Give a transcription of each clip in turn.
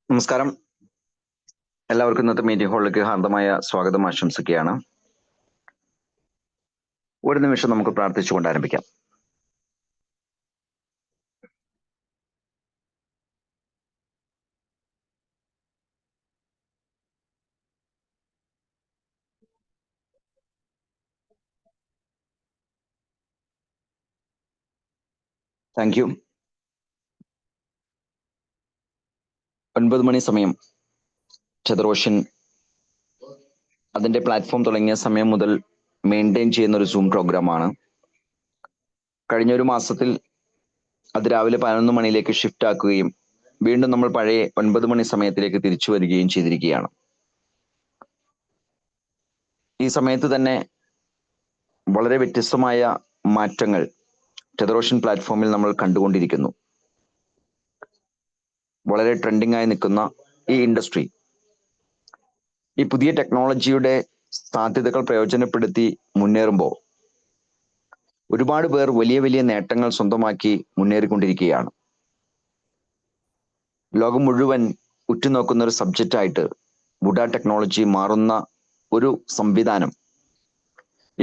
നമസ്കാരം. എല്ലാവർക്കും ഇന്നത്തെ മീറ്റിംഗ് ഹാളിലേക്ക് ഹാർദമായ സ്വാഗതം ആശംസിക്കുകയാണ്. ഒരു നിമിഷം നമുക്ക് പ്രാർത്ഥിച്ചുകൊണ്ട് ആരംഭിക്കാം. Thank you. 9 മണി സമയം ചതുരോഷൻ അതിന്റെ പ്ലാറ്റ്ഫോം തുടങ്ങിയ സമയം മുതൽ മെയിൻറ്റെയിൻ ചെയ്യുന്ന ഒരു സൂം പ്രോഗ്രാമാണ്. കഴിഞ്ഞ ഒരു മാസത്തിൽ അത് രാവിലെ 11 മണിയിലേക്ക് ഷിഫ്റ്റ് ആക്കുകയും വീണ്ടും നമ്മൾ പഴയ 9 മണി സമയത്തിലേക്ക് തിരിച്ചു വരികയും ചെയ്തിരിക്കുകയാണ്. ഈ സമയത്ത് തന്നെ വളരെ വ്യത്യസ്തമായ മാറ്റങ്ങൾ ചതുരോഷൻ പ്ലാറ്റ്ഫോമിൽ നമ്മൾ കണ്ടുകൊണ്ടിരിക്കുന്നു. വളരെ ട്രെൻഡിങ് ആയി നിൽക്കുന്ന ഈ ഇൻഡസ്ട്രി ഈ പുതിയ ടെക്നോളജിയുടെ സാധ്യതകൾ പ്രയോജനപ്പെടുത്തി മുന്നേറുമ്പോൾ ഒരുപാട് പേർ വലിയ വലിയ നേട്ടങ്ങൾ സ്വന്തമാക്കി മുന്നേറിക്കൊണ്ടിരിക്കുകയാണ്. ലോകം മുഴുവൻ ഉറ്റുനോക്കുന്ന ഒരു സബ്ജക്റ്റായിട്ട് വുഡ ടെക്നോളജി മാറുന്ന ഒരു സംവിധാനം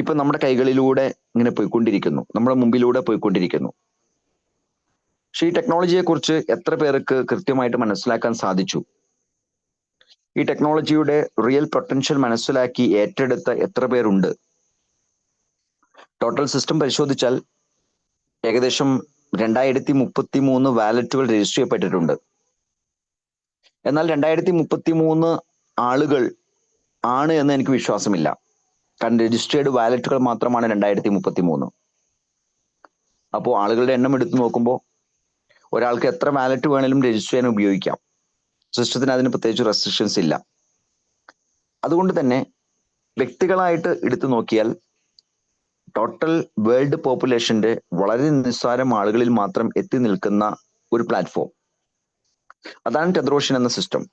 ഇപ്പൊ നമ്മുടെ കൈകളിലൂടെ ഇങ്ങനെ പോയിക്കൊണ്ടിരിക്കുന്നു, നമ്മുടെ മുമ്പിലൂടെ പോയിക്കൊണ്ടിരിക്കുന്നു. പക്ഷെ ഈ ടെക്നോളജിയെ കുറിച്ച് എത്ര പേർക്ക് കൃത്യമായിട്ട് മനസ്സിലാക്കാൻ സാധിച്ചു? ഈ ടെക്നോളജിയുടെ റിയൽ പൊട്ടൻഷ്യൽ മനസ്സിലാക്കി ഏറ്റെടുത്ത എത്ര പേരുണ്ട്? ടോട്ടൽ സിസ്റ്റം പരിശോധിച്ചാൽ ഏകദേശം 2033 വാലറ്റുകൾ രജിസ്റ്റർ ചെയ്യപ്പെട്ടിട്ടുണ്ട്. എന്നാൽ 2033 ആളുകൾ ആണ് എന്ന് എനിക്ക് വിശ്വാസമില്ല. കാരണം രജിസ്റ്റേർഡ് വാലറ്റുകൾ മാത്രമാണ് 2033. അപ്പോൾ ആളുകളുടെ എണ്ണം എടുത്തു നോക്കുമ്പോൾ ഒരാൾക്ക് എത്ര വാലറ്റ് വേണേലും രജിസ്റ്റർ ചെയ്യാൻ ഉപയോഗിക്കാം. സിസ്റ്റത്തിന് അതിന് പ്രത്യേകിച്ച് റെസ്ട്രിക്ഷൻസ് ഇല്ല. അതുകൊണ്ട് തന്നെ വ്യക്തികളായിട്ട് എടുത്തു നോക്കിയാൽ ടോട്ടൽ വേൾഡ് പോപ്പുലേഷന്റെ വളരെ നിസ്സാരം ആളുകളിൽ മാത്രം എത്തി നിൽക്കുന്ന ഒരു പ്ലാറ്റ്ഫോം, അതാണ് ചതുരോഷൻ എന്ന സിസ്റ്റം.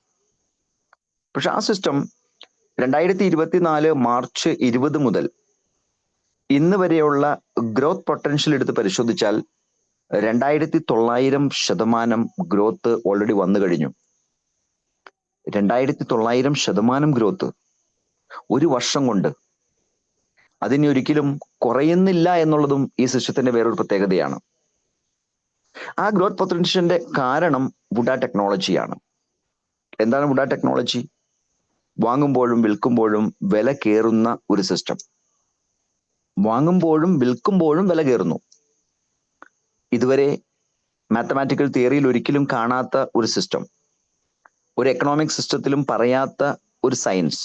പക്ഷെ ആ സിസ്റ്റം 2024 മാർച്ച് 20 മുതൽ ഇന്ന് വരെയുള്ള ഗ്രോത്ത് പൊട്ടൻഷ്യൽ എടുത്ത് പരിശോധിച്ചാൽ 2900% ഗ്രോത്ത് ഓൾറെഡി വന്നു കഴിഞ്ഞു. 2900% ഗ്രോത്ത് ഒരു വർഷം കൊണ്ട്. അതിനി ഒരിക്കലും കുറയുന്നില്ല എന്നുള്ളതും ഈ സിസ്റ്റത്തിന്റെ വേറൊരു പ്രത്യേകതയാണ്. ആ ഗ്രോത്ത് പൊട്ടൻഷ്യലിന്റെ കാരണം വുഡ ടെക്നോളജിയാണ്. എന്താണ് വുഡ ടെക്നോളജി? വാങ്ങുമ്പോഴും വിൽക്കുമ്പോഴും വില കയറുന്ന ഒരു സിസ്റ്റം. വാങ്ങുമ്പോഴും വിൽക്കുമ്പോഴും വില കയറുന്നു. ഇതുവരെ മാത്തമാറ്റിക്കൽ തിയറിയിൽ ഒരിക്കലും കാണാത്ത ഒരു സിസ്റ്റം, ഒരു എക്കണോമിക് സിസ്റ്റത്തിലും പറയാത്ത ഒരു സയൻസ്.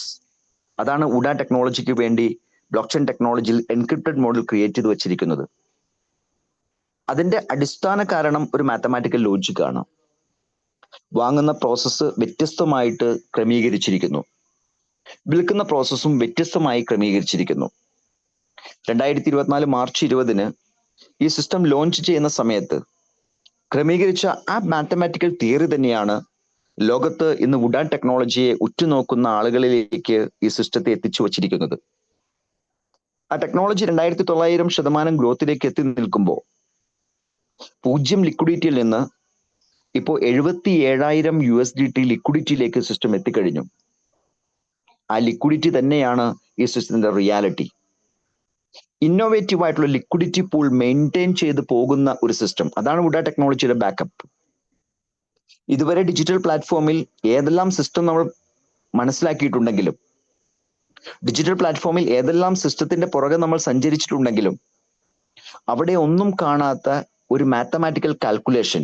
അതാണ് വുഡ ടെക്നോളജിക്ക് വേണ്ടി ബ്ലോക്ക് ചെയിൻ ടെക്നോളജിയിൽ എൻക്രിപ്റ്റഡ് മോഡൽ ക്രിയേറ്റ് ചെയ്ത് വെച്ചിരിക്കുന്നത്. അതിന്റെ അടിസ്ഥാന കാരണം ഒരു മാത്തമാറ്റിക്കൽ ലോജിക് ആണ്. വാങ്ങുന്ന പ്രോസസ്സ് വ്യത്യസ്തമായിട്ട് ക്രമീകരിച്ചിരിക്കുന്നു, വിൽക്കുന്ന പ്രോസസ്സും വ്യത്യസ്തമായി ക്രമീകരിച്ചിരിക്കുന്നു. 2024 മാർച്ച് 20 ഈ സിസ്റ്റം ലോഞ്ച് ചെയ്യുന്ന സമയത്ത് ക്രമീകരിച്ച ആ മാത്തമാറ്റിക്കൽ തിയറി തന്നെയാണ് ലോകത്ത് ഇന്ന് വുഡ ടെക്നോളജിയെ ഉറ്റുനോക്കുന്ന ആളുകളിലേക്ക് ഈ സിസ്റ്റത്തെ എത്തിച്ചു വച്ചിരിക്കുന്നത്. ആ ടെക്നോളജി 2900% ഗ്രോത്തിലേക്ക് എത്തി നിൽക്കുമ്പോൾ 0 ലിക്വിഡിറ്റിയിൽ നിന്ന് ഇപ്പോൾ 77,000 USDT ലിക്വിഡിറ്റിയിലേക്ക് സിസ്റ്റം എത്തിക്കഴിഞ്ഞു. ആ ലിക്വിഡിറ്റി തന്നെയാണ് ഈ സിസ്റ്റത്തിന്റെ റിയാലിറ്റി. ഇന്നോവേറ്റീവ് ആയിട്ടുള്ള ലിക്വിഡിറ്റി പൂൾ മെയിൻറ്റെയിൻ ചെയ്ത് പോകുന്ന ഒരു സിസ്റ്റം, അതാണ് വുഡ ടെക്നോളജിയുടെ ബാക്കപ്പ്. ഇതുവരെ ഡിജിറ്റൽ പ്ലാറ്റ്ഫോമിൽ ഏതെല്ലാം സിസ്റ്റം നമ്മൾ മനസ്സിലാക്കിയിട്ടുണ്ടെങ്കിലും, ഡിജിറ്റൽ പ്ലാറ്റ്ഫോമിൽ ഏതെല്ലാം സിസ്റ്റത്തിന്റെ പുറകെ നമ്മൾ സഞ്ചരിച്ചിട്ടുണ്ടെങ്കിലും അവിടെ ഒന്നും കാണാത്ത ഒരു മാത്തമാറ്റിക്കൽ കാൽക്കുലേഷൻ,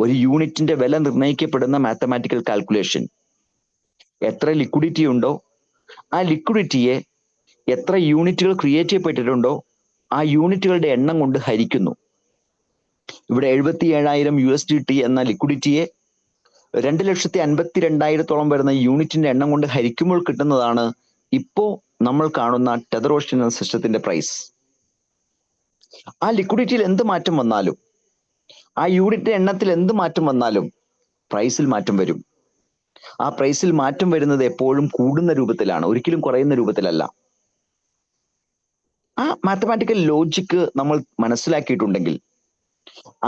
ഒരു യൂണിറ്റിന്റെ വില നിർണ്ണയിക്കപ്പെടുന്ന മാത്തമാറ്റിക്കൽ കാൽക്കുലേഷൻ. എത്ര ലിക്വിഡിറ്റി ഉണ്ടോ ആ ലിക്വിഡിറ്റിയെ എത്ര യൂണിറ്റുകൾ ക്രിയേറ്റ് ചെയ്യപ്പെട്ടിട്ടുണ്ടോ ആ യൂണിറ്റുകളുടെ എണ്ണം കൊണ്ട് ഹരിക്കുന്നു. ഇവിടെ 77,000 USDT എന്ന ലിക്വിഡിറ്റിയെ 2,52,000 വരുന്ന യൂണിറ്റിന്റെ എണ്ണം കൊണ്ട് ഹരിക്കുമ്പോൾ കിട്ടുന്നതാണ് ഇപ്പോ നമ്മൾ കാണുന്ന ടെതറോഷൻ എന്ന സിസ്റ്റത്തിന്റെ പ്രൈസ്. ആ ലിക്വിഡിറ്റിയിൽ എന്ത് മാറ്റം വന്നാലും, ആ യൂണിറ്റ് എണ്ണത്തിൽ എന്ത് മാറ്റം വന്നാലും പ്രൈസിൽ മാറ്റം വരും. ആ പ്രൈസിൽ മാറ്റം വരുന്നത് എപ്പോഴും കൂടുന്ന രൂപത്തിലാണ്, ഒരിക്കലും കുറയുന്ന രൂപത്തിലല്ല. ആ മാത്തമാറ്റിക്കൽ ലോജിക്ക് നമ്മൾ മനസ്സിലാക്കിയിട്ടുണ്ടെങ്കിൽ,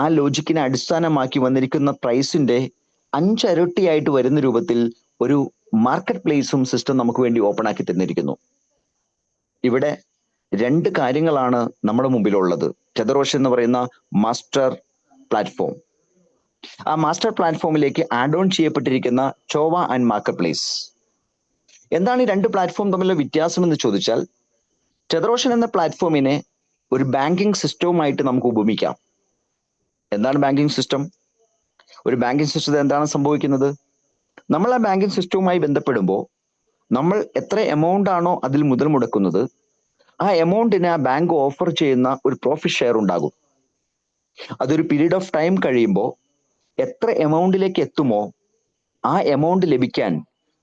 ആ ലോജിക്കിനെ അടിസ്ഥാനമാക്കി വന്നിരിക്കുന്ന പ്രൈസിന്റെ 5 ഇരട്ടിയായിട്ട് വരുന്ന രൂപത്തിൽ ഒരു മാർക്കറ്റ് പ്ലേസും സിസ്റ്റം നമുക്ക് വേണ്ടി ഓപ്പൺ ആക്കി തന്നിരിക്കുന്നു. ഇവിടെ 2 കാര്യങ്ങളാണ് നമ്മുടെ മുമ്പിലുള്ളത്. ടെതർ ഓഷ്യൻ എന്ന് പറയുന്ന മാസ്റ്റർ പ്ലാറ്റ്ഫോം. ആ മാസ്റ്റർ പ്ലാറ്റ്ഫോമിലേക്ക് ആഡ് ഓൺ ചെയ്യപ്പെട്ടിരിക്കുന്ന ചോവ ആൻഡ് മാർക്കറ്റ് പ്ലേസ്. എന്താണ് ഈ 2 പ്ലാറ്റ്ഫോം തമ്മിലുള്ള വ്യത്യാസം എന്ന് ചോദിച്ചാൽ, ടെതർ ഓഷ്യൻ എന്ന പ്ലാറ്റ്ഫോമിനെ ഒരു ബാങ്കിങ് സിസ്റ്റവുമായിട്ട് നമുക്ക് ഉപമിക്കാം. എന്താണ് ബാങ്കിങ് സിസ്റ്റം? ഒരു ബാങ്കിങ് സിസ്റ്റത്തിൽ എന്താണ് സംഭവിക്കുന്നത്? നമ്മൾ ആ ബാങ്കിങ് സിസ്റ്റവുമായി ബന്ധപ്പെടുമ്പോൾ നമ്മൾ എത്ര എമൗണ്ട് ആണോ അതിൽ മുതൽ മുടക്കുന്നത്, ആ എമൗണ്ടിന് ആ ബാങ്ക് ഓഫർ ചെയ്യുന്ന ഒരു പ്രോഫിറ്റ് ഷെയർ ഉണ്ടാകും. അതൊരു പീരീഡ് ഓഫ് ടൈം കഴിയുമ്പോൾ എത്ര എമൗണ്ടിലേക്ക് എത്തുമോ ആ എമൗണ്ട് ലഭിക്കാൻ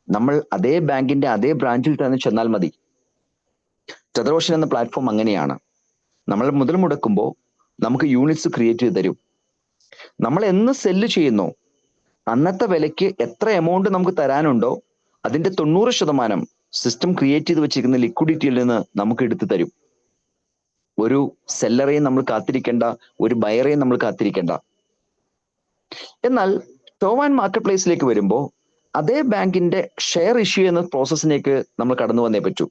നമ്മൾ അതേ ബാങ്കിന്റെ അതേ ബ്രാഞ്ചിൽ തന്നെ ചെന്നാൽ മതി. ടെതർ ഓഷ്യൻ എന്ന പ്ലാറ്റ്ഫോം അങ്ങനെയാണ്. നമ്മൾ മുതൽ മുടക്കുമ്പോൾ നമുക്ക് യൂണിറ്റ്സ് ക്രിയേറ്റ് ചെയ്ത് തരും. നമ്മൾ എന്ന് സെല്ല് ചെയ്യുന്നോ അന്നത്തെ വിലയ്ക്ക് എത്ര എമൗണ്ട് നമുക്ക് തരാനുണ്ടോ അതിന്റെ 90% സിസ്റ്റം ക്രിയേറ്റ് ചെയ്ത് വെച്ചിരിക്കുന്ന ലിക്വിഡിറ്റിയിൽ നിന്ന് നമുക്ക് എടുത്തു തരും. ഒരു സെല്ലറെയും നമ്മൾ കാത്തിരിക്കേണ്ട, ഒരു ബയറെയും നമ്മൾ കാത്തിരിക്കേണ്ട. എന്നാൽ ചോവ ആൻഡ് മാർക്കറ്റ് പ്ലേസിലേക്ക് വരുമ്പോൾ അതേ ബാങ്കിന്റെ ഷെയർ ഇഷ്യൂ എന്ന പ്രോസസ്സിലേക്ക് നമ്മൾ കടന്നു വന്നേ പറ്റൂ.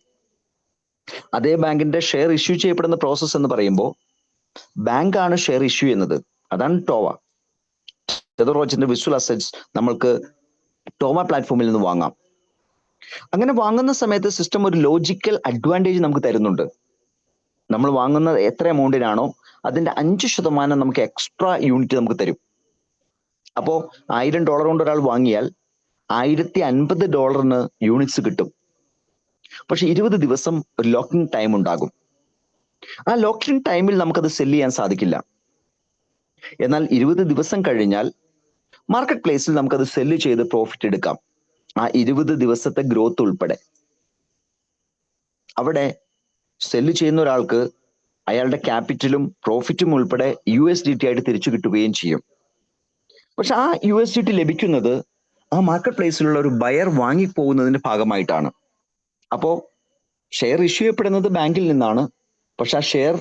അതേ ബാങ്കിന്റെ ഷെയർ ഇഷ്യൂ ചെയ്യപ്പെടുന്ന പ്രോസസ്സ് എന്ന് പറയുമ്പോൾ ബാങ്കാണ് ഷെയർ ഇഷ്യൂ ചെയ്യുന്നത്. അതാണ് ടോവ. ടെതർ ഓഷ്യന്റെ വിഷ്വൽ അസറ്റ്സ് നമ്മൾക്ക് ടോവ പ്ലാറ്റ്ഫോമിൽ നിന്ന് വാങ്ങാം. അങ്ങനെ വാങ്ങുന്ന സമയത്ത് സിസ്റ്റം ഒരു ലോജിക്കൽ അഡ്വാൻറ്റേജ് നമുക്ക് തരുന്നുണ്ട്. നമ്മൾ വാങ്ങുന്ന എത്ര എമൗണ്ടിനാണോ അതിന്റെ 5% നമുക്ക് എക്സ്ട്രാ യൂണിറ്റ് നമുക്ക് തരും. അപ്പോ $1000 കൊണ്ട് ഒരാൾ വാങ്ങിയാൽ $1050 യൂണിറ്റ്സ് കിട്ടും. പക്ഷെ 20 ദിവസം ഒരു ലോക്കിംഗ് ടൈം ഉണ്ടാകും. ആ ലോക്കിംഗ് ടൈമിൽ നമുക്കത് സെല് ചെയ്യാൻ സാധിക്കില്ല. എന്നാൽ 20 ദിവസം കഴിഞ്ഞാൽ മാർക്കറ്റ് പ്ലേസിൽ നമുക്കത് സെല് ചെയ്ത് പ്രോഫിറ്റ് എടുക്കാം. ആ 20 ദിവസത്തെ ഗ്രോത്ത് ഉൾപ്പെടെ. അവിടെ സെല് ചെയ്യുന്ന ഒരാൾക്ക് അയാളുടെ ക്യാപിറ്റലും പ്രോഫിറ്റും ഉൾപ്പെടെ USDT ആയിട്ട് തിരിച്ചു കിട്ടുകയും ചെയ്യും. പക്ഷെ ആ USDT ലഭിക്കുന്നത് ആ മാർക്കറ്റ് പ്ലേസിലുള്ള ഒരു ബയർ വാങ്ങിപ്പോകുന്നതിന്റെ ഭാഗമായിട്ടാണ്. അപ്പോ ഷെയർ ഇഷ്യൂ ചെയ്യപ്പെടുന്നത് ബാങ്കിൽ നിന്നാണ്, പക്ഷെ ആ ഷെയർ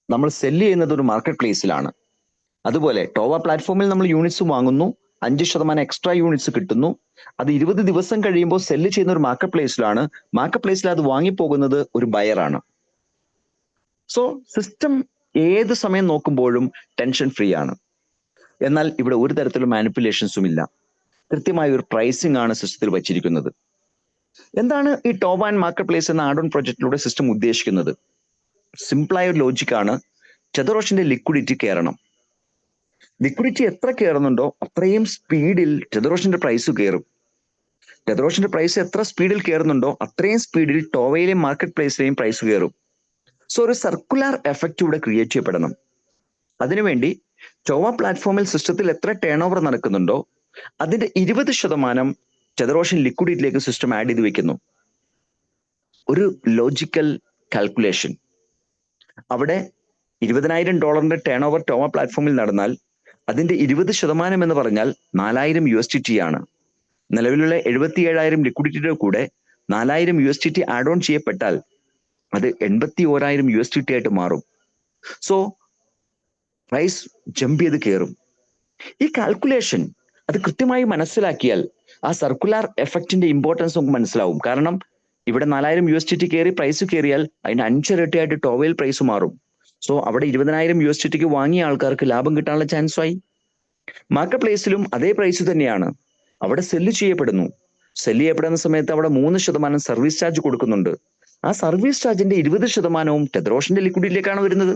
നമ്മൾ സെല് ചെയ്യുന്നത് ഒരു മാർക്കറ്റ് പ്ലേസിലാണ്. അതുപോലെ ടോവ പ്ലാറ്റ്ഫോമിൽ നമ്മൾ യൂണിറ്റ്സ് വാങ്ങുന്നു, 5% എക്സ്ട്രാ യൂണിറ്റ്സ് കിട്ടുന്നു. അത് 20 ദിവസം കഴിയുമ്പോൾ സെല് ചെയ്യുന്ന ഒരു മാർക്കറ്റ് പ്ലേസിലാണ്. മാർക്കറ്റ് പ്ലേസിൽ അത് വാങ്ങിപ്പോകുന്നത് ഒരു ബയറാണ്. സോ സിസ്റ്റം ഏത് സമയം നോക്കുമ്പോഴും ടെൻഷൻ ഫ്രീ ആണ്. എന്നാൽ ഇവിടെ ഒരു തരത്തിലുള്ള മാനിപ്പുലേഷൻസും ഇല്ല. കൃത്യമായ ഒരു പ്രൈസിംഗ് ആണ് സിസ്റ്റത്തിൽ വച്ചിരിക്കുന്നത്. എന്താണ് ഈ ടോവ ആൻഡ് മാർക്കറ്റ് പ്ലേസ് എന്ന ആഡ് ഓൺ പ്രൊജക്റ്റിലൂടെ സിസ്റ്റം ഉദ്ദേശിക്കുന്നത്? സിമ്പിളായ ഒരു ലോജിക്കാണ്. ടെതർ ഓഷ്യന്റെ ലിക്വിഡിറ്റി കയറണം. ലിക്വിഡിറ്റി എത്ര കയറുന്നുണ്ടോ അത്രയും സ്പീഡിൽ ടെതർ ഓഷ്യന്റെ പ്രൈസ് കയറും. ടെതർ ഓഷ്യന്റെ പ്രൈസ് എത്ര സ്പീഡിൽ കയറുന്നുണ്ടോ അത്രയും സ്പീഡിൽ ടോവയിലെയും മാർക്കറ്റ് പ്ലേസിലെയും പ്രൈസ് കയറും. സോ ഒരു സർക്കുലർ എഫക്റ്റ് ഇവിടെ ക്രിയേറ്റ് ചെയ്യപ്പെടണം. അതിനുവേണ്ടി ടോവ പ്ലാറ്റ്ഫോമിൽ സിസ്റ്റത്തിൽ എത്ര ടേൺ ഓവർ നടക്കുന്നുണ്ടോ അതിന്റെ 20% ടെതർ ഓഷ്യൻ ലിക്വിഡിറ്റിയിലേക്ക് സിസ്റ്റം ആഡ് ചെയ്ത് വെക്കുന്നു. ഒരു ലോജിക്കൽ കാൽക്കുലേഷൻ. അവിടെ $20,000 ടേൺ ഓവർ ടോവ പ്ലാറ്റ്ഫോമിൽ നടന്നാൽ അതിന്റെ 20% എന്ന് പറഞ്ഞാൽ $4,000 ആണ്. നിലവിലുള്ള 77,000 ലിക്വിഡിറ്റിയുടെ കൂടെ $4,000 ആഡ് ഓൺ ചെയ്യപ്പെട്ടാൽ അത് $81,000 ആയിട്ട് മാറും. സോ പ്രൈസ് ജമ്പ് ചെയ്ത് കയറും. ഈ കാൽക്കുലേഷൻ അത് കൃത്യമായി മനസ്സിലാക്കിയാൽ ആ സർക്കുലർ എഫക്റ്റിന്റെ ഇമ്പോർട്ടൻസ് നമുക്ക് മനസ്സിലാവും. കാരണം ഇവിടെ $4,000 കയറി പ്രൈസ് കയറിയാൽ അതിന്റെ 5 ഇരട്ടിയായിട്ട് ടോവയിൽ പ്രൈസ് മാറും. സോ അവിടെ $20,000 വാങ്ങിയ ആൾക്കാർക്ക് ലാഭം കിട്ടാനുള്ള ചാൻസ് ആയി. മാർക്കറ്റ് പ്ലേസിലും അതേ പ്രൈസ് തന്നെയാണ്. അവിടെ സെല്ല് ചെയ്യപ്പെടുന്നു. സെല്ല് ചെയ്യപ്പെടുന്ന സമയത്ത് അവിടെ 3% സർവീസ് ചാർജ് കൊടുക്കുന്നുണ്ട്. ആ സർവീസ് ചാർജിന്റെ 20% ടെതർ ഓഷ്യന്റെ ലിക്വിഡിറ്റിയിലേക്കാണ് വരുന്നത്.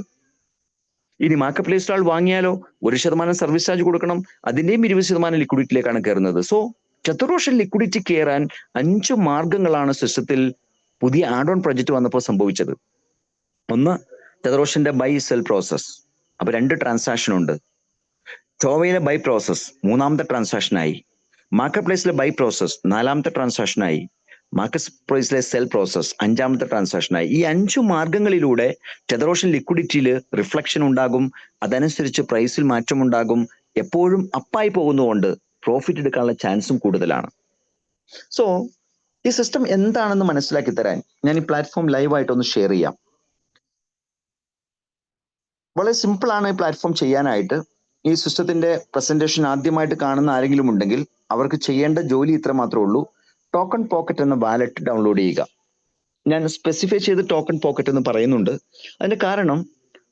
ഇനി മാർക്കറ്റ് പ്ലേസിൽ ആൾ വാങ്ങിയാലോ 1% സർവീസ് ചാർജ് കൊടുക്കണം, അതിന്റെയും 20% ലിക്വിഡിറ്റിയിലേക്കാണ് കയറുന്നത്. സോ ടെതർ ഓഷ്യൻ ലിക്വിഡിറ്റി കയറാൻ 5 മാർഗങ്ങളാണ് സിസ്റ്റത്തിൽ പുതിയ ആഡ് ഓൺ പ്രൊജക്ട് വന്നപ്പോൾ സംഭവിച്ചത്. ഒന്ന്, ടെതർ ഓഷ്യന്റെ ബൈ സെൽ പ്രോസസ്. അപ്പൊ 2 ട്രാൻസാക്ഷൻ ഉണ്ട്. ടോവയിലെ ബൈ പ്രോസസ് 3ാമത്തെ ട്രാൻസാക്ഷനായി. മാർക്കറ്റ് പ്ലേസിലെ ബൈ പ്രോസസ് 4ാമത്തെ ട്രാൻസാക്ഷനായി. മാർക്കറ്റ് പ്ലേസിലെ സെൽ പ്രോസസ് 5ാമത്തെ ട്രാൻസാക്ഷനായി. ഈ 5 മാർഗങ്ങളിലൂടെ ടെതർ ഓഷ്യൻ ലിക്വിഡിറ്റിയിൽ റിഫ്ലക്ഷൻ ഉണ്ടാകും. അതനുസരിച്ച് പ്രൈസിൽ മാറ്റമുണ്ടാകും. എപ്പോഴും അപ്പായി പോകുന്നതുകൊണ്ട് പ്രോഫിറ്റ് എടുക്കാനുള്ള ചാൻസും കൂടുതലാണ്. സോ ഈ സിസ്റ്റം എന്താണെന്ന് മനസ്സിലാക്കി തരാൻ ഞാൻ ഈ പ്ലാറ്റ്ഫോം ലൈവായിട്ടൊന്ന് ഷെയർ ചെയ്യാം. വളരെ സിമ്പിൾ ആണ് ഈ പ്ലാറ്റ്ഫോം ചെയ്യാനായിട്ട്. ഈ സിസ്റ്റത്തിന്റെ പ്രസന്റേഷൻ ആദ്യമായിട്ട് കാണുന്ന ആരെങ്കിലും ഉണ്ടെങ്കിൽ അവർക്ക് ചെയ്യേണ്ട ജോലി ഇത്ര മാത്രമേ ഉള്ളൂ. ടോക്കൺ പോക്കറ്റ് എന്ന വാലറ്റ് ഡൗൺലോഡ് ചെയ്യുക. ഞാൻ സ്പെസിഫൈ ചെയ്ത് ടോക്കൺ പോക്കറ്റ് എന്ന് പറയുന്നുണ്ട്. അതിന്റെ കാരണം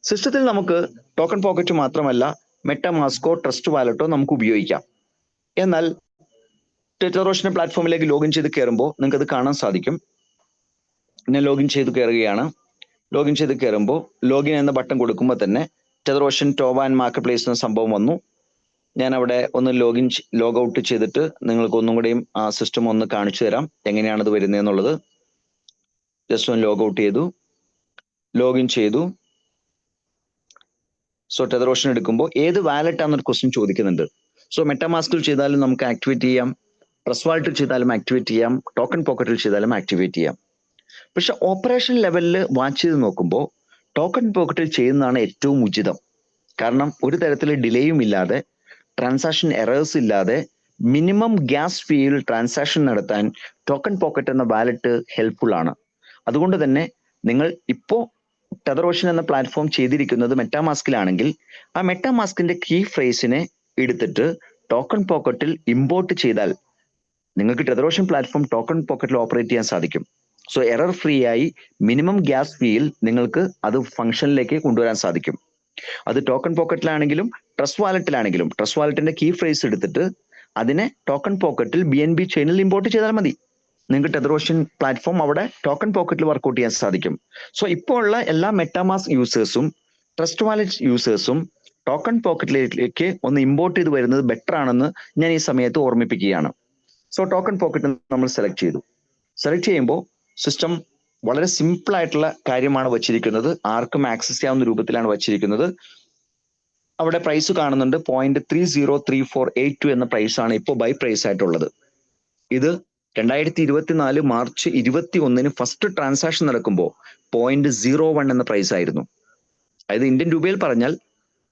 സിസ്റ്റത്തിൽ നമുക്ക് ടോക്കൺ പോക്കറ്റ് മാത്രമല്ല മെറ്റാമാസ്കോ ട്രസ്റ്റ് വാലറ്റോ നമുക്ക് ഉപയോഗിക്കാം. എന്നാൽ ടെറ്ററോഷന്റെ പ്ലാറ്റ്ഫോമിലേക്ക് ലോഗിൻ ചെയ്ത് കയറുമ്പോൾ നിങ്ങൾക്ക് അത് കാണാൻ സാധിക്കും. ഞാൻ ലോഗിൻ ചെയ്ത് കയറുകയാണ്. ലോഗിൻ ചെയ്ത് കയറുമ്പോൾ ലോഗിൻ എന്ന ബട്ടൺ കൊടുക്കുമ്പോൾ തന്നെ ടെറ്ററോഷൻ ടോവ ആൻഡ് മാർക്കറ്റ് പ്ലേസ് എന്ന സംഭവം വന്നു. ഞാൻ അവിടെ ഒന്ന് ലോഗ് ഔട്ട് ചെയ്തിട്ട് നിങ്ങൾക്ക് ഒന്നും കൂടെയും ആ സിസ്റ്റം ഒന്ന് കാണിച്ചു തരാം എങ്ങനെയാണത് വരുന്നതെന്നുള്ളത്. ജസ്റ്റ് ഒന്ന് ലോഗ് ഔട്ട് ചെയ്തു, ലോഗിൻ ചെയ്തു. സോ ടെതറോഷൻ എടുക്കുമ്പോൾ ഏത് വാലറ്റ് ആണെന്നൊരു ക്വസ്റ്റ്യൻ ചോദിക്കുന്നുണ്ട്. സോ മെറ്റാമാസ്കിൽ ചെയ്താലും നമുക്ക് ആക്ടിവേറ്റ് ചെയ്യാം, ട്രസ്റ്റ് വാലറ്റിൽ ചെയ്താലും ആക്ടിവേറ്റ് ചെയ്യാം, ടോക്കൺ പോക്കറ്റിൽ ചെയ്താലും ആക്ടിവേറ്റ് ചെയ്യാം. പക്ഷെ ഓപ്പറേഷൻ ലെവലിൽ വാച്ച് ചെയ്ത് നോക്കുമ്പോൾ ടോക്കൺ പോക്കറ്റിൽ ചെയ്യുന്നതാണ് ഏറ്റവും ഉചിതം. കാരണം ഒരു തരത്തിൽ ഡിലേയും ഇല്ലാതെ, ട്രാൻസാക്ഷൻ എറേഴ്സ് ഇല്ലാതെ, മിനിമം ഗ്യാസ് ഫീയിൽ ട്രാൻസാക്ഷൻ നടത്താൻ ടോക്കൺ പോക്കറ്റ് എന്ന വാലറ്റ് ഹെൽപ്ഫുൾ ആണ്. അതുകൊണ്ട് തന്നെ നിങ്ങൾ ഇപ്പോൾ ടെതറോഷൻ എന്ന പ്ലാറ്റ്ഫോം ചെയ്തിരിക്കുന്നത് മെറ്റാമാസ്കിലാണെങ്കിൽ ആ മെറ്റാമാസ്കിന്റെ കീ ഫ്രേസിനെ എടുത്തിട്ട് ടോക്കൺ പോക്കറ്റിൽ ഇമ്പോർട്ട് ചെയ്താൽ നിങ്ങൾക്ക് ടെതറോഷൻ പ്ലാറ്റ്ഫോം ടോക്കൺ പോക്കറ്റിൽ ഓപ്പറേറ്റ് ചെയ്യാൻ സാധിക്കും. സോ എറർ ഫ്രീ ആയി മിനിമം ഗ്യാസ് ഫീയിൽ നിങ്ങൾക്ക് അത് ഫംഗ്ഷനിലേക്ക് കൊണ്ടുവരാൻ സാധിക്കും. അത് ടോക്കൺ പോക്കറ്റിലാണെങ്കിലും ട്രസ്റ്റ് വാലറ്റിലാണെങ്കിലും ട്രസ്റ്റ് വാലറ്റിന്റെ കീ ഫ്രേസ് എടുത്തിട്ട് അതിനെ ടോക്കൺ പോക്കറ്റിൽ BNB ചെയിനിൽ ഇമ്പോർട്ട് ചെയ്താൽ മതി. നിങ്ങൾക്ക് ടെതറോഷൻ പ്ലാറ്റ്ഫോം അവിടെ ടോക്കൺ പോക്കറ്റിൽ വർക്ക്ഔട്ട് ചെയ്യാൻ സാധിക്കും. സോ ഇപ്പോൾ ഉള്ള എല്ലാ മെറ്റാമാസ്ക് യൂസേഴ്സും ട്രസ്റ്റ് വാലറ്റ് യൂസേഴ്സും ടോക്കൺ പോക്കറ്റിലേക്ക് ഒന്ന് ഇമ്പോർട്ട് ചെയ്ത് വരുന്നത് ബെറ്റർ ആണെന്ന് ഞാൻ ഈ സമയത്ത് ഓർമ്മിപ്പിക്കുകയാണ്. സോ ടോക്കൺ പോക്കറ്റ് നമ്മൾ സെലക്ട് ചെയ്തു. സെലക്ട് ചെയ്യുമ്പോൾ സിസ്റ്റം വളരെ സിമ്പിൾ ആയിട്ടുള്ള കാര്യമാണ് വച്ചിരിക്കുന്നത്. ആർക്കും ആക്സസ് ചെയ്യാവുന്ന രൂപത്തിലാണ് വച്ചിരിക്കുന്നത്. അവിടെ പ്രൈസ് കാണുന്നുണ്ട് 0.303482 എന്ന പ്രൈസ് ആണ് ഇപ്പോൾ ബൈ പ്രൈസ് ആയിട്ടുള്ളത്. ഇത് 2024 മാർച്ച് 21 ഫസ്റ്റ് ട്രാൻസാക്ഷൻ നടക്കുമ്പോൾ 0.01 എന്ന പ്രൈസ് ആയിരുന്നു. അതായത് ഇന്ത്യൻ രൂപയിൽ പറഞ്ഞാൽ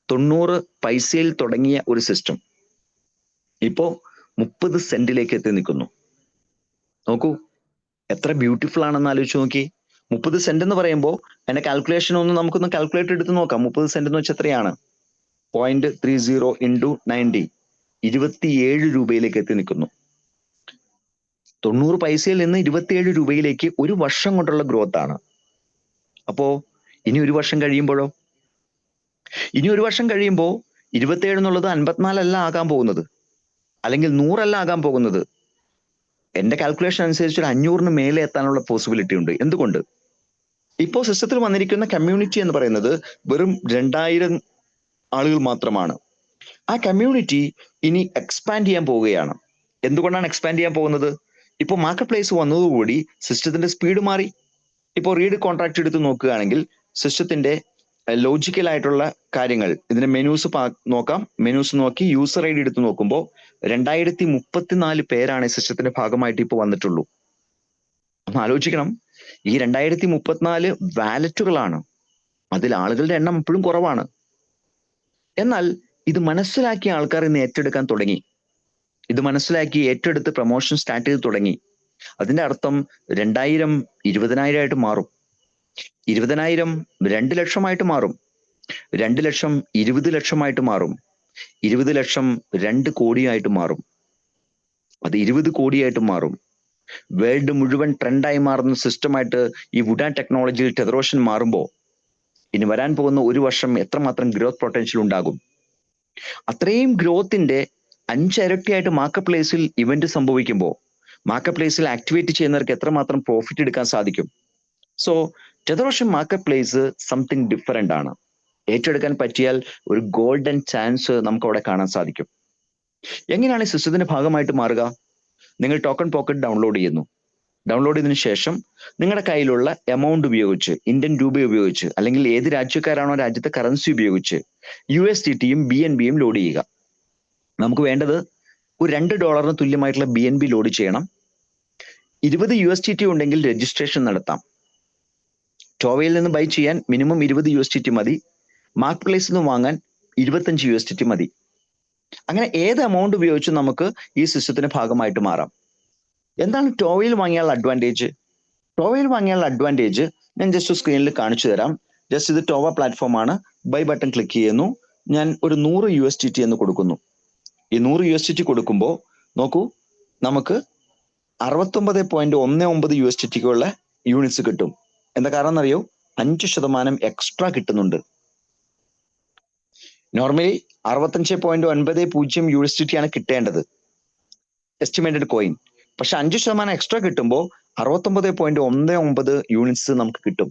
90 പൈസയിൽ തുടങ്ങിയ ഒരു സിസ്റ്റം ഇപ്പോ 30 സെന്റിലേക്ക് എത്തി നിൽക്കുന്നു. നോക്കൂ എത്ര ബ്യൂട്ടിഫുൾ ആണെന്ന് ആലോചിച്ച് നോക്കി. 30 സെന്റ് എന്ന് പറയുമ്പോൾ അതിന്റെ കാൽക്കുലേഷൻ ഒന്ന് നമുക്കൊന്ന് കാൽക്കുലേറ്റ് എടുത്ത് നോക്കാം. 30 സെന്റ് എന്ന് വെച്ചാൽ എത്രയാണ്? 0.30 into 90 27 രൂപയിലേക്ക് എത്തി നിൽക്കുന്നു. 90 പൈസയിൽ നിന്ന് 27 രൂപയിലേക്ക് ഒരു വർഷം കൊണ്ടുള്ള ഗ്രോത്ത് ആണ്. അപ്പോ ഇനി ഒരു വർഷം കഴിയുമ്പോഴോ? ഇനി ഒരു വർഷം കഴിയുമ്പോൾ 27 എന്നുള്ളത് 54 അല്ല ആകാൻ പോകുന്നത്, അല്ലെങ്കിൽ 100 അല്ല ആകാൻ പോകുന്നത്. എന്റെ കാൽക്കുലേഷൻ അനുസരിച്ച് ഒരു 500 മേലെ എത്താനുള്ള പോസിബിലിറ്റി ഉണ്ട്. എന്തുകൊണ്ട്? ഇപ്പോൾ സിസ്റ്റത്തിൽ വന്നിരിക്കുന്ന കമ്മ്യൂണിറ്റി എന്ന് പറയുന്നത് വെറും 2000 ആളുകൾ മാത്രമാണ്. ആ കമ്മ്യൂണിറ്റി ഇനി എക്സ്പാൻഡ് ചെയ്യാൻ പോവുകയാണ്. എന്തുകൊണ്ടാണ് എക്സ്പാൻഡ് ചെയ്യാൻ പോകുന്നത്? ഇപ്പോൾ മാർക്കറ്റ് പ്ലേസ് വന്നതോടുകൂടി സിസ്റ്റത്തിന്റെ സ്പീഡ് മാറി. ഇപ്പോൾ റീഡ് കോൺട്രാക്ട് എടുത്ത് നോക്കുകയാണെങ്കിൽ സിസ്റ്റത്തിന്റെ ലോജിക്കൽ ആയിട്ടുള്ള കാര്യങ്ങൾ, ഇതിന്റെ മെനൂസ് നോക്കാം. മെനൂസ് നോക്കി യൂസർ ID എടുത്ത് നോക്കുമ്പോൾ 2034 പേരാണ് സിസ്റ്റത്തിന്റെ ഭാഗമായിട്ട് ഇപ്പോൾ വന്നിട്ടുള്ളൂ. ഒന്ന് ആലോചിക്കണം, ഈ 2034 വാലറ്റുകളാണ്. അതിൽ ആളുകളുടെ എണ്ണം എപ്പോഴും കുറവാണ്. എന്നാൽ ഇത് മനസ്സിലാക്കിയ ആൾക്കാർ ഇന്ന് ഏറ്റെടുക്കാൻ തുടങ്ങി. ഇത് മനസ്സിലാക്കി ഏറ്റെടുത്ത് പ്രൊമോഷൻ സ്റ്റാർട്ട് ചെയ്ത് തുടങ്ങി. അതിന്റെ അർത്ഥം 2000 20,000 ആയിട്ട് മാറും, 20,000 2 ലക്ഷമായിട്ട് മാറും, 2 ലക്ഷം 20 ലക്ഷമായിട്ട് മാറും, 20 ലക്ഷം 2 കോടിയായിട്ട് മാറും, അത് 20 കോടിയായിട്ട് മാറും. വേൾഡ് മുഴുവൻ ട്രെൻഡായി മാറുന്ന സിസ്റ്റമായിട്ട് ഈ വുഡ ടെക്നോളജിയിൽ ടെതറോഷൻ മാറുമ്പോൾ ഇനി വരാൻ പോകുന്ന ഒരു വർഷം എത്രമാത്രം ഗ്രോത്ത് പൊട്ടൻഷ്യൽ ഉണ്ടാകും. അത്രയും ഗ്രോത്തിന്റെ 5 ഇരട്ടിയായിട്ട് മാർക്കറ്റ് പ്ലേസിൽ ഇവന്റ് സംഭവിക്കുമ്പോൾ മാർക്കറ്റ് പ്ലേസിൽ ആക്ടിവേറ്റ് ചെയ്യുന്നവർക്ക് എത്രമാത്രം പ്രോഫിറ്റ് എടുക്കാൻ സാധിക്കും. So Tether Ocean marketplace something different ആണ്. ഏറ്റെടുക്കാൻ പറ്റിയാൽ ഒരു ഗോൾഡൻ ചാൻസ് നമുക്ക് അവിടെ കാണാൻ സാധിക്കും. എങ്ങനെയാണ് ഈ സിസ്റ്റത്തിന്റെ ഭാഗമായിട്ട് മാറുക? നിങ്ങൾ ടോക്കൺ പോക്കറ്റ് ഡൗൺലോഡ് ചെയ്യുന്നു. ഡൗൺലോഡ് ചെയ്തതിനു ശേഷം നിങ്ങളുടെ കയ്യിലുള്ള എമൗണ്ട് ഉപയോഗിച്ച്, ഇന്ത്യൻ രൂപ ഉപയോഗിച്ച്, അല്ലെങ്കിൽ ഏത് രാജ്യക്കാരാണോ രാജ്യത്തെ കറൻസി ഉപയോഗിച്ച് USDTയും BNBയും ലോഡ് ചെയ്യുക. നമുക്ക് വേണ്ടത് ഒരു $2 തുല്യമായിട്ടുള്ള BNB ലോഡ് ചെയ്യണം. 20 USDT ഉണ്ടെങ്കിൽ രജിസ്ട്രേഷൻ നടത്താം. ടോവയിൽ നിന്ന് ബൈ ചെയ്യാൻ മിനിമം 20 USDT മതി. മാർക്കറ്റ് പ്ലേസിൽ നിന്ന് വാങ്ങാൻ 25 USDT മതി. അങ്ങനെ ഏത് എമൗണ്ട് ഉപയോഗിച്ച് നമുക്ക് ഈ സിസ്റ്റത്തിന്റെ ഭാഗമായിട്ട് മാറാം. എന്താണ് ടോവയിൽ വാങ്ങിയാൽ അഡ്വാൻറ്റേജ്? ടോവയിൽ വാങ്ങിയാൽ അഡ്വാൻറ്റേജ് ഞാൻ ജസ്റ്റ് സ്ക്രീനിൽ കാണിച്ചു തരാം. ജസ്റ്റ് ഇത് ടോവ പ്ലാറ്റ്ഫോം ആണ്. ബൈ ബട്ടൺ ക്ലിക്ക് ചെയ്യുന്നു. ഞാൻ ഒരു 100 USDT എന്ന് കൊടുക്കുന്നു. ഈ 100 USDT കൊടുക്കുമ്പോൾ നോക്കൂ, നമുക്ക് 69.19 USDTക്കുള്ള യൂണിറ്റ്സ് കിട്ടും. എന്താ കാരണം എന്നറിയോ? 5% എക്സ്ട്രാ കിട്ടുന്നുണ്ട്. നോർമലി 65.90 USDT ആണ് കിട്ടേണ്ടത് എസ്റ്റിമേറ്റഡ് കോയിൻ. പക്ഷെ 5% എക്സ്ട്രാ കിട്ടുമ്പോൾ 69.19 യൂണിറ്റ്സ് നമുക്ക് കിട്ടും.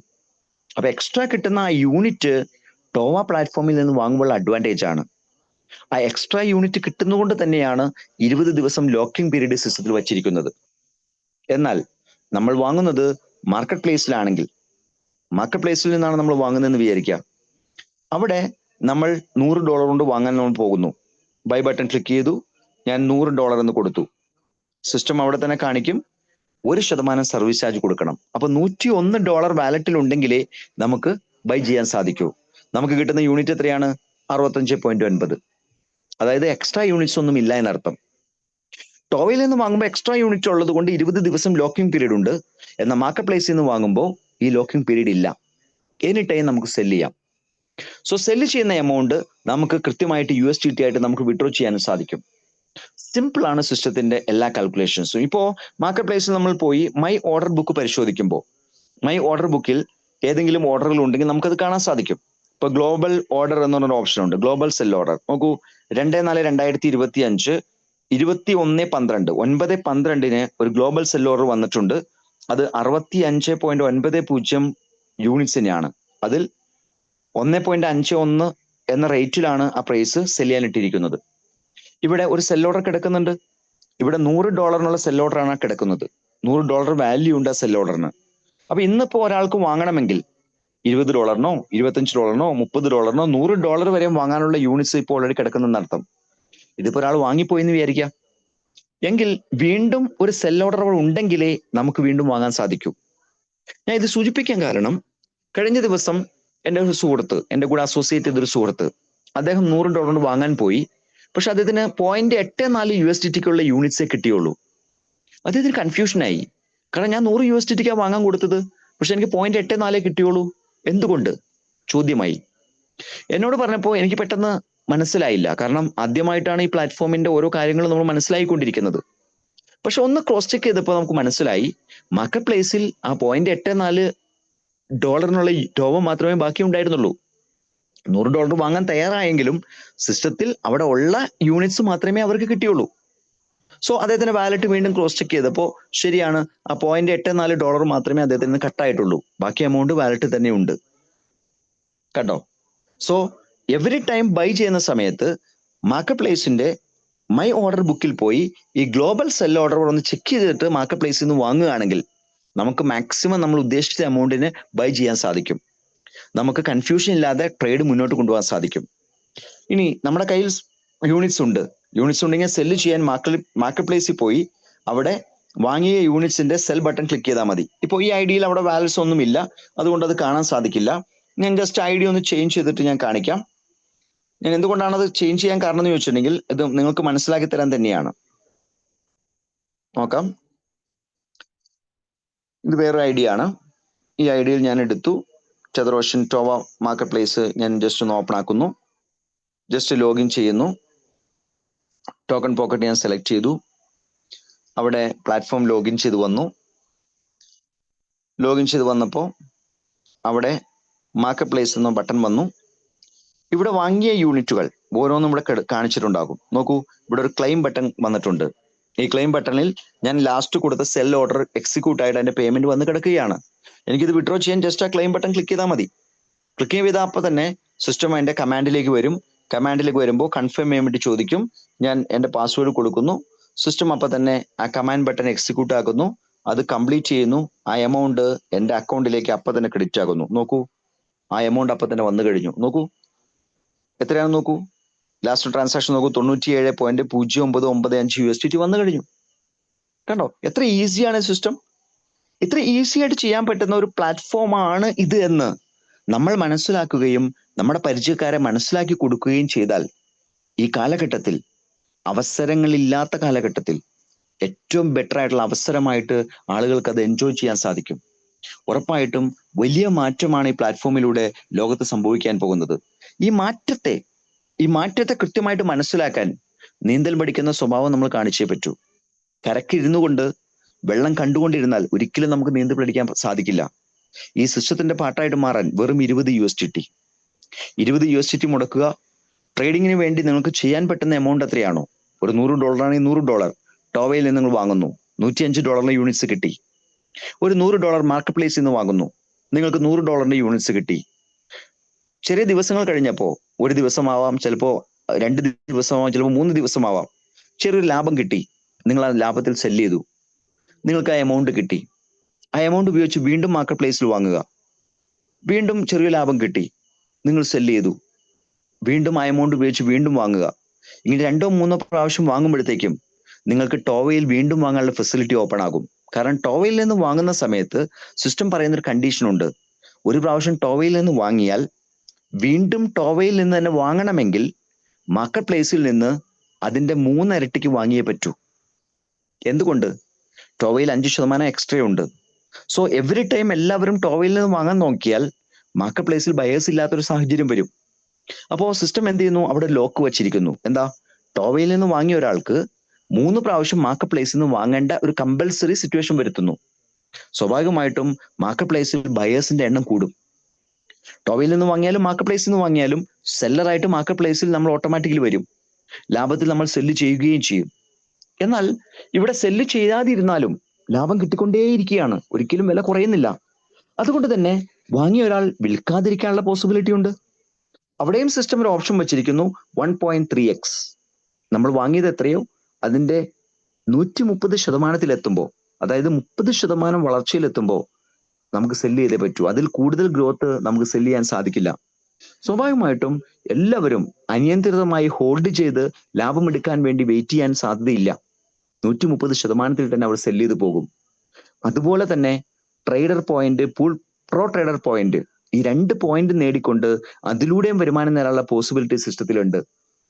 അപ്പൊ എക്സ്ട്രാ കിട്ടുന്ന ആ യൂണിറ്റ് ടോവ പ്ലാറ്റ്ഫോമിൽ നിന്ന് വാങ്ങുമ്പോൾ അഡ്വാൻറ്റേജ് ആണ്. ആ എക്സ്ട്രാ യൂണിറ്റ് കിട്ടുന്നതുകൊണ്ട് തന്നെയാണ് 20 ദിവസം ലോക്കിംഗ് പീരീഡ് സിസ്റ്റത്തിൽ വച്ചിരിക്കുന്നത്. എന്നാൽ നമ്മൾ വാങ്ങുന്നത് മാർക്കറ്റ് പ്ലേസിലാണെങ്കിൽ, മാർക്കറ്റ് പ്ലേസിൽ നിന്നാണ് നമ്മൾ വാങ്ങുന്നതെന്ന് വിചാരിക്കുക. അവിടെ നമ്മൾ $100 കൊണ്ട് വാങ്ങാൻ നമ്മൾ പോകുന്നു. ബൈ ബട്ടൺ ക്ലിക്ക് ചെയ്തു, ഞാൻ $100 എന്ന് കൊടുത്തു. സിസ്റ്റം അവിടെ തന്നെ കാണിക്കും 1% സർവീസ് ചാർജ് കൊടുക്കണം. അപ്പൊ $101 വാലറ്റിൽ ഉണ്ടെങ്കിലേ നമുക്ക് ബൈ ചെയ്യാൻ സാധിക്കൂ. നമുക്ക് കിട്ടുന്ന യൂണിറ്റ് എത്രയാണ്? 65.9. അതായത് എക്സ്ട്രാ യൂണിറ്റ്സ് ഒന്നും ഇല്ല എന്നർത്ഥം. ടോവയിൽ നിന്ന് വാങ്ങുമ്പോൾ എക്സ്ട്രാ യൂണിറ്റ് ഉള്ളത് കൊണ്ട് 20 ദിവസം ലോക്കിംഗ് പീരീഡ് ഉണ്ട്. എന്നാൽ മാർക്കറ്റ് പ്ലേസിൽ നിന്ന് വാങ്ങുമ്പോൾ ഈ ലോക്കിംഗ് പീരീഡ് ഇല്ല. എനി ടൈം നമുക്ക് സെല് ചെയ്യാം. സോ സെല് ചെയ്യുന്ന എമൗണ്ട് നമുക്ക് കൃത്യമായിട്ട് USDT ആയിട്ട് നമുക്ക് വിഡ്രോ ചെയ്യാൻ സാധിക്കും. സിമ്പിൾ ആണ് സിസ്റ്റത്തിന്റെ എല്ലാ കാൽക്കുലേഷൻസും. ഇപ്പോ മാർക്കറ്റ് പ്ലേസിൽ നമ്മൾ പോയി മൈ ഓർഡർ ബുക്ക് പരിശോധിക്കുമ്പോൾ, മൈ ഓർഡർ ബുക്കിൽ ഏതെങ്കിലും ഓർഡറുകൾ ഉണ്ടെങ്കിൽ നമുക്കത് കാണാൻ സാധിക്കും. ഇപ്പൊ ഗ്ലോബൽ ഓർഡർ എന്ന് പറഞ്ഞൊരു ഓപ്ഷൻ ഉണ്ട്, ഗ്ലോബൽ സെൽ ഓർഡർ. നോക്കൂ, 2/4/2025 21/12 ഒരു ഗ്ലോബൽ സെൽ ഓർഡർ വന്നിട്ടുണ്ട്. അത് 65.90 യൂണിറ്റ്സിനെയാണ്. അതിൽ 1.51 എന്ന റേറ്റിലാണ് ആ പ്രൈസ് സെൽ ചെയ്യാനിട്ടിരിക്കുന്നത്. ഇവിടെ ഒരു സെൽ ഓർഡർ കിടക്കുന്നുണ്ട്. ഇവിടെ $100 സെൽ ഓർഡറാണ് കിടക്കുന്നത്. $100 വാല്യൂ ഉണ്ട് ആ സെൽ ഓർഡറിന്. അപ്പൊ ഇന്നിപ്പോ ഒരാൾക്ക് വാങ്ങണമെങ്കിൽ $20, $25, $30, $100 വരെ വാങ്ങാനുള്ള യൂണിറ്റ്സ് ഇപ്പോൾ ഓൾറെഡി കിടക്കുന്നെന്ന് അർത്ഥം. ഇതിപ്പോ ഒരാൾ വാങ്ങിപ്പോയി എന്ന് വിചാരിക്കാം, എങ്കിൽ വീണ്ടും ഒരു സെൽ ഓർഡർ ഉണ്ടെങ്കിലേ നമുക്ക് വീണ്ടും വാങ്ങാൻ സാധിക്കൂ. ഞാൻ ഇത് സൂചിപ്പിക്കാൻ കാരണം, കഴിഞ്ഞ ദിവസം എൻ്റെ ഒരു സുഹൃത്ത്, എൻ്റെ കൂടെ അസോസിയേറ്റ് ചെയ്തൊരു സുഹൃത്ത്, അദ്ദേഹം $100 വാങ്ങാൻ പോയി. പക്ഷെ അദ്ദേഹത്തിന് 0.84 USDTക്കുള്ള യൂണിറ്റ്സേ കിട്ടിയുള്ളൂ. അദ്ദേഹത്തിന് കൺഫ്യൂഷനായി. കാരണം ഞാൻ 100 USDTക്കാണ് വാങ്ങാൻ കൊടുത്തത്, പക്ഷെ എനിക്ക് 0.84 കിട്ടിയുള്ളൂ. എന്തുകൊണ്ട്? ചോദ്യമായി. എന്നോട് പറഞ്ഞപ്പോൾ എനിക്ക് പെട്ടെന്ന് മനസ്സിലായില്ല. കാരണം ആദ്യമായിട്ടാണ് ഈ പ്ലാറ്റ്ഫോമിന്റെ ഓരോ കാര്യങ്ങളും നമ്മൾ മനസ്സിലായിക്കൊണ്ടിരിക്കുന്നത്. പക്ഷെ ഒന്ന് ക്രോസ് ചെക്ക് ചെയ്തപ്പോൾ നമുക്ക് മനസ്സിലായി, മാർക്കറ്റ് പ്ലേസിൽ ആ 0.84 ഡോളറിനുള്ള ടോവ മാത്രമേ ബാക്കി ഉണ്ടായിരുന്നുള്ളൂ. $100 വാങ്ങാൻ തയ്യാറായെങ്കിലും സിസ്റ്റത്തിൽ അവിടെ ഉള്ള യൂണിറ്റ്സ് മാത്രമേ അവർക്ക് കിട്ടിയുള്ളൂ. സോ അദ്ദേഹത്തിന്റെ വാലറ്റ് വീണ്ടും ക്രോസ് ചെക്ക് ചെയ്തപ്പോൾ ശരിയാണ്, ആ $0.84 മാത്രമേ അദ്ദേഹത്തിന് കട്ടായിട്ടുള്ളൂ. ബാക്കി എമൗണ്ട് വാലറ്റ് തന്നെ ഉണ്ട്. കേട്ടോ? സോ എവറി ടൈം ബൈ ചെയ്യുന്ന സമയത്ത് മാർക്കറ്റ് പ്ലേസിന്റെ മൈ ഓർഡർ ബുക്കിൽ പോയി ഈ ഗ്ലോബൽ സെൽ ഓർഡർ ഒന്ന് ചെക്ക് ചെയ്തിട്ട് മാർക്കറ്റ് പ്ലേസിൽ നിന്ന് വാങ്ങുകയാണെങ്കിൽ നമുക്ക് മാക്സിമം നമ്മൾ ഉദ്ദേശിച്ച എമൗണ്ടിന് ബൈ ചെയ്യാൻ സാധിക്കും. നമുക്ക് കൺഫ്യൂഷൻ ഇല്ലാതെ ട്രേഡ് മുന്നോട്ട് കൊണ്ടുപോകാൻ സാധിക്കും. ഇനി നമ്മുടെ കയ്യിൽ യൂണിറ്റ്സ് ഉണ്ടെങ്കിൽ സെല്ല് ചെയ്യാൻ മാർക്കറ്റ് പ്ലേസിൽ പോയി അവിടെ വാങ്ങിയ യൂണിറ്റ്സിന്റെ സെൽ ബട്ടൺ ക്ലിക്ക് ചെയ്താൽ മതി. ഇപ്പോൾ ഈ ഐഡിയിൽ അവിടെ ബാലൻസ് ഒന്നുമില്ല, അതുകൊണ്ട് അത് കാണാൻ സാധിക്കില്ല. ഞാൻ ജസ്റ്റ് ഐഡി ഒന്ന് ചേഞ്ച് ചെയ്തിട്ട് ഞാൻ കാണിക്കാം. ഞാൻ എന്തുകൊണ്ടാണ് അത് ചേഞ്ച് ചെയ്യാൻ കാരണം എന്ന് ചോദിച്ചിട്ടുണ്ടെങ്കിൽ ഇത് നിങ്ങൾക്ക് മനസ്സിലാക്കി തരാൻ തന്നെയാണ്. നോക്കാം, ഇത് വേറൊരു ഐഡിയ ആണ്. ഈ ഐഡിയയിൽ ഞാൻ എടുത്തു ചതുരോഷൻ ടോവ മാർക്കറ്റ് പ്ലേസ്. ഞാൻ ജസ്റ്റ് ഒന്ന് ഓപ്പൺ ആക്കുന്നു, ജസ്റ്റ് ലോഗിൻ ചെയ്യുന്നു. ടോക്കൺ പോക്കറ്റ് ഞാൻ സെലക്ട് ചെയ്തു. അവിടെ പ്ലാറ്റ്ഫോം ലോഗിൻ ചെയ്ത് വന്നു. ലോഗിൻ ചെയ്ത് വന്നപ്പോൾ അവിടെ മാർക്കറ്റ് പ്ലേസ് എന്ന ബട്ടൺ വന്നു. ഇവിടെ വാങ്ങിയ യൂണിറ്റുകൾ ഓരോന്നും ഇവിടെ കാണിച്ചിട്ടുണ്ടാകും. നോക്കൂ, ഇവിടെ ഒരു ക്ലെയിം ബട്ടൺ വന്നിട്ടുണ്ട്. ഈ ക്ലെയിം ബട്ടണിൽ ഞാൻ ലാസ്റ്റ് കൊടുത്ത സെൽ ഓർഡർ എക്സിക്യൂട്ട് ആയിട്ട് അതിന്റെ പേയ്മെന്റ് വന്ന് കിടക്കുകയാണ്. എനിക്കിത് വിഡ്രോ ചെയ്യാൻ ജസ്റ്റ് ആ ക്ലെയിം ബട്ടൺ ക്ലിക്ക് ചെയ്താൽ മതി. ക്ലിക്ക് ചെയ്താൽ അപ്പോൾ തന്നെ സിസ്റ്റം അതിന്റെ കമാൻഡിലേക്ക് വരും. കമാൻഡിലേക്ക് വരുമ്പോൾ കൺഫേം ചെയ്യാൻ വേണ്ടി ചോദിക്കും. ഞാൻ എൻ്റെ പാസ്വേഡ് കൊടുക്കുന്നു. സിസ്റ്റം അപ്പം തന്നെ ആ കമാൻഡ് ബട്ടൺ എക്സിക്യൂട്ട് ആക്കുന്നു, അത് കംപ്ലീറ്റ് ചെയ്യുന്നു. ആ എമൗണ്ട് എൻ്റെ അക്കൗണ്ടിലേക്ക് അപ്പം തന്നെ ക്രെഡിറ്റ് ആകുന്നു. നോക്കൂ, ആ എമൗണ്ട് അപ്പം തന്നെ വന്നു കഴിഞ്ഞു. നോക്കൂ എത്രയാണെന്ന് നോക്കൂ. ലാസ്റ്റ് ട്രാൻസാക്ഷൻ നോക്കൂ, 97.0995 USDT വന്നു കഴിഞ്ഞു. കണ്ടോ എത്ര ഈസിയാണ് സിസ്റ്റം. ഇത്ര ഈസി ആയിട്ട് ചെയ്യാൻ പറ്റുന്ന ഒരു പ്ലാറ്റ്ഫോമാണ് ഇത് എന്ന് നമ്മൾ മനസ്സിലാക്കുകയും നമ്മുടെ പരിചയക്കാരെ മനസ്സിലാക്കി കൊടുക്കുകയും ചെയ്താൽ ഈ കാലഘട്ടത്തിൽ, അവസരങ്ങളില്ലാത്ത കാലഘട്ടത്തിൽ ഏറ്റവും ബെറ്റർ ആയിട്ടുള്ള അവസരമായിട്ട് ആളുകൾക്ക് അത് എൻജോയ് ചെയ്യാൻ സാധിക്കും. ഉറപ്പായിട്ടും വലിയ മാറ്റമാണ് ഈ പ്ലാറ്റ്ഫോമിലൂടെ ലോകത്ത് സംഭവിക്കാൻ പോകുന്നത്. ഈ മാറ്റത്തെ ഈ മാറ്റത്തെ കൃത്യമായിട്ട് മനസ്സിലാക്കാൻ നീന്തൽ പഠിക്കുന്ന സ്വഭാവം നമ്മൾ കാണിച്ചേ പറ്റൂ. കരക്കിരുന്നു കൊണ്ട് വെള്ളം കണ്ടുകൊണ്ടിരുന്നാൽ ഒരിക്കലും നമുക്ക് നീന്തൽ പഠിക്കാൻ സാധിക്കില്ല. ഈ സിസ്റ്റത്തിന്റെ പാർട്ടായിട്ട് മാറാൻ വെറും 20 USDT 20 USDT മുടക്കുക. ട്രേഡിങ്ങിന് വേണ്ടി നിങ്ങൾക്ക് ചെയ്യാൻ പറ്റുന്ന എമൗണ്ട് എത്രയാണോ, ഒരു $100 ആണെങ്കിൽ $100 ടോവയിൽ നിന്ന് നിങ്ങൾ വാങ്ങുന്നു, $105 യൂണിറ്റ്സ് കിട്ടി. ഒരു $100 മാർക്കറ്റ് പ്ലേസിൽ നിന്ന് വാങ്ങുന്നു, നിങ്ങൾക്ക് $100 യൂണിറ്റ്സ് കിട്ടി. ചെറിയ ദിവസങ്ങൾ കഴിഞ്ഞപ്പോ, ഒരു ദിവസമാവാം, ചിലപ്പോ 2 ദിവസമാവാം, ചിലപ്പോൾ 3 ദിവസമാവാം, ചെറിയൊരു ലാഭം കിട്ടി. നിങ്ങൾ ആ ലാഭത്തിൽ സെല് ചെയ്തു, നിങ്ങൾക്ക് ആ എമൗണ്ട് കിട്ടി. ആ എമൗണ്ട് ഉപയോഗിച്ച് വീണ്ടും മാർക്കറ്റ് പ്ലേസിൽ വാങ്ങുക, വീണ്ടും ചെറിയ ലാഭം കിട്ടി, നിങ്ങൾ സെല് ചെയ്തു, വീണ്ടും ആ എമൗണ്ട് ഉപയോഗിച്ച് വീണ്ടും വാങ്ങുക. ഇങ്ങനെ 2-3 പ്രാവശ്യം വാങ്ങുമ്പോഴത്തേക്കും നിങ്ങൾക്ക് ടോവയിൽ വീണ്ടും വാങ്ങാനുള്ള ഫെസിലിറ്റി ഓപ്പൺ ആകും. കാരണം ടോവയിൽ നിന്ന് വാങ്ങുന്ന സമയത്ത് സിസ്റ്റം പറയുന്ന ഒരു കണ്ടീഷൻ ഉണ്ട്. ഒരു പ്രാവശ്യം ടോവയിൽ നിന്ന് വാങ്ങിയാൽ വീണ്ടും ടോവയിൽ നിന്ന് തന്നെ വാങ്ങണമെങ്കിൽ മാർക്കറ്റ് പ്ലേസിൽ നിന്ന് അതിന്റെ 3 ഇരട്ടിക്ക് വാങ്ങിയേ പറ്റൂ. എന്തുകൊണ്ട്? ടോവയിൽ 5% എക്സ്ട്രാ ഉണ്ട്. സോ എവറി ടൈം എല്ലാവരും ടോവയിൽ നിന്ന് വാങ്ങാൻ നോക്കിയാൽ മാർക്കറ്റ് പ്ലേസിൽ ബയേഴ്സ് ഇല്ലാത്തൊരു സാഹചര്യം വരും. അപ്പോ സിസ്റ്റം എന്ത് ചെയ്യുന്നു? അവിടെ ലോക്ക് വെച്ചിരിക്കുന്നു. എന്താ? ടോവയിൽ നിന്ന് വാങ്ങിയ ഒരാൾക്ക് 3 പ്രാവശ്യം മാർക്കറ്റ് പ്ലേസിൽ നിന്ന് വാങ്ങേണ്ട ഒരു കമ്പൽസറി സിറ്റുവേഷൻ വരുത്തുന്നു. സ്വാഭാവികമായിട്ടും മാർക്കറ്റ് പ്ലേസിൽ ബയേഴ്സിന്റെ എണ്ണം കൂടും. ടോവയിൽ നിന്ന് വാങ്ങിയാലും മാർക്കറ്റ് പ്ലേസിൽ നിന്ന് വാങ്ങിയാലും സെല്ലറായിട്ട് മാർക്കറ്റ് പ്ലേസിൽ നമ്മൾ ഓട്ടോമാറ്റിക്കലി വരും. ലാഭത്തിൽ നമ്മൾ സെല്ല് ചെയ്യുകയും ചെയ്യും. എന്നാൽ ഇവിടെ സെല്ല് ചെയ്യാതിരുന്നാലും ലാഭം കിട്ടിക്കൊണ്ടേയിരിക്കുകയാണ്, ഒരിക്കലും വില കുറയുന്നില്ല. അതുകൊണ്ട് തന്നെ വാങ്ങിയ ഒരാൾ വിൽക്കാതിരിക്കാനുള്ള പോസിബിലിറ്റി ഉണ്ട്. അവിടെയും സിസ്റ്റം ഒരു ഓപ്ഷൻ വെച്ചിരിക്കുന്നു, 1.3x. നമ്മൾ വാങ്ങിയത് എത്രയോ അതിന്റെ 130% എത്തുമ്പോൾ, അതായത് 30% വളർച്ചയിലെത്തുമ്പോൾ നമുക്ക് സെല്ല് ചെയ്തേ പറ്റൂ. അതിൽ കൂടുതൽ ഗ്രോത്ത് നമുക്ക് സെല്ല് ചെയ്യാൻ സാധിക്കില്ല. സ്വാഭാവികമായിട്ടും എല്ലാവരും അനിയന്ത്രിതമായി ഹോൾഡ് ചെയ്ത് ലാഭമെടുക്കാൻ വേണ്ടി വെയിറ്റ് ചെയ്യാൻ സാധ്യതയില്ല. 130% തന്നെ അവർ സെല്ല് ചെയ്ത് പോകും. അതുപോലെ തന്നെ trader point, pro trader point, ഈ 2 പോയിന്റ് നേടിക്കൊണ്ട് അതിലൂടെയും വരുമാനം നേടാനുള്ള പോസിബിലിറ്റി സിസ്റ്റത്തിലുണ്ട്.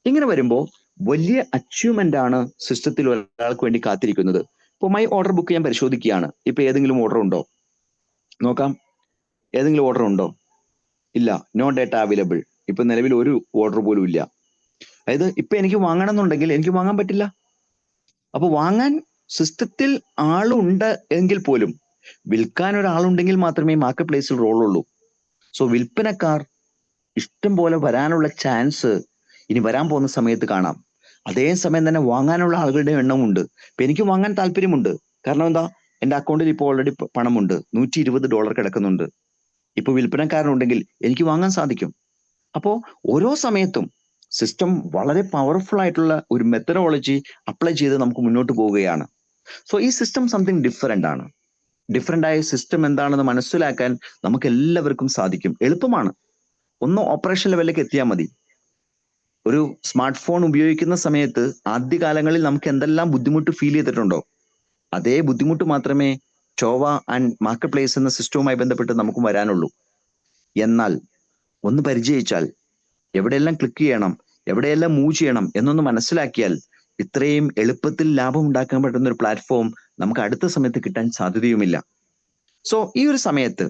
ഇങ്ങനെ വരുമ്പോൾ വലിയ അച്ചീവ്മെന്റ് ആണ് സിസ്റ്റത്തിൽ ഒരാൾക്ക് വേണ്ടി കാത്തിരിക്കുന്നത്. ഇപ്പോൾ മൈ ഓർഡർ ബുക്ക് ഞാൻ പരിശോധിക്കുകയാണ്. ഇപ്പൊ ഏതെങ്കിലും ഓർഡർ ഉണ്ടോ നോക്കാം. ഏതെങ്കിലും ഓർഡർ ഉണ്ടോ? ഇല്ല. No data available. ഇപ്പൊ നിലവിൽ ഒരു ഓർഡർ പോലും ഇല്ല. അതായത് ഇപ്പൊ എനിക്ക് വാങ്ങണം എന്നുണ്ടെങ്കിൽ എനിക്ക് വാങ്ങാൻ പറ്റില്ല. അപ്പൊ വാങ്ങാൻ സിസ്റ്റത്തിൽ ആളുണ്ട് എങ്കിൽ പോലും വിൽക്കാൻ ഒരാളുണ്ടെങ്കിൽ മാത്രമേ മാർക്കറ്റ് പ്ലേസിൽ റോളുള്ളൂ. സോ വിൽപ്പനക്കാർ ഇഷ്ടം പോലെ വരാനുള്ള ചാൻസ് ഇനി വരാൻ പോകുന്ന സമയത്ത് കാണാം. അതേസമയം തന്നെ വാങ്ങാനുള്ള ആളുകളുടെ എണ്ണമുണ്ട്. ഇപ്പൊ എനിക്ക് വാങ്ങാൻ താല്പര്യമുണ്ട്. കാരണം എന്താ? എന്റെ അക്കൗണ്ടിൽ ഇപ്പോൾ ഓൾറെഡി പണമുണ്ട്, $120 കിടക്കുന്നുണ്ട്. ഇപ്പൊ വിൽപ്പനക്കാരനുണ്ടെങ്കിൽ എനിക്ക് വാങ്ങാൻ സാധിക്കും. അപ്പോ ഓരോ സമയത്തും സിസ്റ്റം വളരെ പവർഫുൾ ആയിട്ടുള്ള ഒരു മെത്തഡോളജി അപ്ലൈ ചെയ്ത് നമുക്ക് മുന്നോട്ട് പോവുകയാണ്. സോ ഈ സിസ്റ്റം സംതിങ് ഡിഫറെന്റ് ആണ്. ഡിഫറെന്റ് ആയ സിസ്റ്റം എന്താണെന്ന് മനസ്സിലാക്കാൻ നമുക്ക് എല്ലാവർക്കും സാധിക്കും. എളുപ്പമാണ്. ഒന്ന് ഓപ്പറേഷൻ ലെവലിലേക്ക് എത്തിയാൽ മതി. ഒരു സ്മാർട്ട് ഫോൺ ഉപയോഗിക്കുന്ന സമയത്ത് ആദ്യകാലങ്ങളിൽ നമുക്ക് എന്തെല്ലാം ബുദ്ധിമുട്ട് ഫീൽ ചെയ്തിട്ടുണ്ടോ, അതേ ബുദ്ധിമുട്ട് മാത്രമേ ചോവ ആൻഡ് മാർക്കറ്റ് പ്ലേസ് എന്ന സിസ്റ്റവുമായി ബന്ധപ്പെട്ട് നമുക്ക് വരാനുള്ളൂ. എന്നാൽ ഒന്ന് പരിചയിച്ചാൽ, എവിടെയെല്ലാം ക്ലിക്ക് ചെയ്യണം, എവിടെയെല്ലാം മൂവ് ചെയ്യണം എന്നൊന്ന് മനസ്സിലാക്കിയാൽ ഇത്രയും എളുപ്പത്തിൽ ലാഭം ഉണ്ടാക്കാൻ പറ്റുന്ന ഒരു പ്ലാറ്റ്ഫോം നമുക്ക് അടുത്ത സമയത്ത് കിട്ടാൻ സാധ്യതയുമില്ല. സോ ഈ ഒരു സമയത്ത്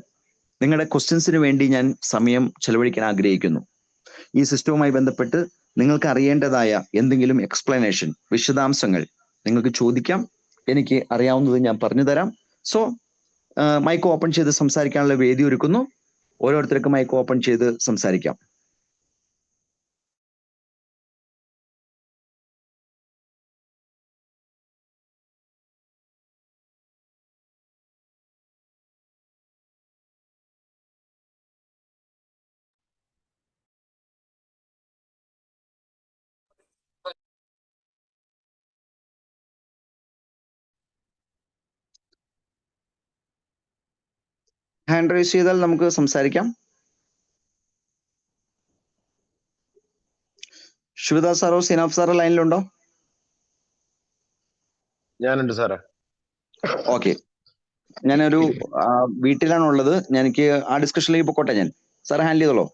നിങ്ങളുടെ ക്വസ്റ്റ്യൻസിന് വേണ്ടി ഞാൻ സമയം ചെലവഴിക്കാൻ ആഗ്രഹിക്കുന്നു. ഈ സിസ്റ്റവുമായി ബന്ധപ്പെട്ട് നിങ്ങൾക്ക് അറിയേണ്ടതായ എന്തെങ്കിലും എക്സ്പ്ലനേഷൻ, വിശദാംശങ്ങൾ നിങ്ങൾക്ക് ചോദിക്കാം. എനിക്ക് അറിയാവുന്നത് ഞാൻ പറഞ്ഞു തരാം. സോ മൈക്ക് ഓപ്പൺ ചെയ്ത് സംസാരിക്കാനുള്ള വേദി ഒരുക്കുന്നു. ഓരോരുത്തർക്കും മൈക്ക് ഓപ്പൺ ചെയ്ത് സംസാരിക്കാം. ഹാൻഡ് റൈസ് ചെയ്താൽ നമുക്ക് സംസാരിക്കാം. ശിവദാസ് സാറോ സിനാഫ് സാറോ ലൈനിലുണ്ടോ? ഞാനുണ്ട് സാറേ. ഓക്കെ, ഞാനൊരു വീട്ടിലാണുള്ളത്. എനിക്ക് ആ ഡിസ്കഷനിലേക്ക് പൊക്കോട്ടെ. ഞാൻ സാർ ഹാൻഡിൽ ചെയ്തോളൂ.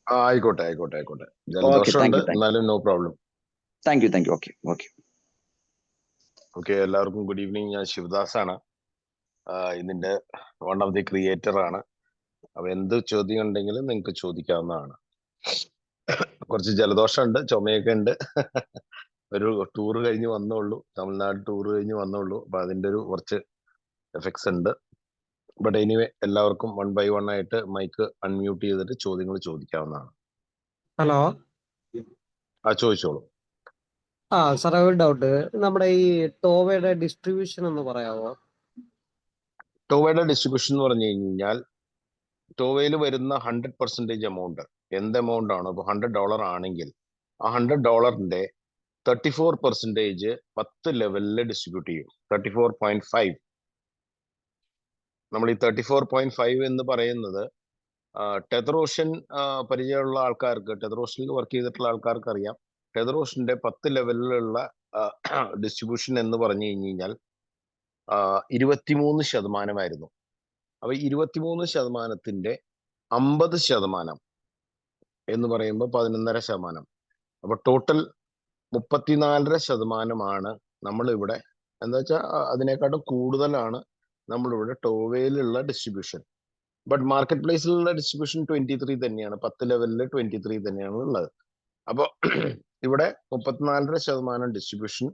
ആയിക്കോട്ടെ ആയിക്കോട്ടെ ആയിക്കോട്ടെ. ജലദോഷമുണ്ട്, എന്നാലും no problem. Thank you. Okay okay okay. എല്ലാവർക്കും ഗുഡ് ഈവനിങ്. ഞാൻ ശിവദാസ് ആണ്, ഇതിന്റെ വൺ ഓഫ് ദി ക്രിയേറ്റർ ആണ്. അപ്പൊ എന്ത് ചോദ്യം ഉണ്ടെങ്കിലും നിങ്ങൾക്ക് ചോദിക്കാവുന്നതാണ്. കുറച്ച് ജലദോഷമുണ്ട്, ചുമയൊക്കെ ഉണ്ട്. ഒരു ടൂർ കഴിഞ്ഞ് വന്നുള്ളൂ, തമിഴ്നാട് ടൂർ കഴിഞ്ഞ് വന്നുള്ളൂ. അപ്പൊ അതിന്റെ ഒരു കുറച്ച് എഫക്ട്സ് ഉണ്ട്. ബട്ട് എനിവേ എല്ലാവർക്കും 1 by 1 ആയിട്ട് മൈക്ക് അൺമ്യൂട്ട് ചെയ്തിട്ട് ചോദ്യങ്ങൾ ചോദിക്കാവുന്നതാണ്. ഹലോ, ചോദിച്ചോളൂ. സാറേ ഒരു ഡൗട്ട്. നമ്മുടെ ഈ ടോവയുടെ ഡിസ്ട്രിബ്യൂഷൻ ഒന്ന് പറയാമോ? ടോവയുടെ ഡിസ്ട്രിബ്യൂഷൻ എന്ന് പറഞ്ഞു കഴിഞ്ഞാൽ ടോവയിൽ വരുന്ന 100% എമൗണ്ട് എന്ത് എമൗണ്ട് ആണോ, ഇപ്പൊ $100 ആണെങ്കിൽ ആ $100 34% 10 ലെവലിൽ ഡിസ്ട്രിബ്യൂട്ട് ചെയ്യും. 34.5. നമ്മൾ ഈ 34.5 എന്ന് പറയുന്നത് ടെതറോഷൻ പരിചയമുള്ള ആൾക്കാർക്ക്, ടെതറോഷനിൽ വർക്ക് ചെയ്തിട്ടുള്ള ആൾക്കാർക്ക് അറിയാം. ടെതറോഷന്റെ 10 ലെവലിലുള്ള ഡിസ്ട്രിബ്യൂഷൻ എന്ന് പറഞ്ഞു കഴിഞ്ഞാൽ 23% അപ്പൊ 23%ന്റെ 50% എന്ന് പറയുമ്പോൾ 11.5%. അപ്പൊ ടോട്ടൽ 34.5% നമ്മളിവിടെ, എന്താ വെച്ചാൽ അതിനെക്കാട്ടും കൂടുതലാണ് നമ്മളിവിടെ ടോവയിലുള്ള ഡിസ്ട്രിബ്യൂഷൻ. ബട്ട് മാർക്കറ്റ് പ്ലേസിലുള്ള ഡിസ്ട്രിബ്യൂഷൻ 23 തന്നെയാണ്, 10 ലെവലിൽ 23 തന്നെയാണ് ഉള്ളത്. അപ്പൊ ഇവിടെ 34% ഡിസ്ട്രിബ്യൂഷൻ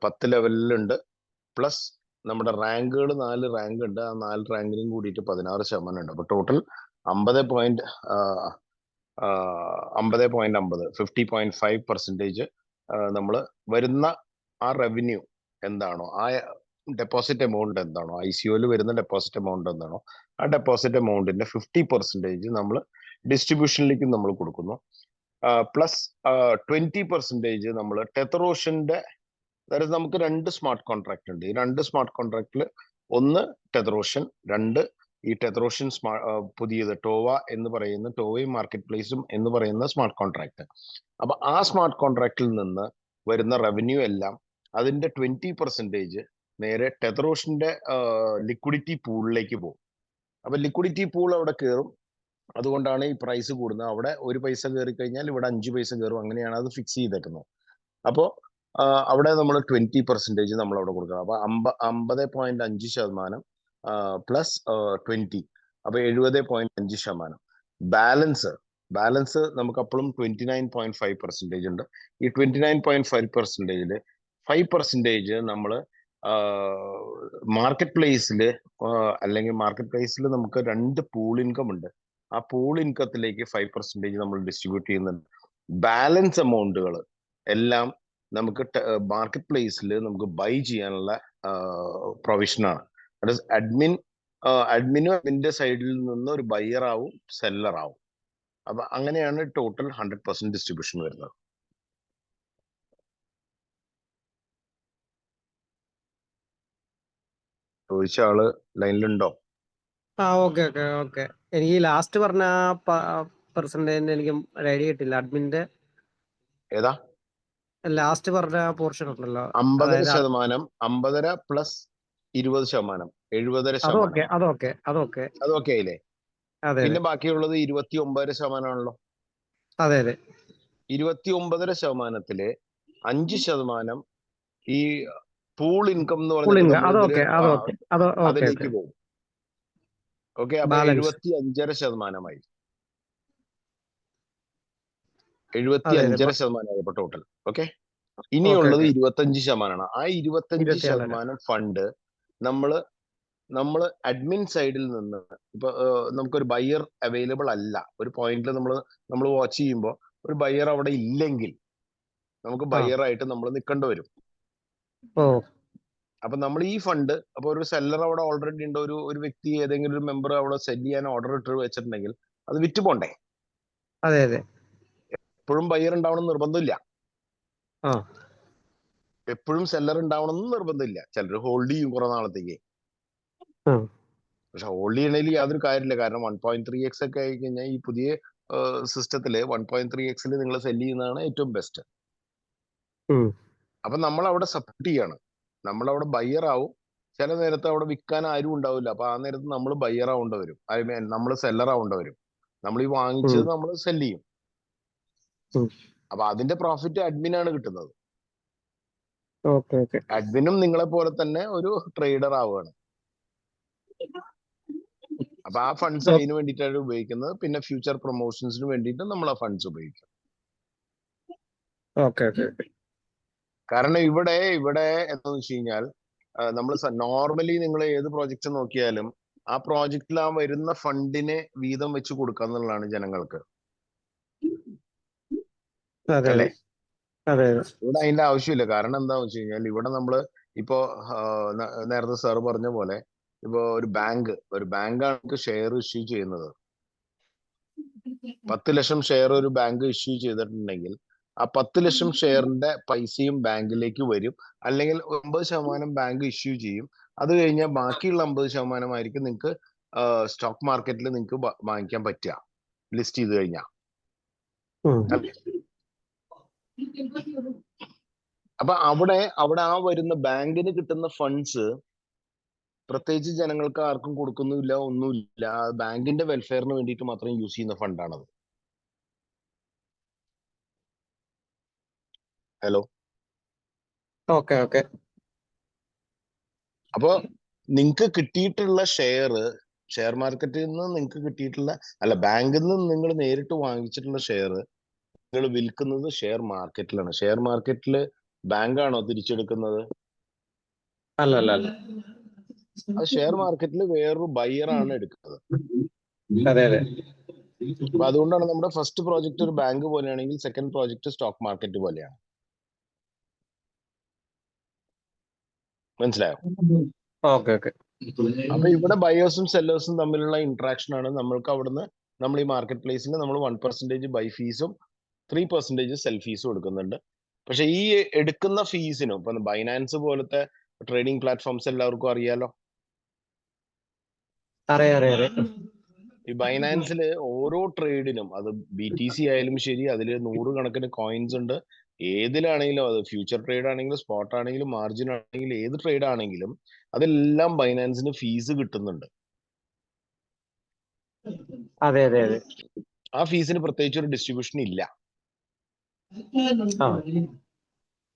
10 ലെവലിലുണ്ട്. പ്ലസ് നമ്മുടെ റാങ്കുകൾ 4 റാങ്ക് ഉണ്ട്, ആ 4 റാങ്കിലും കൂടിയിട്ട് 16% ഉണ്ട്. അപ്പൊ ടോട്ടൽ 50.50 50.5% നമ്മൾ വരുന്ന ആ റവന്യൂ എന്താണോ, ആ ഡെപ്പോസിറ്റ് എമൗണ്ട് എന്താണോ, ICOയിൽ വരുന്ന ഡെപ്പോസിറ്റ് എമൗണ്ട് എന്താണോ, ആ ഡെപ്പോസിറ്റ് എമൗണ്ടിന്റെ 50% നമ്മൾ ഡിസ്ട്രിബ്യൂഷനിലേക്ക് നമ്മൾ കൊടുക്കുന്നു. പ്ലസ് 20% നമ്മൾ ടെതറോഷന്റെ, അതായത് നമുക്ക് 2 സ്മാർട്ട് കോൺട്രാക്ട് ഉണ്ട്. ഈ 2 സ്മാർട്ട് കോൺട്രാക്റ്റിൽ ഒന്ന് ടെതറോഷൻ, 2 ഈ ടെതറോഷൻ പുതിയത് ടോവ എന്ന് പറയുന്ന, ടോവയും മാർക്കറ്റ് പ്ലേസും എന്ന് പറയുന്ന സ്മാർട്ട് കോൺട്രാക്ട്. അപ്പൊ ആ സ്മാർട്ട് കോൺട്രാക്റ്റിൽ നിന്ന് വരുന്ന റവന്യൂ എല്ലാം അതിന്റെ 20% നേരെ ടെതറോഷന്റെ ലിക്വിഡിറ്റി പൂളിലേക്ക് പോകും. അപ്പൊ ലിക്വിഡിറ്റി പൂൾ അവിടെ കയറും. അതുകൊണ്ടാണ് ഈ പ്രൈസ് കൂടുന്നത്. അവിടെ 1 പൈസ കയറി കഴിഞ്ഞാൽ ഇവിടെ 5 പൈസ കയറും. അങ്ങനെയാണ് അത് ഫിക്സ് ചെയ്തേക്കുന്നത്. അപ്പോ അവിടെ നമ്മൾ 20% നമ്മൾ അവിടെ കൊടുക്കണം. അപ്പൊ 50.5% പ്ലസ് 20, അപ്പൊ 70.5%. ബാലൻസ് നമുക്ക് അപ്പോഴും 29.5% ഉണ്ട്. ഈ 29.5%-ല് 5% നമ്മൾ മാർക്കറ്റ് പ്ലേസിൽ, അല്ലെങ്കിൽ മാർക്കറ്റ് പ്ലേസിൽ നമുക്ക് 2 പൂൾ ഇൻകം ഉണ്ട്. ആ പൂൾ ഇൻകത്തിലേക്ക് 5% നമ്മൾ ഡിസ്ട്രിബ്യൂട്ട് ചെയ്യുന്നുണ്ട്. ബാലൻസ് എമൗണ്ടുകൾ എല്ലാം നമുക്ക് മാർക്കറ്റ് പ്ലേസിൽ നമുക്ക് ബൈ ചെയ്യാനുള്ള പ്രൊവിഷനാണ്. അഡ്മിനും അതിന്റെ സൈഡിൽ നിന്ന് ഒരു ബയ്യർ ആവും, സെല്ലർ ആവും. അപ്പൊ അങ്ങനെയാണ് ടോട്ടൽ 100% ഡിസ്ട്രിബ്യൂഷൻ വരുന്നത്. ചോദിച്ച ആള് ലൈനിലുണ്ടോ? ഓക്കെ. എനിക്ക് ലാസ്റ്റ് പറഞ്ഞ പെർസെന്റേജിന്റെ എനിക്ക് ഐഡിയ കിട്ടില്ല. അഡ്മിന്റെ ഏതാ ലാസ്റ്റ് പറഞ്ഞ പോർഷൻ ഉണ്ടല്ലോ, 50%, 50 പ്ലസ് 20%, 70%. അതൊക്കെ അതൊക്കെ ആയില്ലേ? അതെ പിന്നെ ബാക്കിയുള്ളത് 29% ആണല്ലോ. അതെ 29%-ല് 5% ഈ പൂൾ ഇൻകം എന്ന് ഫുൾ പറഞ്ഞിട്ട് ഇൻകം അതിലേക്ക് പോകും. ഓക്കെ, അപ്പൊ ബാലൻസ് 75.5%. 75% ഇപ്പൊ ടോട്ടൽ. ഓക്കെ, ഇനിയുള്ളത് 25%. ആ 25% ഫണ്ട് നമ്മള് അഡ്മിൻ സൈഡിൽ നിന്ന്, ഇപ്പൊ നമുക്കൊരു ബയ്യർ അവൈലബിൾ അല്ല, ഒരു പോയിന്റിൽ നമ്മൾ വാച്ച് ചെയ്യുമ്പോൾ ഒരു ബയ്യർ അവിടെ ഇല്ലെങ്കിൽ നമുക്ക് ബയ്യർ ആയിട്ട് നമ്മൾ നിൽക്കേണ്ടി വരും. അപ്പൊ നമ്മൾ ഈ ഫണ്ട്, അപ്പൊ ഒരു സെല്ലർ അവിടെ ഓൾറെഡി ഉണ്ട്, ഒരു വ്യക്തി, ഏതെങ്കിലും ഒരു മെമ്പർ അവിടെ സെല് ചെയ്യാൻ ഓർഡർ ഇട്ട് വെച്ചിട്ടുണ്ടെങ്കിൽ അത് വിറ്റ് പോണ്ടേ? അതെ എപ്പോഴും ബയ്യർ ഉണ്ടാവണം നിർബന്ധമില്ല, എപ്പോഴും സെല്ലർ ഉണ്ടാവണം നിർബന്ധമില്ല. ചിലർ ഹോൾഡ് ചെയ്യും കുറെ നാളത്തേക്ക്. പക്ഷെ ഹോൾഡ് ചെയ്യണതിൽ യാതൊരു കാര്യമില്ല. കാരണം 1.3x ഒക്കെ ആയി കഴിഞ്ഞാൽ ഈ പുതിയ സിസ്റ്റത്തില് 1.3x നിങ്ങൾ സെല് ചെയ്യുന്നതാണ് ഏറ്റവും ബെസ്റ്റ്. അപ്പൊ നമ്മൾ അവിടെ സപ്പോർട്ട് ചെയ്യാണ്, നമ്മളവിടെ ബയ്യർ ആവും. ചില നേരത്ത് അവിടെ വിൽക്കാൻ ആരും ഉണ്ടാവില്ല. അപ്പൊ ആ നേരത്ത് നമ്മൾ ബയ്യർ ആവേണ്ടി വരും, ഐ മീൻ നമ്മൾ സെല്ലർ ആവേണ്ടി വരും. നമ്മൾ ഈ വാങ്ങിച്ചത് നമ്മൾ സെല് ചെയ്യും. അപ്പൊ അതിന്റെ പ്രോഫിറ്റ് അഡ്മിനാണ് കിട്ടുന്നത്. അഡ്മിനും നിങ്ങളെ പോലെ തന്നെ ഒരു ട്രേഡർ ആവുകയാണ്. അപ്പൊ ആ ഫണ്ട്സ് അതിന് വേണ്ടിയിട്ടാണ് ഉപയോഗിക്കുന്നത്. പിന്നെ ഫ്യൂച്ചർ പ്രൊമോഷൻസിന് വേണ്ടിയിട്ട് നമ്മൾ ആ ഫണ്ട്സ് ഉപയോഗിക്കും. Okay okay okay. കാരണം ഇവിടെ എന്താന്ന് വെച്ച് കഴിഞ്ഞാൽ നമ്മൾ നോർമലി നിങ്ങൾ ഏത് പ്രോജക്റ്റ് നോക്കിയാലും ആ പ്രോജക്റ്റിൽ ആ വരുന്ന ഫണ്ടിനെ വീതം വെച്ച് കൊടുക്കുക എന്നുള്ളതാണ് ജനങ്ങൾക്ക്, അതെ അല്ലെ? അതെ അതെ. ഇവിടെ അതിന്റെ ആവശ്യമില്ല. കാരണം എന്താന്ന് വെച്ച് കഴിഞ്ഞാൽ ഇവിടെ നമ്മള് ഇപ്പോ നേരത്തെ സാർ പറഞ്ഞ പോലെ ഇപ്പോ ഒരു ബാങ്കാണ് ഷെയർ ഇഷ്യൂ ചെയ്യുന്നത്. 10 ലക്ഷം ഷെയർ ഒരു ബാങ്ക് ഇഷ്യൂ ചെയ്തിട്ടുണ്ടെങ്കിൽ ആ 10 ലക്ഷം ഷെയറിന്റെ പൈസയും ബാങ്കിലേക്ക് വരും. അല്ലെങ്കിൽ 9% ബാങ്ക് ഇഷ്യൂ ചെയ്യും. അത് കഴിഞ്ഞാൽ ബാക്കിയുള്ള 50% ആയിരിക്കും നിങ്ങൾക്ക് സ്റ്റോക്ക് മാർക്കറ്റിൽ നിങ്ങൾക്ക് വാങ്ങിക്കാൻ പറ്റുക, ലിസ്റ്റ് ചെയ്ത് കഴിഞ്ഞാൽ. അപ്പൊ അവിടെ ആ വരുന്ന ബാങ്കിന് കിട്ടുന്ന ഫണ്ട്സ് പ്രത്യേകിച്ച് ജനങ്ങൾക്ക് ആർക്കും കൊടുക്കുന്നില്ല, ഒന്നുമില്ല. ബാങ്കിന്റെ വെൽഫെയറിന് വേണ്ടിയിട്ട് മാത്രം യൂസ് ചെയ്യുന്ന ഫണ്ടാണത്. Hello, okay okay. അപ്പോ നിങ്ങൾക്ക് കിട്ടിയിട്ടുള്ള ഷെയർ മാർക്കറ്റിൽ നിന്ന് നിങ്ങൾക്ക് കിട്ടിയിട്ടുള്ള, അല്ല, ബാങ്കിൽ നിന്ന് നിങ്ങൾ നേരിട്ട് വാങ്ങിച്ചിട്ടുള്ള ഷെയർ നിങ്ങൾ വിൽക്കുന്നത് ഷെയർ മാർക്കറ്റിലാണ്. ഷെയർ മാർക്കറ്റിൽ ബാങ്കാണോ തിരിച്ചെടുക്കുന്നത്? അല്ല അല്ല അല്ല. അത് ഷെയർ മാർക്കറ്റിൽ വേറൊരു ബയറാണ് എടുക്കുന്നത്. അതെ അതെ. അപ്പൊ അതുകൊണ്ടാണ് നമ്മുടെ ഫസ്റ്റ് പ്രോജക്റ്റ് ഒരു ബാങ്ക് പോലെയാണെങ്കിൽ സെക്കൻഡ് പ്രോജക്റ്റ് സ്റ്റോക്ക് മാർക്കറ്റ് പോലെയാണ്. മനസ്സിലായോ? Okay okay. അപ്പൊ ഇവിടെ ബയേഴ്സും സെല്ലേഴ്സും തമ്മിലുള്ള ഇന്ററാക്ഷൻ ആണ്. നമ്മൾക്ക് അവിടുന്ന് നമ്മൾ ഈ മാർക്കറ്റ് പ്ലേസിൽ നമ്മൾ 1% ബൈ ഫീസും 3% സെൽ ഫീസും എടുക്കുന്നുണ്ട്. പക്ഷെ ഈ എടുക്കുന്ന ഫീസിനും ഇപ്പൊ ബൈനാൻസ് പോലത്തെ ട്രേഡിംഗ് പ്ലാറ്റ്ഫോംസ് എല്ലാവർക്കും അറിയാലോ. ഈ ബൈനാൻസിൽ ഓരോ ട്രേഡിനും, അത് BTC ആയാലും ശരി, അതിൽ 100 കണക്കിന് കോയിൻസ് ഉണ്ട്. ഏതിലാണെങ്കിലും, അത് ഫ്യൂച്ചർ ട്രേഡ് ആണെങ്കിലും സ്പോട്ട് ആണെങ്കിലും മാർജിൻ ആണെങ്കിലും ഏത് ട്രേഡ് ആണെങ്കിലും അതെല്ലാം ബൈനാൻസിന് ഫീസ് കിട്ടുന്നുണ്ട്. അതെ അതെ അതെ. ആ ഫീസിന് പ്രത്യേകിച്ച് ഒരു ഡിസ്ട്രിബ്യൂഷൻ ഇല്ല.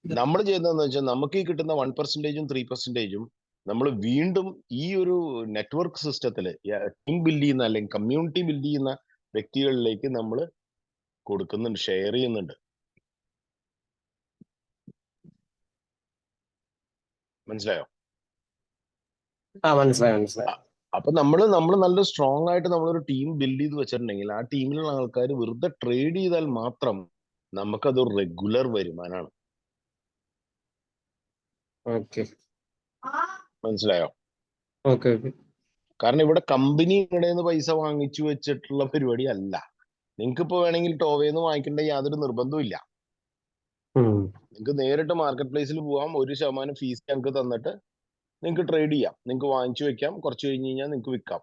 നമ്മൾ ചെയ്യുന്നതെന്ന് വെച്ചാൽ നമുക്ക് ഈ കിട്ടുന്ന 1%ഉം 3%ഉം നമ്മൾ വീണ്ടും ഈ ഒരു നെറ്റ്വർക്ക് സിസ്റ്റത്തില് ടീം ബിൽഡ് ചെയ്യുന്ന അല്ലെങ്കിൽ കമ്മ്യൂണിറ്റി ബിൽഡ് ചെയ്യുന്ന വ്യക്തികളിലേക്ക് നമ്മൾ കൊടുക്കുന്നുണ്ട്, ഷെയർ ചെയ്യുന്നുണ്ട്. മനസ്സിലായോ? മനസ്സിലായി. അപ്പൊ നമ്മൾ നല്ല സ്ട്രോങ് ആയിട്ട് നമ്മളൊരു ടീം ബിൽഡ് ചെയ്ത് വെച്ചിട്ടുണ്ടെങ്കിൽ ആ ടീമിലുള്ള ആൾക്കാർ വെറുതെ ട്രേഡ് ചെയ്താൽ മാത്രം നമുക്കതൊരു റെഗുലർ വരുമാനമാണ്. മനസ്സിലായോ? കാരണം ഇവിടെ കമ്പനി ഇടയിൽ പൈസ വാങ്ങിച്ചു വെച്ചിട്ടുള്ള പരിപാടി അല്ല. നിങ്ങൾക്ക് ഇപ്പൊ വേണമെങ്കിൽ ടോവേന്ന് വാങ്ങിക്കേണ്ട യാതൊരു നിർബന്ധവും ഇല്ല. നിങ്ങൾക്ക് നേരിട്ട് മാർക്കറ്റ് പ്ലേസിൽ പോവാം, 1% ഫീസ് ഞങ്ങൾക്ക് തന്നിട്ട് നിങ്ങൾക്ക് ട്രേഡ് ചെയ്യാം, നിങ്ങൾക്ക് വാങ്ങിച്ചു വെക്കാം, കുറച്ച് കഴിഞ്ഞ് കഴിഞ്ഞാൽ നിങ്ങൾക്ക് വിൽക്കാം.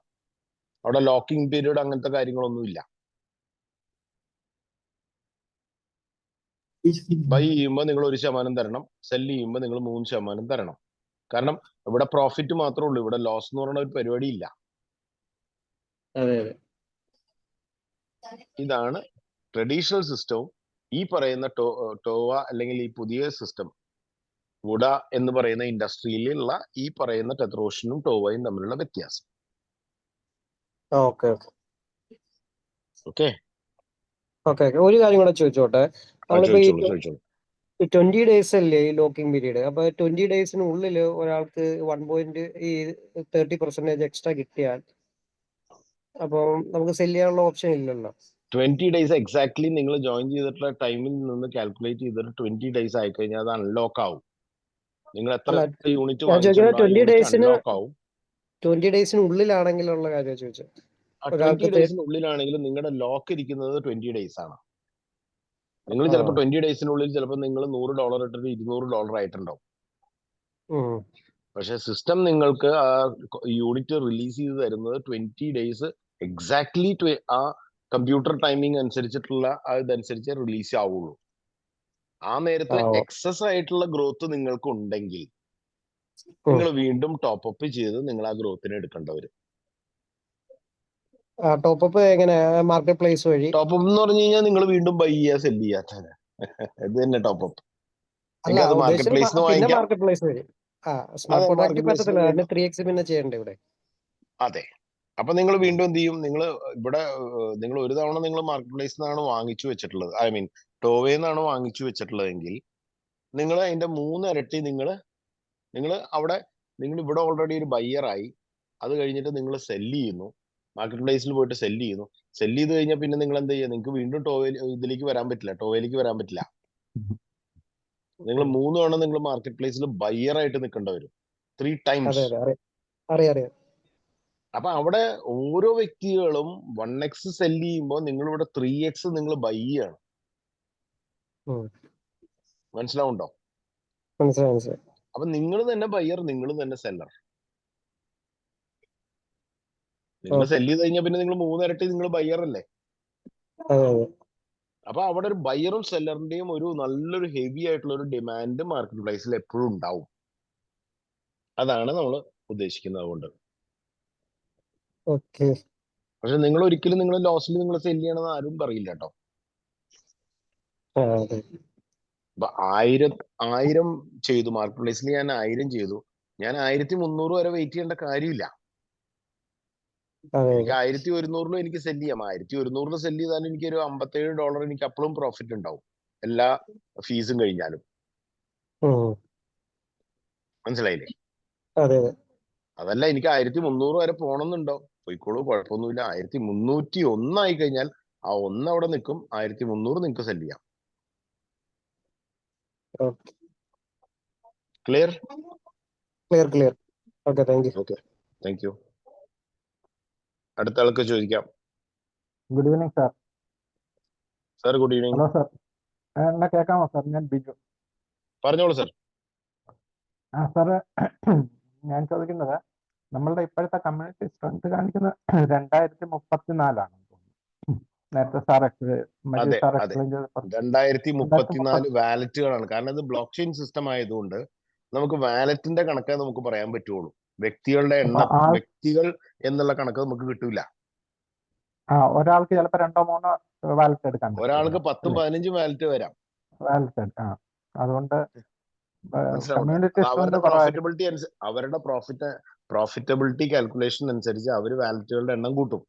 അവിടെ ലോക്കിംഗ് പീരീഡ് അങ്ങനത്തെ കാര്യങ്ങളൊന്നും ഇല്ല. ബൈ ചെയ്യുമ്പോൾ നിങ്ങൾ 1% തരണം, സെല് ചെയ്യുമ്പോൾ നിങ്ങൾ 3% തരണം. കാരണം ഇവിടെ പ്രോഫിറ്റ് മാത്രമേ ഉള്ളൂ, ഇവിടെ ലോസ് എന്ന് പറയുന്ന ഒരു പരിപാടി ഇല്ല. ഇതാണ് ട്രഡീഷണൽ സിസ്റ്റവും ഈ പറയുന്ന ടോവ അല്ലെങ്കിൽ ഈ പുതിയ സിസ്റ്റം വുഡ എന്ന് പറയുന്ന ഇൻഡസ്ട്രിയിലുള്ള ഈ പറയുന്ന ടെത്രോഷനും ടോവയും തമ്മിലുള്ള വ്യത്യാസം. ഓക്കെ. ഒരു കാര്യം കൂടെ ചോദിച്ചോട്ടെ. നമ്മളിപ്പോ ഈ ചോദിച്ചോളൂ. 20 ഡേയ്സ് അല്ലേ ഈ ലോക്കിംഗ് പീരീഡ്? അപ്പൊ 20 ഡേയ്സിനുള്ളിൽ ഒരാൾക്ക് 30% എക്സ്ട്രാ കിട്ടിയാൽ അപ്പൊ നമുക്ക് സെല് ചെയ്യാനുള്ള ഓപ്ഷൻ ഇല്ലല്ലോ. 20 ഡേയ്സ് എക്സാക്ട്ലി നിങ്ങൾ ജോയിൻ ചെയ്തിട്ടുള്ള ടൈമിൽ നിന്ന് കാൽക്കുലേറ്റ് ചെയ്തിട്ട് 20 ഡേയ്സ് ആയി കഴിഞ്ഞാൽ അത് അൺലോക്ക് ആവും. നിങ്ങൾ എത്ര യൂണിറ്റ് അൺലോക്ക് ആവും. 20 ഡേയ്സിനുള്ളിലാണെങ്കിലുള്ള കാര്യം ചോദിച്ചത്. 20 ഡേയ്സിനുള്ളിലാണെങ്കിലും നിങ്ങളുടെ ലോക്ക് ഇരിക്കുന്നത് 20 ഡേയ്സ് ആണ്. നിങ്ങൾ ചിലപ്പോൾ 20 ഡേയ്സിനുള്ളിൽ ചിലപ്പോൾ നിങ്ങൾ $100 ഇട്ടിട്ട് $200 ആയിട്ടുണ്ടാവും. പക്ഷെ സിസ്റ്റം നിങ്ങൾക്ക് ആ യൂണിറ്റ് റിലീസ് ചെയ്ത് തരുന്നത് 20 ഡേയ്സ് എക്സാക്ട്ലി ആ കമ്പ്യൂട്ടർ ടൈമിംഗ് അനുസരിച്ചിട്ടുള്ള ഇതനുസരിച്ച് റിലീസ് ആവുള്ളൂ. ആ നേരത്തെ എക്സസ് ആയിട്ടുള്ള ഗ്രോത്ത് നിങ്ങൾക്ക് ഉണ്ടെങ്കിൽ നിങ്ങൾ വീണ്ടും ടോപ്പ് അപ്പ് ചെയ്ത് നിങ്ങൾ ആ ഗ്രോത്തിനെ എടുക്കേണ്ടി വരും. ടോപ്പ് അപ്പ് എങ്ങനെ? മാർക്കറ്റ് പ്ലേസ് വഴി? ടോപ്പ് അപ്പ് എന്ന് പറഞ്ഞു കഴിഞ്ഞാൽ നിങ്ങൾ വീണ്ടും ബൈ ചെയ്യുക, സെല് ചെയ്യുക. ഇത് തന്നെ ടോപ്പ് അപ്പ്. അത് മാർക്കറ്റ് പ്ലേസ് വാങ്ങിക്കാം. മാർക്കറ്റ് പ്ലേസ് വഴി സ്മാർട്ട് കോൺട്രാക്ട് പറ്റത്തില്ല, 3x പിന്നെ ചെയ്യണ്ടേ ഇവിടെ? അതെ, അപ്പൊ നിങ്ങൾ വീണ്ടും എന്ത് ചെയ്യും? നിങ്ങൾ ഇവിടെ നിങ്ങൾ ഒരു തവണ നിങ്ങൾ മാർക്കറ്റ് പ്ലേസിൽ നിന്നാണ് വാങ്ങിച്ചു വെച്ചിട്ടുള്ളത്, ഐ മീൻ ടോവേയിൽ നിന്നാണ് വാങ്ങിച്ചു വെച്ചിട്ടുള്ളതെങ്കിൽ നിങ്ങൾ അതിന്റെ 3 ഇരട്ടി നിങ്ങൾ അവിടെ നിങ്ങൾ ഇവിടെ ഓൾറെഡി ഒരു ബയ്യറായി. അത് കഴിഞ്ഞിട്ട് നിങ്ങൾ സെല്ല് ചെയ്യുന്നു, മാർക്കറ്റ് പ്ലേസിൽ പോയിട്ട് സെല്ല് ചെയ്യുന്നു. സെല്ല് ചെയ്ത് കഴിഞ്ഞാൽ പിന്നെ നിങ്ങൾ എന്താ ചെയ്യുക? നിങ്ങൾക്ക് വീണ്ടും ഇതിലേക്ക് വരാൻ പറ്റില്ല, ടോവേയിലേക്ക് വരാൻ പറ്റില്ല. നിങ്ങൾ 3 തവണ നിങ്ങൾ മാർക്കറ്റ് പ്ലേസിൽ ബയ്യറായിട്ട് നിൽക്കേണ്ടി വരും, 3 അതെ ടൈംസ്. അതെ അറിയാം. അപ്പൊ അവിടെ ഓരോ വ്യക്തികളും 1x സെല്ല് ചെയ്യുമ്പോൾ നിങ്ങളിവിടെ 3x നിങ്ങൾ ബൈ ചെയ്യാണ്. ഉം. മനസ്സിലാവുണ്ടോ? മനസ്സിലായി. അപ്പൊ നിങ്ങൾ തന്നെ ബയ്യർ, നിങ്ങൾ തന്നെ സെല്ലർ. നിങ്ങൾ ഓക്കെ. സെല്ല് ചെയ്ത് കഴിഞ്ഞാൽ പിന്നെ നിങ്ങൾ 3 ഇരട്ടി നിങ്ങൾ ബയ്യർ അല്ലേ. അതെ. അപ്പൊ അവിടെ ഒരു ബയ്യറും സെല്ലറിന്റെയും ഒരു നല്ലൊരു ഹെവി ആയിട്ടുള്ള ഒരു ഡിമാൻഡ് മാർക്കറ്റ് പ്ലേസിൽ എപ്പോഴും ഉണ്ടാവും. അതാണ് നമ്മൾ ഉദ്ദേശിക്കുന്നത് കൊണ്ട്. ഓക്കെ. പക്ഷെ നിങ്ങൾ ഒരിക്കലും നിങ്ങൾ ലോസിൽ നിങ്ങൾ സെല്ല് ചെയ്യണമെന്ന് ആരും പറയില്ല കേട്ടോ. അതെ. അപ്പൊ 1000 ചെയ്തു മാർക്കറ്റ് പ്ലേസിൽ, ഞാൻ 1000 ചെയ്തു, ഞാൻ 1300 വരെ വെയിറ്റ് ചെയ്യേണ്ട കാര്യമില്ല. അതെ. എനിക്ക് 1100 എനിക്ക് സെല്ല് ചെയ്യാം. 1100 സെല്ല് ചെയ്താൽ എനിക്ക് ഒരു $57 എനിക്ക് അപ്പോഴും പ്രോഫിറ്റ് ഉണ്ടാവും, എല്ലാ ഫീസും കഴിഞ്ഞാലും. ഉം. മനസ്സിലായില്ലേ? അതെ. അതല്ല എനിക്ക് 1300 വരെ പോണമെന്നുണ്ടോ, പോയിക്കോളൂ, കുഴപ്പമൊന്നുമില്ല. 1301 ആയി കഴിഞ്ഞാൽ ആ 1 അവിടെ നിൽക്കും, 1300 നിങ്ങൾക്ക് സെല്ല് ചെയ്യാം. Okay. Clear? Clear. Okay, thank you. Okay, thank U. അടുത്ത ആൾക്ക് ചോദിക്കാം. Good evening sir. Sir good evening. Hello sir, എന്നെ കേൾക്കാമോ സാർ? ഞാൻ ബിജു. പറഞ്ഞോളൂ സാർ. സാറ്, ഞാൻ ചോദിക്കുന്നത് നമ്മളുടെ ഇപ്പോഴത്തെ കമ്മ്യൂണിറ്റി സ്ട്രെങ്ത് കാണിക്കുന്നത് 2034 നേരത്തെ സാർ മജീദ് സാർ എക്സ്പ്ലെയിൻ ചെയ്തപ്പോൾ 2034 വാലറ്റുകളാണ്. കാരണം ഇത് ബ്ലോക്ക് ചെയിൻ സിസ്റ്റം ആയതുകൊണ്ട് നമുക്ക് വാലറ്റിന്റെ കണക്കേ നമുക്ക് പറയാൻ പറ്റുള്ളൂ. വ്യക്തികളുടെ എണ്ണം, വ്യക്തികൾ എന്നുള്ള കണക്ക് നമുക്ക് കിട്ടൂല. ഒരാൾക്ക് ചിലപ്പോൾ 2-3 വാലറ്റ് എടുക്കാൻ പറ്റും. ഒരാൾക്ക് 10-15 വാലറ്റ് വരാം. വാലറ്റ് അതുകൊണ്ട് മനസ്സിലാവുന്നുണ്ടോ? അവരുടെ പ്രോഫിറ്റബിലിറ്റി കാൽക്കുലേഷൻ അനുസരിച്ച് അവർ വാലറ്റുകളുടെ എണ്ണം കൂട്ടും.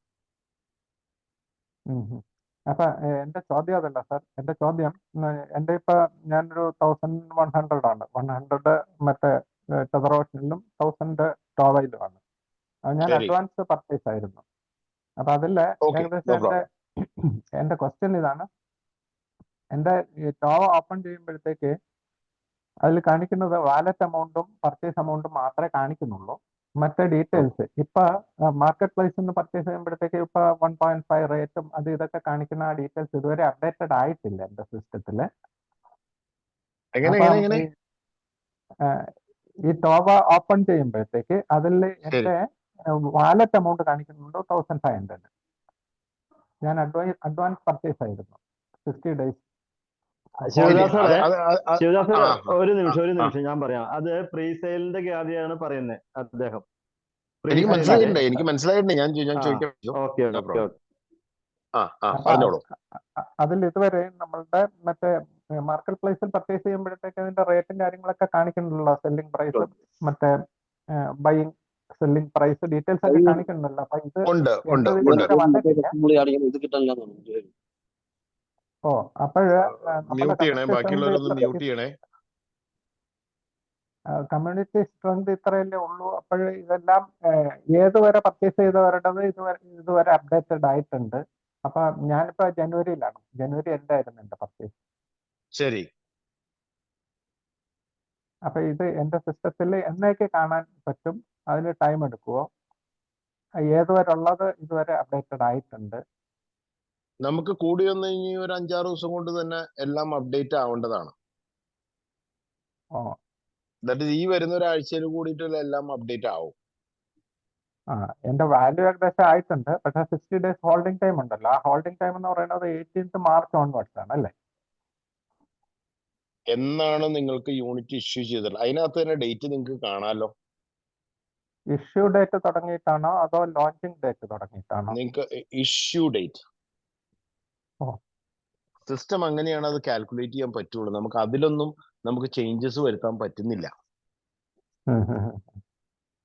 അപ്പൊ എന്റെ ചോദ്യം അതല്ല സാർ. എന്റെ ചോദ്യം, എന്റെ ഇപ്പൊ ഞാനൊരു 1100 ആണ്. 100 മറ്റേ ടെതറോഷനിലും 1000 ടോവയിലുമാണ്. ഞാൻ അഡ്വാൻസ് പർച്ചേസ് ആയിരുന്നു. അപ്പൊ അതില് ഏകദേശം എന്റെ ക്വസ്റ്റ്യൻ ഇതാണ്. എന്റെ ഈ ടോവ ഓപ്പൺ ചെയ്യുമ്പോഴത്തേക്ക് അതിൽ കാണിക്കുന്നത് വാലറ്റ് എമൗണ്ടും പർച്ചേസ് എമൗണ്ടും മാത്രമേ കാണിക്കുന്നുള്ളൂ. മറ്റേ ഡീറ്റെയിൽസ് ഇപ്പൊ മാർക്കറ്റ് പ്ലേസിൽ നിന്ന് പർച്ചേസ് ചെയ്യുമ്പോഴത്തേക്ക് ഇപ്പൊ 1.5 റേറ്റും ഇതൊക്കെ കാണിക്കുന്ന ആ ഡീറ്റെയിൽസ് ഇതുവരെ അപ്ഡേറ്റഡ് ആയിട്ടില്ല എന്റെ സിസ്റ്റത്തില്. ഈ ടോവ ഓപ്പൺ ചെയ്യുമ്പോഴത്തേക്ക് അതിൽ എന്റെ വാലറ്റ് എമൗണ്ട് കാണിക്കുന്നുണ്ട് 1500. ഞാൻ അഡ്വാൻസ് പർച്ചേസ് ആയിരുന്നു 60 days. ശിവദാസ് ഒരു നിമിഷം ഞാൻ പറയാം. അത് പ്രീ സെയിലിന്റെ കാര്യമാണ് പറയുന്നത് അദ്ദേഹം. എനിക്ക് മനസ്സിലായിട്ടുണ്ട്. ഞാൻ ചോദിക്കാം. അതിൽ ഇതുവരെ നമ്മളുടെ മറ്റേ മാർക്കറ്റ് പ്ലേസിൽ പർച്ചേസ് ചെയ്യുമ്പോഴത്തേക്ക് അതിന്റെ റേറ്റും കാര്യങ്ങളൊക്കെ കാണിക്കുന്നുണ്ടല്ലോ. സെല്ലിംഗ് പ്രൈസ്, മറ്റേ ബൈയിങ് സെല്ലിംഗ് പ്രൈസ് ഡീറ്റെയിൽസ് ഒക്കെ കാണിക്കുന്നുണ്ടല്ലോ. അപ്പൊ ഇത് കമ്മ്യൂണിറ്റി സ്ട്രെങ്ത് ഇത്രയല്ലേ ഉള്ളൂ. അപ്പോൾ ഇതെല്ലാം ഏതുവരെ പർച്ചേസ് ചെയ്തവരുടേത് ഇതുവരെ അപ്ഡേറ്റഡ് ആയിട്ടുണ്ട്. അപ്പൊ ഞാനിപ്പോ ജനുവരിയിലാണ്. ജനുവരി എന്തായിരുന്നു എന്റെ പർച്ചേസ്. ശരി. അപ്പൊ ഇത് എന്റെ സിസ്റ്റത്തിൽ എന്നേക്ക് കാണാൻ പറ്റും? അതിന് ടൈം എടുക്കുവോ? ഏതുവരെ ഉള്ളത് ഇതുവരെ അപ്ഡേറ്റഡ് ആയിട്ടുണ്ട്? നമുക്ക് കൂടി വന്നു കഴിഞ്ഞാൽ ഒരു 5-6 ദിവസം കൊണ്ട് തന്നെ എല്ലാം അപ്ഡേറ്റ് ആവേണ്ടതാണ്. ഈ വരുന്ന ഒരാഴ്ചയിൽ കൂടിയിട്ടുള്ള എല്ലാം അപ്ഡേറ്റ് ആവും. എന്റെ വാല്യൂ ഏകദേശം ആയിട്ടുണ്ട്. പക്ഷെ 60 days ഹോൾഡിംഗ് ടൈം ഉണ്ടല്ലോ. ആ ഹോൾഡിംഗ് ടൈം എന്ന് പറയുന്നത് 18th March ഓൺവേർഡ്സ് ആണ് അല്ലേ? എന്നാണ് നിങ്ങൾക്ക് യൂണിറ്റ് ഇഷ്യൂ ചെയ്തത്? അതിനകത്ത് തന്നെ ഡേറ്റ് നിങ്ങൾക്ക് കാണാമല്ലോ. ഇഷ്യൂ ഡേറ്റ് തുടങ്ങിയിട്ടാണോ അതോ ലോഞ്ചിങ് ഡേറ്റ് തുടങ്ങിയിട്ടാണോ? നിങ്ങൾക്ക് ഇഷ്യൂ ഡേറ്റ് സിസ്റ്റം അങ്ങനെയാണ് അത് കാൽക്കുലേറ്റ് ചെയ്യാൻ പറ്റുള്ളൂ. നമുക്ക് അതിലൊന്നും നമുക്ക് ചേഞ്ചസ് വരുത്താൻ പറ്റുന്നില്ല.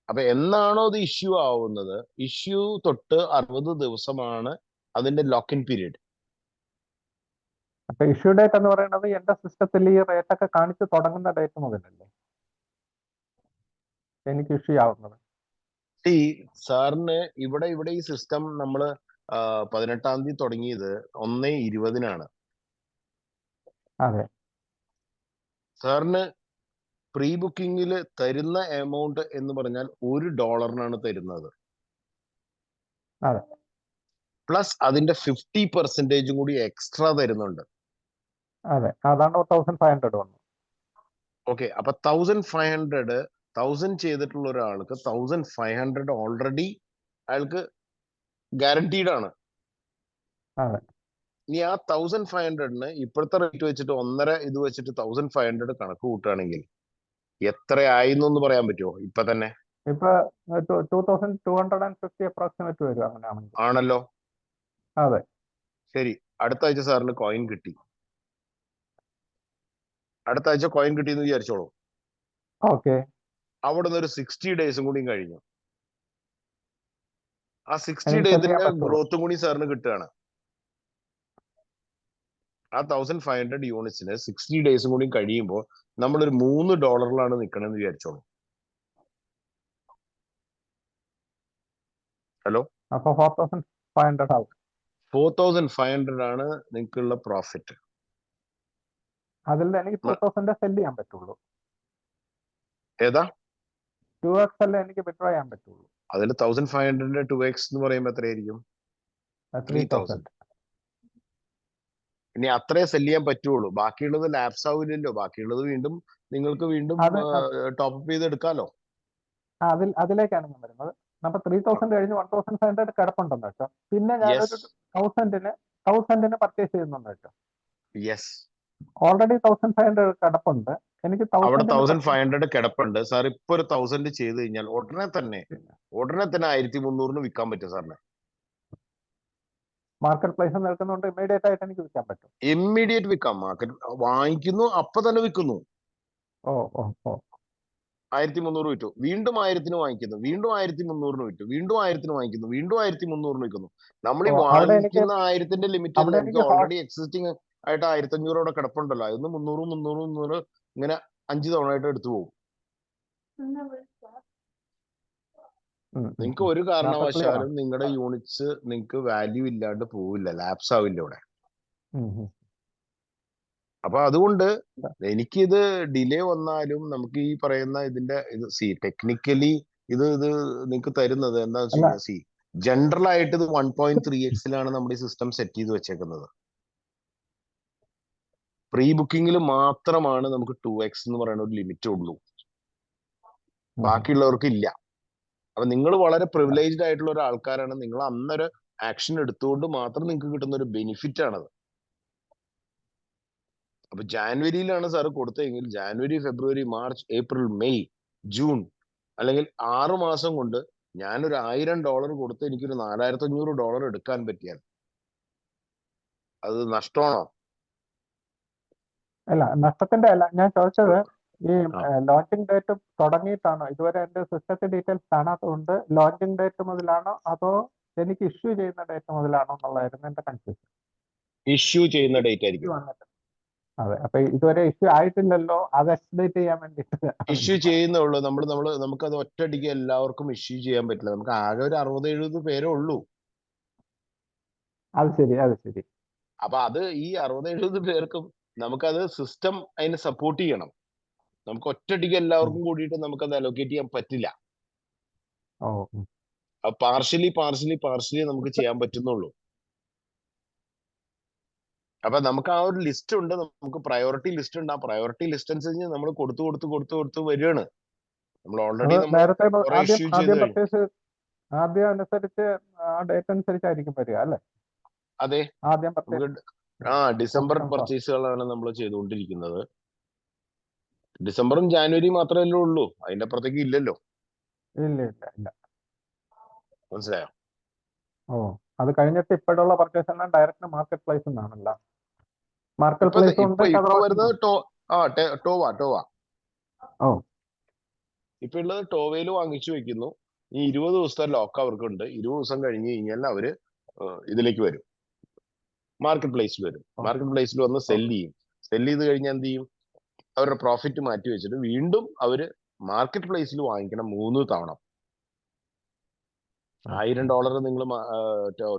അപ്പൊ എന്നാണോ അത് ഇഷ്യൂ ആവുന്നത്, ഇഷ്യൂ തൊട്ട് 60 ദിവസമാണ് അതിന്റെ ലോക്ക് ഇൻ പീരീഡ്. അപ്പൊ ഇഷ്യൂ ഡേറ്റ് എന്ന് പറയുന്നത് എന്റെ സിസ്റ്റത്തിൽ ഈ റേറ്റ് ഒക്കെ കാണിച്ച് തുടങ്ങുന്ന ഡേറ്റ് മുതലല്ലേ എനിക്ക് ഇഷ്യൂ ആവുന്നത്? ഈ സാറിന് ഇവിടെ ഈ സിസ്റ്റം നമ്മൾ 18-ാം തീയതി തുടങ്ങിയത് 1/20-നാണ്. അതെ. സാറിന് പ്രീ ബുക്കിങ്ങിൽ തരുന്ന എമൗണ്ട് എന്ന് പറഞ്ഞാൽ $1 തരുന്നത്. അതെ. പ്ലസ് അതിന്റെ 50% കൂടി എക്സ്ട്രാ തരുന്നുണ്ട്. അതെ, അതാണ് 1500 വന്നു. ഓക്കെ, അപ്പൊ 1500 ചെയ്തിട്ടുള്ള ഒരാൾക്ക് 1500 ഓൾറെഡി അയാൾക്ക് ഗ്യാരണ്ടീഡ് ആണ്. അതെ. ഇനി ആ 1500-ന് ഇപ്പോഴത്തെ റേറ്റ് വെച്ചിട്ട് 1.5 ഇത് വെച്ചിട്ട് 1500 കണക്ക് കൂട്ടുകയാണെങ്കിൽ എത്രയായി എന്നൊന്ന് പറയാൻ പറ്റുമോ ഇപ്പൊ തന്നെ? ഇപ്പൊ 2250 അപ്രോക്സിമേറ്റ് വരും അങ്ങനെയാണെങ്കിൽ. ആണല്ലോ. അതെ. ശരി, അടുത്ത ആഴ്ച സാറിന് കോയിൻ കിട്ടി. അടുത്ത ആഴ്ച കോയിൻ കിട്ടിയെന്ന് വിചാരിച്ചോളൂ. ഓക്കെ. അവിടെ നിന്ന് ഒരു 60 ഡേയ്സും കൂടി കഴിഞ്ഞു. ആ 60 എനിക്ക് sell ചെയ്യാൻ ഡേയ്സിന്റെ പറ്റുള്ളൂ. ഗ്രോത്തും കൂടി സാറിന് കിട്ടുകയാണ്. ആ 1500 യൂണിറ്റ്സിന് 60 ഡേയ്സും കൂടി കഴിയുമ്പോൾ നമ്മളൊരു $3 നിൽക്കണമെന്ന് വിചാരിച്ചോളൂ. ഹലോ, അപ്പൊ 4500 ആവും. 4500 ആണ് നിങ്ങൾക്കുള്ള പ്രോഫിറ്റ്. അതിൽ എനിക്ക് 2000 സെല് ചെയ്യാൻ പറ്റുള്ളൂ. ഏതാ? 2x അല്ലേ എനിക്ക് വിഡ്രോ ചെയ്യാൻ പറ്റുള്ളൂ. അതിൽ 1500 2x എന്ന് പറയുമ്പോൾ എത്രയായിരിക്കും? 3000. ഇനി അത്രേ സെല് ചെയ്യാൻ പറ്റുള്ളൂ. ബാക്കിയുള്ളത് ലാപ്സ് ആവില്ലല്ലോ. ബാക്കിയുള്ളത് വീണ്ടും നിങ്ങൾക്ക് വീണ്ടും അത് ടോപ്പ് അപ്പ് ചെയ്ത് എടുക്കാമല്ലോ. അതിലേക്കാണ് ഞാൻ വരുന്നത്. അപ്പൊ 3000 കഴിഞ്ഞ് 1500 കിടപ്പുണ്ടെന്ന് വെച്ചോ. പിന്നെ ഞാനൊരു 1000-ന് പർച്ചേസ് ചെയ്യുന്നുണ്ട് വെച്ചോ. യെസ്, ഓൾറെഡി 1500 കിടപ്പുണ്ട്. എനിക്ക് അവിടെ 1000 1500 കിടപ്പുണ്ട്. സാർ ഇപ്പൊ ഒരു 1000 ചെയ്ത് കഴിഞ്ഞാൽ ഉടനെ തന്നെ 1300-ന് വിൽക്കാൻ പറ്റും സാറിന്. മാർക്കറ്റ് പ്ലേസ് നിൽക്കുന്നുണ്ട്. ഇമ്മീഡിയറ്റ് ആയിട്ട് എനിക്ക് വിൽക്കാൻ പറ്റും. ഇമ്മീഡിയറ്റ് വിൽക്കാം. മാർക്കറ്റ് വാങ്ങിക്കുന്നു, അപ്പൊ തന്നെ വിൽക്കുന്നു. ഓ ഓ ഓ 1300 വിറ്റു, വീണ്ടും 1000-ന് വാങ്ങിക്കുന്നു, വീണ്ടും 1300-ന് വിറ്റു, വീണ്ടും 1000-ന് വാങ്ങിക്കുന്നു, വീണ്ടും 1300-ന് വിൽക്കുന്നു. നമ്മൾ ഈ അവിടെ എനിക്ക് വാങ്ങിക്കുന്ന 1000-ന്റെ ലിമിറ്റ് അല്ല. അവിടെ എനിക്ക് എനിക്ക് ഓൾറെഡി എക്സിസ്റ്റിംഗ് ആയിട്ട് 1500 അവിടെ കിടപ്പുണ്ടല്ലോ. അതൊന്ന് 300 ഇങ്ങനെ 5 തവണ ആയിട്ട് എടുത്തു പോകും. നിങ്ങൾക്ക് ഒരു കാരണവശാലും നിങ്ങളുടെ യൂണിറ്റ്സ് നിങ്ങൾക്ക് വാല്യൂ ഇല്ലാണ്ട് പോവില്ല, ലാപ്സ് ആവില്ല ഇവിടെ. അപ്പൊ അതുകൊണ്ട് എനിക്കിത് ഡിലേ വന്നാലും നമുക്ക് ഈ പറയുന്ന ഇതിന്റെ ഇത് ടെക്നിക്കലി ഇത് നിങ്ങൾക്ക് തരുന്നത് എന്താണെന്ന് വെച്ച് കഴിഞ്ഞാൽ ജനറൽ ആയിട്ട് ഇത് 1.3x-ലാണ് നമ്മുടെ ഈ സിസ്റ്റം സെറ്റ് ചെയ്ത് വെച്ചേക്കുന്നത്. പ്രീ ബുക്കിങ്ങിൽ മാത്രമാണ് നമുക്ക് 2x എന്ന് പറയുന്ന ഒരു ലിമിറ്റ് ഉള്ളൂ. ബാക്കിയുള്ളവർക്ക് ഇല്ല. അപ്പൊ നിങ്ങൾ വളരെ പ്രിവിലേജ്ഡ് ആയിട്ടുള്ള ഒരു ആൾക്കാരാണ്. നിങ്ങൾ അന്നൊരു ആക്ഷൻ എടുത്തുകൊണ്ട് മാത്രം നിങ്ങൾക്ക് കിട്ടുന്ന ഒരു ബെനിഫിറ്റ് ആണത്. അപ്പൊ ജാനുവരിയിലാണ് സാർ കൊടുത്തതെങ്കിൽ ജാനുവരി, ഫെബ്രുവരി, മാർച്ച്, ഏപ്രിൽ, മെയ്, ജൂൺ അല്ലെങ്കിൽ 6 മാസം കൊണ്ട് ഞാനൊരു $1000 കൊടുത്ത് എനിക്കൊരു $4500 എടുക്കാൻ പറ്റിയാൽ അത് നഷ്ടമാണോ? അല്ല, നഷ്ടത്തിന്റെ അല്ല ഞാൻ ചോദിച്ചത്. ഈ ലോഞ്ചിങ് ഡേറ്റ് തുടങ്ങിയിട്ടാണോ? ഇതുവരെ എന്റെ സിസ്റ്റത്തിൽ ഡീറ്റെയിൽസ് കാണാത്തതുകൊണ്ട് ലോഞ്ചിങ് ഡേറ്റ് മുതലാണോ അതോ എനിക്ക് ഇഷ്യൂ ചെയ്യുന്ന ഡേറ്റ് മുതലാണോ എന്നുള്ളതായിരുന്നു എന്റെ കൺഫ്യൂഷൻ. ഇഷ്യൂ ചെയ്യുന്ന ഡേറ്റ് ആയിരിക്കും. അതെ, അപ്പൊ ഇതുവരെ ഇഷ്യൂ ആയിട്ടില്ലല്ലോ, അത് എക്സ്പ്ലേറ്റ് ചെയ്യാൻ വേണ്ടിട്ട്. ഇഷ്യൂ ചെയ്യുന്നുള്ളൂ. നമുക്കത് ഒറ്റയടിക്ക് എല്ലാവർക്കും ഇഷ്യൂ ചെയ്യാൻ പറ്റില്ല. നമുക്ക് ആകെ ഒരു 60-70 പേരേ ഉള്ളൂ. അത് ശരി. അപ്പൊ അത് ഈ 60-70 പേർക്കും നമുക്കത് സിസ്റ്റം അതിനെ സപ്പോർട്ട് ചെയ്യണം. നമുക്ക് ഒറ്റയടിക്ക് എല്ലാവർക്കും കൂടിയിട്ട് നമുക്കത് അലോക്കേറ്റ് ചെയ്യാൻ പറ്റില്ല. പാർഷ്യലി നമുക്ക് ചെയ്യാൻ പറ്റുന്നുള്ളൂ. അപ്പൊ നമുക്ക് ആ ഒരു ലിസ്റ്റ് ഉണ്ട്. നമുക്ക് പ്രയോറിറ്റി ലിസ്റ്റ് ഉണ്ട്. ആ പ്രയോറിറ്റി ലിസ്റ്റ് അനുസരിച്ച് നമ്മൾ കൊടുത്ത് വരികയാണ്. നമ്മൾ ഓൾറെഡി ഇഷ്യൂ ചെയ്ത് കഴിഞ്ഞു. ആദ്യം അനുസരിച്ച് ആ ഡേറ്റ് അനുസരിച്ചായിരിക്കും വരിക അല്ലേ? അതെ, ആദ്യം ഡിസംബർ പർച്ചേസുകളാണ് നമ്മൾ ചെയ്തുകൊണ്ടിരിക്കുന്നത്. ഡിസംബറും ജാനുവരിയും മാത്രമല്ലേ ഉള്ളൂ. അതിന്റെ അപ്പുറത്തേക്ക് ഇല്ലല്ലോ. ഇല്ല. മനസ്സിലായോ? അത് കഴിഞ്ഞിട്ട് ഇപ്പോഴുള്ള പർച്ചേസ് എല്ലാം ഡയറക്റ്റ് മാർക്കറ്റ് പ്ലേസ് നിന്നാണല്ലോ. മാർക്കറ്റ് പ്ലേസ് ഉണ്ട്. ഇപ്പൊ വരുന്നത് ടോവ. ഇപ്പൊ ഉള്ളത് ടോവയിൽ വാങ്ങിച്ചു വെക്കുന്നു. ഈ 20 ദിവസത്തെ ലോക്ക് അവർക്കുണ്ട്. 20 ദിവസം കഴിഞ്ഞ് കഴിഞ്ഞാൽ അവര് ഇതിലേക്ക് വരും, മാർക്കറ്റ് പ്ലേസിൽ വരും. മാർക്കറ്റ് പ്ലേസിൽ വന്ന് സെല് ചെയ്യും. സെല് ചെയ്ത് കഴിഞ്ഞാൽ എന്ത് ചെയ്യും? അവരുടെ പ്രോഫിറ്റ് മാറ്റി വെച്ചിട്ട് വീണ്ടും അവര് മാർക്കറ്റ് പ്ലേസിൽ വാങ്ങിക്കണം 3 തവണ. $1000 നിങ്ങൾ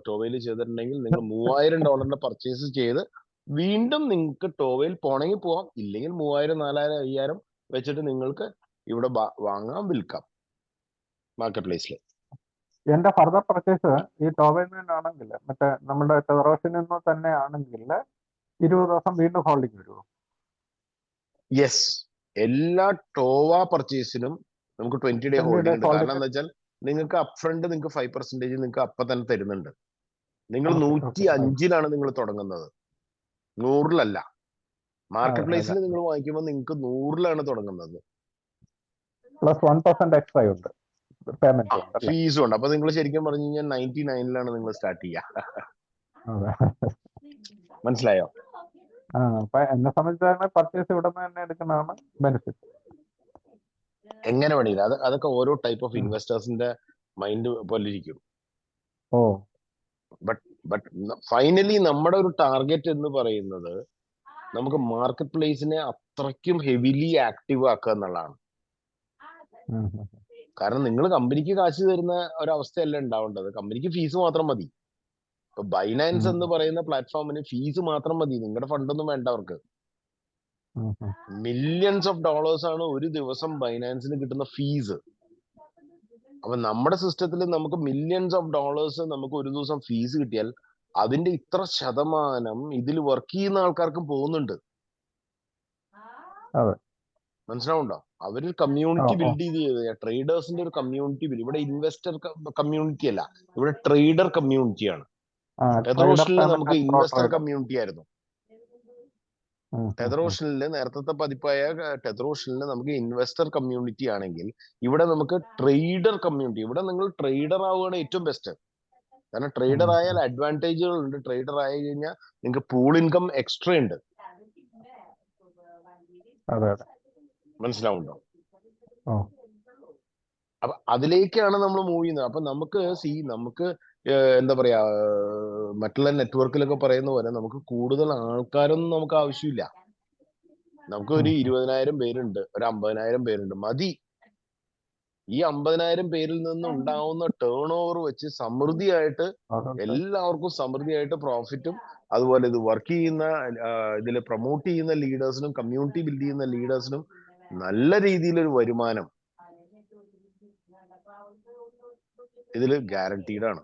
ടോവയിൽ ചെയ്തിട്ടുണ്ടെങ്കിൽ നിങ്ങൾ $3000 പർച്ചേസ് ചെയ്ത് വീണ്ടും നിങ്ങൾക്ക് ടോവയിൽ പോണെങ്കിൽ പോവാം, ഇല്ലെങ്കിൽ 3000, 4000, 5000 വെച്ചിട്ട് നിങ്ങൾക്ക് ഇവിടെ വാങ്ങാം, വിൽക്കാം മാർക്കറ്റ് പ്ലേസിൽ. എന്റെ ഫർദർ പർച്ചേസ് ഈ ടോവയിൽ നിന്നാണെങ്കിൽ, മറ്റേ നമ്മുടെ ടെറോസിൽ നിന്ന് തന്നെ ആണെങ്കിൽ 20 ദിവസം വീണ്ടും ഹോൾഡിംഗ് വരുമോ? യെസ്, എല്ലാ ടോവ പർച്ചേസിനും നമുക്ക് 20 ഡേ 20 ഹോൾഡിംഗ് days ഉണ്ട്. കാരണം holding. എന്താ വെച്ചാൽ നിങ്ങൾക്ക് അപ് ഫ്രണ്ട് നിങ്ങൾക്ക് 5% നിങ്ങൾക്ക് അപ്പൊ തന്നെ തരുന്നുണ്ട്. നിങ്ങൾ Okay, 105-ലാണ് നിങ്ങൾ തുടങ്ങുന്നത്, 100-ലല്ല. മാർക്കറ്റ് അതെ, പ്ലേസിൽ നിങ്ങൾ വാങ്ങിക്കുമ്പോൾ നിങ്ങൾക്ക് 100-ലാണ് തുടങ്ങുന്നത്. പ്ലസ് 1% എക്സ്ട്രാ ഉണ്ട്, പേയ്മെന്റ് ഉണ്ട് അല്ലേ? ഫീസും ഉണ്ട്. അപ്പൊ നിങ്ങൾ ശരിക്കും പറഞ്ഞു കഴിഞ്ഞാൽ 99-ലാണ് നിങ്ങൾ സ്റ്റാർട്ട് ചെയ്യുക. അതെ. മനസ്സിലായോ? അപ്പൊ എന്നെ സംബന്ധിച്ചാണ് പർച്ചേസ് ഇവിടെ നിന്ന് തന്നെ എടുക്കുന്നതാണ് ബെനിഫിറ്റ്. എങ്ങനെ വേണമെങ്കിലും അതൊക്കെ ഓരോ ടൈപ്പ് ഓഫ് ഇൻവെസ്റ്റേഴ്സിന്റെ മൈൻഡ് പോലെ ഇരിക്കും. ഓ ബട്ട് ഫൈനലി നമ്മുടെ ഒരു ടാർഗറ്റ് എന്ന് പറയുന്നത് നമുക്ക് മാർക്കറ്റ് പ്ലേസിനെ അത്രയ്ക്കും ഹെവിലി ആക്റ്റീവ് ആക്കുക എന്നുള്ളതാണ്. കാരണം നിങ്ങൾ കമ്പനിക്ക് കാശ് തരുന്ന ഒരവസ്ഥയല്ല ഉണ്ടാവേണ്ടത്, കമ്പനിക്ക് ഫീസ് മാത്രം മതി. ഇപ്പൊ ബൈനാൻസ് എന്ന് പറയുന്ന പ്ലാറ്റ്ഫോമിന് ഫീസ് മാത്രം മതി, നിങ്ങളുടെ ഫണ്ടൊന്നും വേണ്ട അവർക്ക്. മില്യൺസ് ഓഫ് ഡോളേഴ്സ് ആണ് ഒരു ദിവസം ബൈനാൻസിന് കിട്ടുന്ന ഫീസ്. അപ്പൊ നമ്മുടെ സിസ്റ്റത്തിൽ നമുക്ക് മില്യൺസ് ഓഫ് ഡോളേഴ്സ് നമുക്ക് ഒരു ദിവസം ഫീസ് കിട്ടിയാൽ അതിന്റെ ഇത്ര ശതമാനം ഇതിൽ വർക്ക് ചെയ്യുന്ന ആൾക്കാർക്കും പോകുന്നുണ്ട്. മനസ്സിലാവുണ്ടോ? അവര് കമ്മ്യൂണിറ്റി ബിൽഡ് ചെയ്ത് ട്രേഡേഴ്സിന്റെ ഒരു കമ്മ്യൂണിറ്റി ബിൽഡ്. ഇവിടെ ഇൻവെസ്റ്റർ കമ്മ്യൂണിറ്റി അല്ല, ഇവിടെ ട്രേഡർ കമ്മ്യൂണിറ്റിയാണ്. ടെതറോഷനിൽ നമുക്ക് ഇൻവെസ്റ്റർ കമ്മ്യൂണിറ്റി ആയിരുന്നു. ടെതറോഷനില് നേരത്തെ പതിപ്പായ ടെതറോഷനില് നമുക്ക് ഇൻവെസ്റ്റർ കമ്മ്യൂണിറ്റി ആണെങ്കിൽ ഇവിടെ നമുക്ക് ട്രേഡർ കമ്മ്യൂണിറ്റി. ഇവിടെ നിങ്ങൾ ട്രേഡർ ആവുകയാണ് ഏറ്റവും ബെസ്റ്റ്. കാരണം ട്രേഡർ ആയാൽ അഡ്വാൻറ്റേജുകൾ ഉണ്ട്. ട്രേഡർ ആയി കഴിഞ്ഞാൽ നിങ്ങൾക്ക് പൂൾ ഇൻകം എക്സ്ട്രാ ഉണ്ട്. മനസ്സിലാവുണ്ടോ? അപ്പൊ അതിലേക്കാണ് നമ്മൾ മൂവ് ചെയ്യുന്നത്. അപ്പൊ നമുക്ക് എന്താ പറയാ, മറ്റുള്ള നെറ്റ്വർക്കിലൊക്കെ പറയുന്ന പോലെ നമുക്ക് കൂടുതൽ ആൾക്കാരൊന്നും നമുക്ക് ആവശ്യമില്ല. നമുക്ക് ഒരു 20,000 പേരുണ്ട്, ഒരു 50,000 പേരുണ്ട്, മതി. ഈ 50,000 പേരിൽ നിന്ന് ഉണ്ടാവുന്ന ടേൺ ഓവർ വെച്ച് സമൃദ്ധിയായിട്ട് എല്ലാവർക്കും സമൃദ്ധിയായിട്ട് പ്രോഫിറ്റും, അതുപോലെ ഇത് വർക്ക് ചെയ്യുന്ന ഇതിൽ പ്രൊമോട്ട് ചെയ്യുന്ന ലീഡേഴ്സിനും കമ്മ്യൂണിറ്റി ബിൽഡ് ചെയ്യുന്ന ലീഡേഴ്സിനും നല്ല രീതിയിലൊരു വരുമാനം ഇതിൽ ഗ്യാരണ്ടീഡ് ആണ്.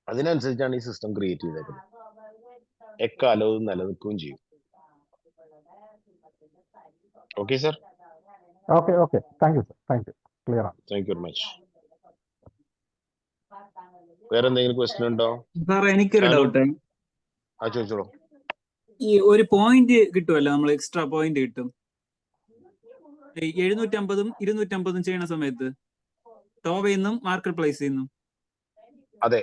അതിനനുസരിച്ചാണ് ഈ സിസ്റ്റം ക്രിയേറ്റ് ചെയ്തേക്കുന്നത്. എക്കാലവും നിലനിൽക്കുകയും ചെയ്യും. Okay sir? Okay thank you sir, thank you. Clear ആണ്. Thank you very much. വേറെ എന്തെങ്കിലും ക്വസ്റ്റ്യൻ ഉണ്ടോ? സാർ എനിക്കൊരു ഡൗട്ട്. ചോദിച്ചോളൂ. ഈ ഒരു പോയിന്റ് കിട്ടുമല്ലോ, നമ്മൾ എക്സ്ട്രാ പോയിന്റ് കിട്ടും 750-ഉം 250-ഉം ചെയ്യുന്ന സമയത്ത് ടോവയിൽ നിന്നും മാർക്കറ്റ് പ്ലേസിൽ നിന്നും. അതെ,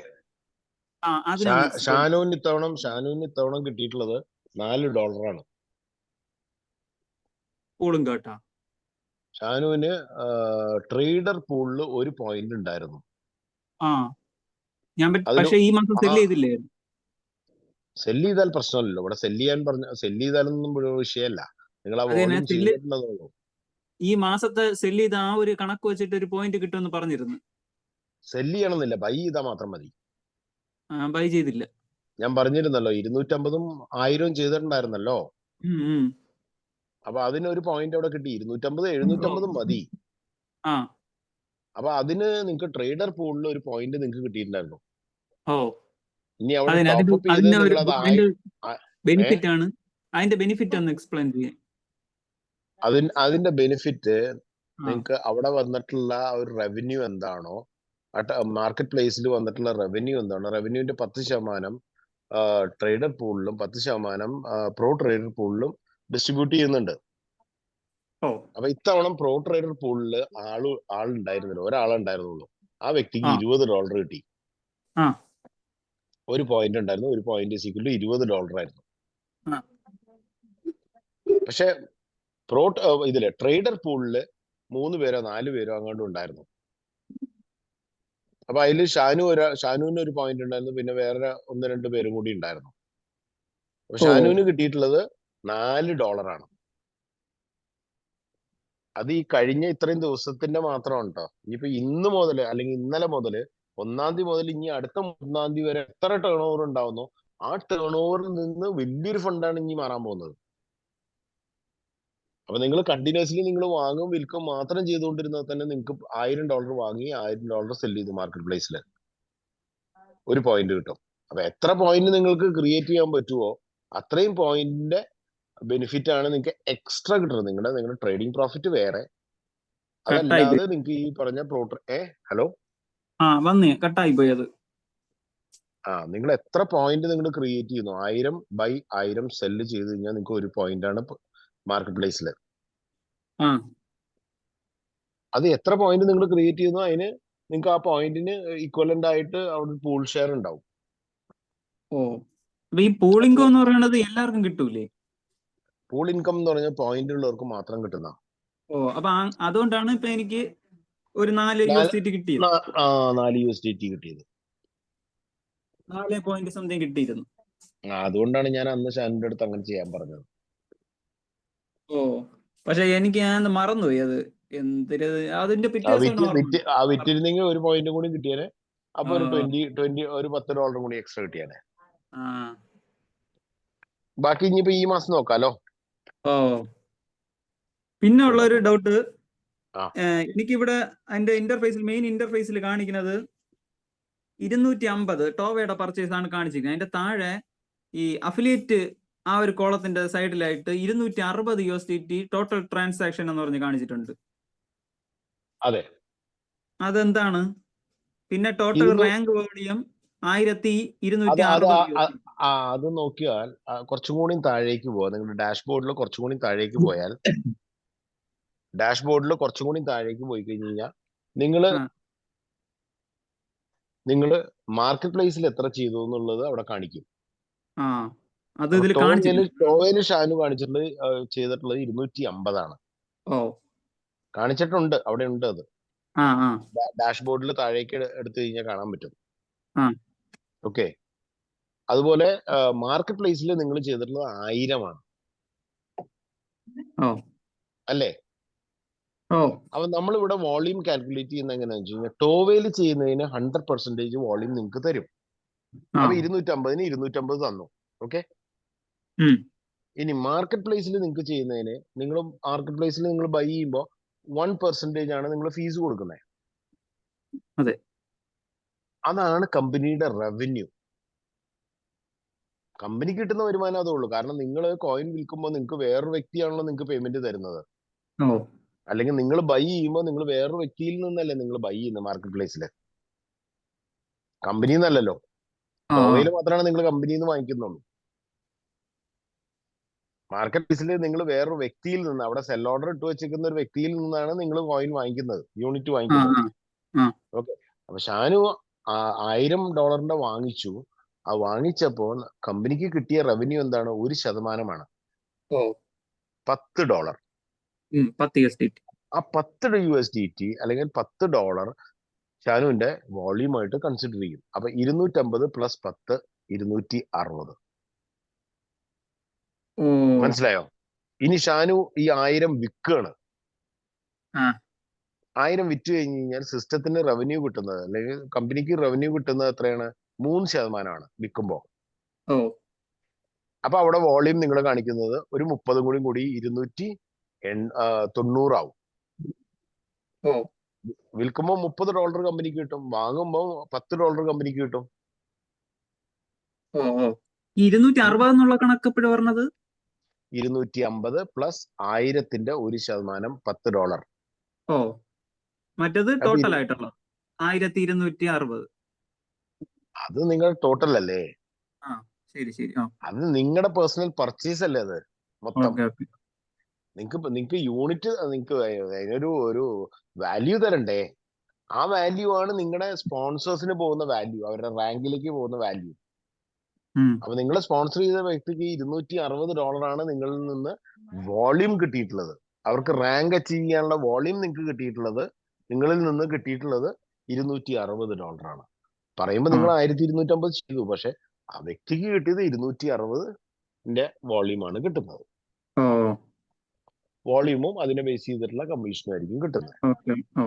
ഷാനൂന് ഇത്തവണ കിട്ടിയിട്ടുള്ളത് $4 പൂളും കേട്ടാ. ഷാനുവിന് ട്രേഡർ പൂളിൽ ഒരു പോയിന്റ് ഉണ്ടായിരുന്നു. പക്ഷെ ഈ മാസം സെല്ല് ചെയ്തില്ലേ? സെല്ല് ചെയ്താൽ പ്രശ്നമല്ലല്ലോ. ഇവിടെ സെല്ല് ചെയ്താലൊന്നും ഒരു വിഷയമല്ല. നിങ്ങൾ ആ വോളിയം ചെയ്തിട്ടുള്ളതോ. ഈ മാസത്തെ സെല്ല് ചെയ്ത ആ ഒരു കണക്ക് വെച്ചിട്ട് ഒരു പോയിന്റ് കിട്ടുമെന്ന് പറഞ്ഞിരുന്നു. സെല്ല് ചെയ്യണമെന്നില്ല, ബൈ ചെയ്താൽ മാത്രം മതി. ബൈ ചെയ്തില്ല. ഞാൻ പറഞ്ഞിരുന്നല്ലോ 250-ഉം 1000-ഉം ചെയ്തിട്ടുണ്ടായിരുന്നല്ലോ. അപ്പൊ അതിനൊരു പോയിന്റ് അവിടെ കിട്ടി. 250, 750 മതി. അപ്പൊ അതിന് നിങ്ങൾക്ക് ട്രേഡർ പൂളിൽ ഒരു പോയിന്റ് നിങ്ങൾക്ക് കിട്ടിയിട്ടുണ്ടായിരുന്നു. ഇനി അവിടെ ടോപ്പ് ചെയ്ത് ബെനിഫിറ്റ് ആണ്. അതിന്റെ ബെനിഫിറ്റ് ഒന്ന് എക്സ്പ്ലെയിൻ ചെയ്യാം. അതിന്റെ ബെനിഫിറ്റ് നിങ്ങൾക്ക് അവിടെ വന്നിട്ടുള്ള ഒരു റവന്യൂ എന്താണോ, മാർക്കറ്റ് പ്ലേസിൽ വന്നിട്ടുള്ള റവന്യൂ എന്താണോ, റവന്യൂവിന്റെ 10% ട്രേഡർ പൂളിലും 10% പ്രോ ട്രേഡർ പൂളിലും ഡിസ്ട്രിബ്യൂട്ട് ചെയ്യുന്നുണ്ട്. അപ്പൊ ഇത്തവണ പ്രോ ട്രേഡർ പൂളിൽ ആളുണ്ടായിരുന്നില്ല, ഒരാളുണ്ടായിരുന്നുള്ളൂ. ആ വ്യക്തിക്ക് $20 കിട്ടി. ഒരു പോയിന്റ് ഉണ്ടായിരുന്നു, ഒരു പോയിന്റ് $20 ആയിരുന്നു. പക്ഷെ ഇതില് ട്രേഡർ പൂളില് 3 പേരോ 4 പേരോ അങ്ങോട്ടും ഉണ്ടായിരുന്നു. അപ്പൊ അതിൽ ഷാനുവിന് ഒരു പോയിന്റ് ഉണ്ടായിരുന്നു, പിന്നെ വേറെ 1-2 പേരും കൂടി ഉണ്ടായിരുന്നു. അപ്പൊ ഓ ഷാനുവിന് കിട്ടിയിട്ടുള്ളത് $4. അത് ഈ കഴിഞ്ഞ ഇത്രയും ദിവസത്തിന്റെ മാത്രമാണ് കേട്ടോ. ഇനിയിപ്പോ ഇന്ന് മുതൽ അല്ലെങ്കിൽ ഇന്നലെ മുതൽ 1-ാം തീയതി മുതൽ ഇനി അടുത്ത 3-ാം തീയതി വരെ എത്ര ടേൺ ഓവർ ഉണ്ടാവുന്നോ ആ ടേൺ ഓവറിൽ നിന്ന് വലിയൊരു ഫണ്ടാണ് ഇനി മാറാൻ പോകുന്നത്. അപ്പൊ നിങ്ങൾ കണ്ടിന്യൂസ്ലി നിങ്ങൾ വാങ്ങും വിൽക്കും മാത്രം ചെയ്തുകൊണ്ടിരുന്നാൽ തന്നെ നിങ്ങൾക്ക് $1000 വാങ്ങി $1000 സെല് ചെയ്തു മാർക്കറ്റ് പ്ലേസിൽ ഒരു പോയിന്റ് കിട്ടും. അപ്പൊ എത്ര പോയിന്റ് നിങ്ങൾക്ക് ക്രിയേറ്റ് ചെയ്യാൻ പറ്റുമോ അത്രയും പോയിന്റിന്റെ ബെനിഫിറ്റ് ആണ് നിങ്ങൾക്ക് എക്സ്ട്രാ കിട്ടുന്നത്. നിങ്ങളുടെ ട്രേഡിംഗ് പ്രോഫിറ്റ് വേറെ, കട്ടായി പോയി. അതല്ലാതെ നിങ്ങൾക്ക് ഈ പറഞ്ഞ ഹലോ വന്നേ കട്ടായി പോയി അത്. നിങ്ങൾ എത്ര പോയിന്റ് നിങ്ങൾ ക്രിയേറ്റ് ചെയ്യുന്നു 1000/1000 സെല്ല് ചെയ്ത് കഴിഞ്ഞാൽ നിങ്ങൾക്ക് ഒരു പോയിന്റ് ആണ് മാർക്കറ്റ് പ്ലേസിൽ. ആ അത് എത്ര പോയിന്റ് നിങ്ങൾ ക്രിയേറ്റ് ചെയ്യുന്നു അതിന് നിങ്ങൾക്ക് ആ പോയിന്റിന് ഈക്വലന്റ് ആയിട്ട് അവിടെ പൂൾ ഷെയർ ഉണ്ടാവും. ഓ അപ്പൊ ഈ പൂളിംഗ് എന്ന് പറയുന്നത് എല്ലാവർക്കും കിട്ടൂലേ? പൂൾ ഇൻകം എന്ന് പറഞ്ഞാൽ പോയിന്റ് ഉള്ളവർക്ക് മാത്രം കിട്ടുന്ന. ഓ അപ്പൊ അതുകൊണ്ടാണ് ഇപ്പൊ എനിക്ക് ഒരു 4 USDT കിട്ടിയത്. 4 USDT കിട്ടിയത്. 4 പോയിന്റ് സംതിങ് കിട്ടിയിരുന്നു. അതുകൊണ്ടാണ് ഞാൻ അന്ന് ഷാനിന്റെ അടുത്ത് അങ്ങനെ ചെയ്യാൻ പറഞ്ഞത്. ഓ പക്ഷെ ഞാൻ മറന്നുപോയി അത് എന്തൊരു അതിന്റെ പിറ്റേ ദിവസമാണ് ഓർമ്മ. വിറ്റിരുന്നെങ്കിൽ ഒരു പോയിന്റ് കൂടി കിട്ടിയാനെ. അപ്പൊ ഒരു ആ. 20 ഒരു $10 കൂടി എക്സ്ട്രാ കിട്ടിയാനെ. ആ ബാക്കി ഇനിയിപ്പോ ഈ മാസം നോക്കാലോ. ഓ പിന്നെ ഉള്ള ഒരു ഡൗട്ട്, ആ. എനിക്കിവിടെ അതിന്റെ മെയിൻ ഇന്റർഫേസിൽ കാണിക്കുന്നത് 250 ടോവയുടെ പർച്ചേസ് ആണ് കാണിച്ചിരിക്കുന്നത്. അതിന്റെ താഴെ ഈ അഫിലിയേറ്റ് ആ ഒരു കോളത്തിന്റെ സൈഡിലായിട്ട് 260 USDT ടോട്ടൽ ട്രാൻസാക്ഷൻ എന്ന് പറഞ്ഞ് കാണിച്ചിട്ടുണ്ട്. അതെ, അതെന്താണ്? പിന്നെ ടോട്ടൽ റാങ്ക് വോളിയം 1260. അത് നോക്കിയാൽ കുറച്ചും കൂടി താഴേക്ക് പോവാം. നിങ്ങളുടെ ഡാഷ്ബോർഡിൽ കുറച്ചും കൂടി താഴേക്ക് പോയാൽ പോയി കഴിഞ്ഞു കഴിഞ്ഞാൽ നിങ്ങള് മാർക്കറ്റ് പ്ലേസിൽ എത്ര ചെയ്തു എന്നുള്ളത് അവിടെ കാണിക്കും. അത് ഇതിൽ കാണിച്ചിട്ടുണ്ട്. ടോവയില് ഷാനു ചെയ്തിട്ടുള്ളത് 250 ഓ കാണിച്ചിട്ടുണ്ട്, അവിടെ ഉണ്ട്. അത് ആ ഡാഷ്ബോർഡിൽ താഴേക്ക് എടുത്തു കഴിഞ്ഞാൽ കാണാൻ പറ്റും. ആ. ഓക്കെ. അതുപോലെ മാർക്കറ്റ് പ്ലേസിൽ നിങ്ങൾ ചെയ്തിട്ടുള്ളത് 1000 ഓ അല്ലേ? ഓ അപ്പൊ നമ്മളിവിടെ വോളിയം കാൽക്കുലേറ്റ് ചെയ്യുന്ന എങ്ങനെയാണെന്ന് വെച്ച് കഴിഞ്ഞാൽ ടോവയിൽ ചെയ്യുന്നതിന് 100% വോളിയം നിങ്ങൾക്ക് തരും. അപ്പൊ 250-ന് 250 തന്നു. ഓക്കെ. ഇനി മാർക്കറ്റ് പ്ലേസിൽ നിങ്ങൾക്ക് ചെയ്യുന്നതിന് നിങ്ങൾ ബൈ ചെയ്യുമ്പോൾ 1% ആണ് നിങ്ങൾ ഫീസ് കൊടുക്കുന്നത്. അതെ. അതാണ് കമ്പനിയുടെ റവന്യൂ. കമ്പനി കിട്ടുന്ന വരുമാനം അതേ ഉള്ളൂ. കാരണം നിങ്ങൾ കോയിൻ വിൽക്കുമ്പോൾ നിങ്ങൾക്ക് വേറൊരു വ്യക്തിയാണല്ലോ നിങ്ങൾക്ക് പേയ്മെന്റ് തരുന്നത്. അല്ലെങ്കിൽ നിങ്ങൾ ബൈ ചെയ്യുമ്പോൾ നിങ്ങൾ വേറൊരു വ്യക്തിയിൽ നിന്നല്ലേ നിങ്ങൾ ബൈ ചെയ്യുന്നത് മാർക്കറ്റ് പ്ലേസിൽ, കമ്പനിയിൽ നിന്നല്ലല്ലോ. ടോവയിൽ മാത്രമാണ് നിങ്ങൾ കമ്പനിയിൽ നിന്ന് വാങ്ങിക്കുന്നുള്ളൂ. മാർക്കറ്റ് പ്ലേസിൽ നിങ്ങൾ വേറൊരു വ്യക്തിയിൽ നിന്ന്, അവിടെ സെൽ ഓർഡർ ഇട്ട് വെച്ചിരിക്കുന്ന ഒരു വ്യക്തിയിൽ നിന്നാണ് നിങ്ങൾ കോയിൻ വാങ്ങിക്കുന്നത്, യൂണിറ്റ് വാങ്ങിക്കുന്നത്. ഓക്കെ. അപ്പൊ ഷാനു $1000 വാങ്ങിച്ചു. ആ വാങ്ങിച്ചപ്പോൾ കമ്പനിക്ക് കിട്ടിയ റവന്യൂ എന്താണ്? 1% $10. 10 USDT. ആ 10 USDT അല്ലെങ്കിൽ $10 ഷാനുവിന്റെ വോളിയം ആയിട്ട് കൺസിഡർ ചെയ്യും. അപ്പൊ 250 + 10 260. മനസ്സിലായോ? ഇനി ഷാനു ഈ 1000 വിൽക്കുകയാണ്. 1000 വിറ്റ് കഴിഞ്ഞ് കഴിഞ്ഞാൽ സിസ്റ്റത്തിന് റവന്യൂ കിട്ടുന്നത്, അല്ലെങ്കിൽ കമ്പനിക്ക് റവന്യൂ കിട്ടുന്നത് എത്രയാണ്? 3% വിൽക്കുമ്പോ. അപ്പൊ അവിടെ വോളിയം നിങ്ങൾ കാണിക്കുന്നത് ഒരു 30 കൂടി 290 ആവും. വിൽക്കുമ്പോൾ $30 കമ്പനിക്ക് കിട്ടും, വാങ്ങുമ്പോൾ $10 കമ്പനിക്ക് കിട്ടും. 260 എന്നുള്ള കണക്ക് എപ്പോഴും പറഞ്ഞത്? 250 + 1000-ന്റെ 1% $10. മറ്റേത് ടോട്ടൽ ആയിട്ടുള്ള 1260. അത് നിങ്ങളുടെ ടോട്ടൽ അല്ലേ? ശരി ശരി. അത് നിങ്ങളുടെ പേഴ്സണൽ പർച്ചേസ് അല്ലേ അത് മൊത്തം. നിങ്ങക്ക് യൂണിറ്റ്, നിങ്ങക്ക് അതിനൊരു വാല്യൂ തരണ്ടേ? ആ വാല്യൂ ആണ് നിങ്ങളുടെ സ്പോൺസേഴ്സിന് പോകുന്ന വാല്യൂ, അവരുടെ റാങ്കിലേക്ക് പോകുന്ന വാല്യൂ. അപ്പൊ നിങ്ങൾ സ്പോൺസർ ചെയ്ത വ്യക്തിക്ക് $260 ആണ് നിങ്ങളിൽ നിന്ന് വോളിയം കിട്ടിയിട്ടുള്ളത്. അവർക്ക് റാങ്ക് അച്ചീവ് ചെയ്യാനുള്ള വോളിയം നിങ്ങൾക്ക് കിട്ടിയിട്ടുള്ളത്, നിങ്ങളിൽ നിന്ന് കിട്ടിയിട്ടുള്ളത് $260. പറയുമ്പോൾ നിങ്ങൾ 1250 ചെയ്തു, പക്ഷെ ആ വ്യക്തിക്ക് കിട്ടിയത് 260 വോളിയമാണ് കിട്ടുന്നത്. ഓ വോളിയൂമും അതിനെ ബേസ് ചെയ്തിട്ടുള്ള കമ്മീഷനും ആയിരിക്കും കിട്ടുന്നത്. ഓക്കെ. ഓ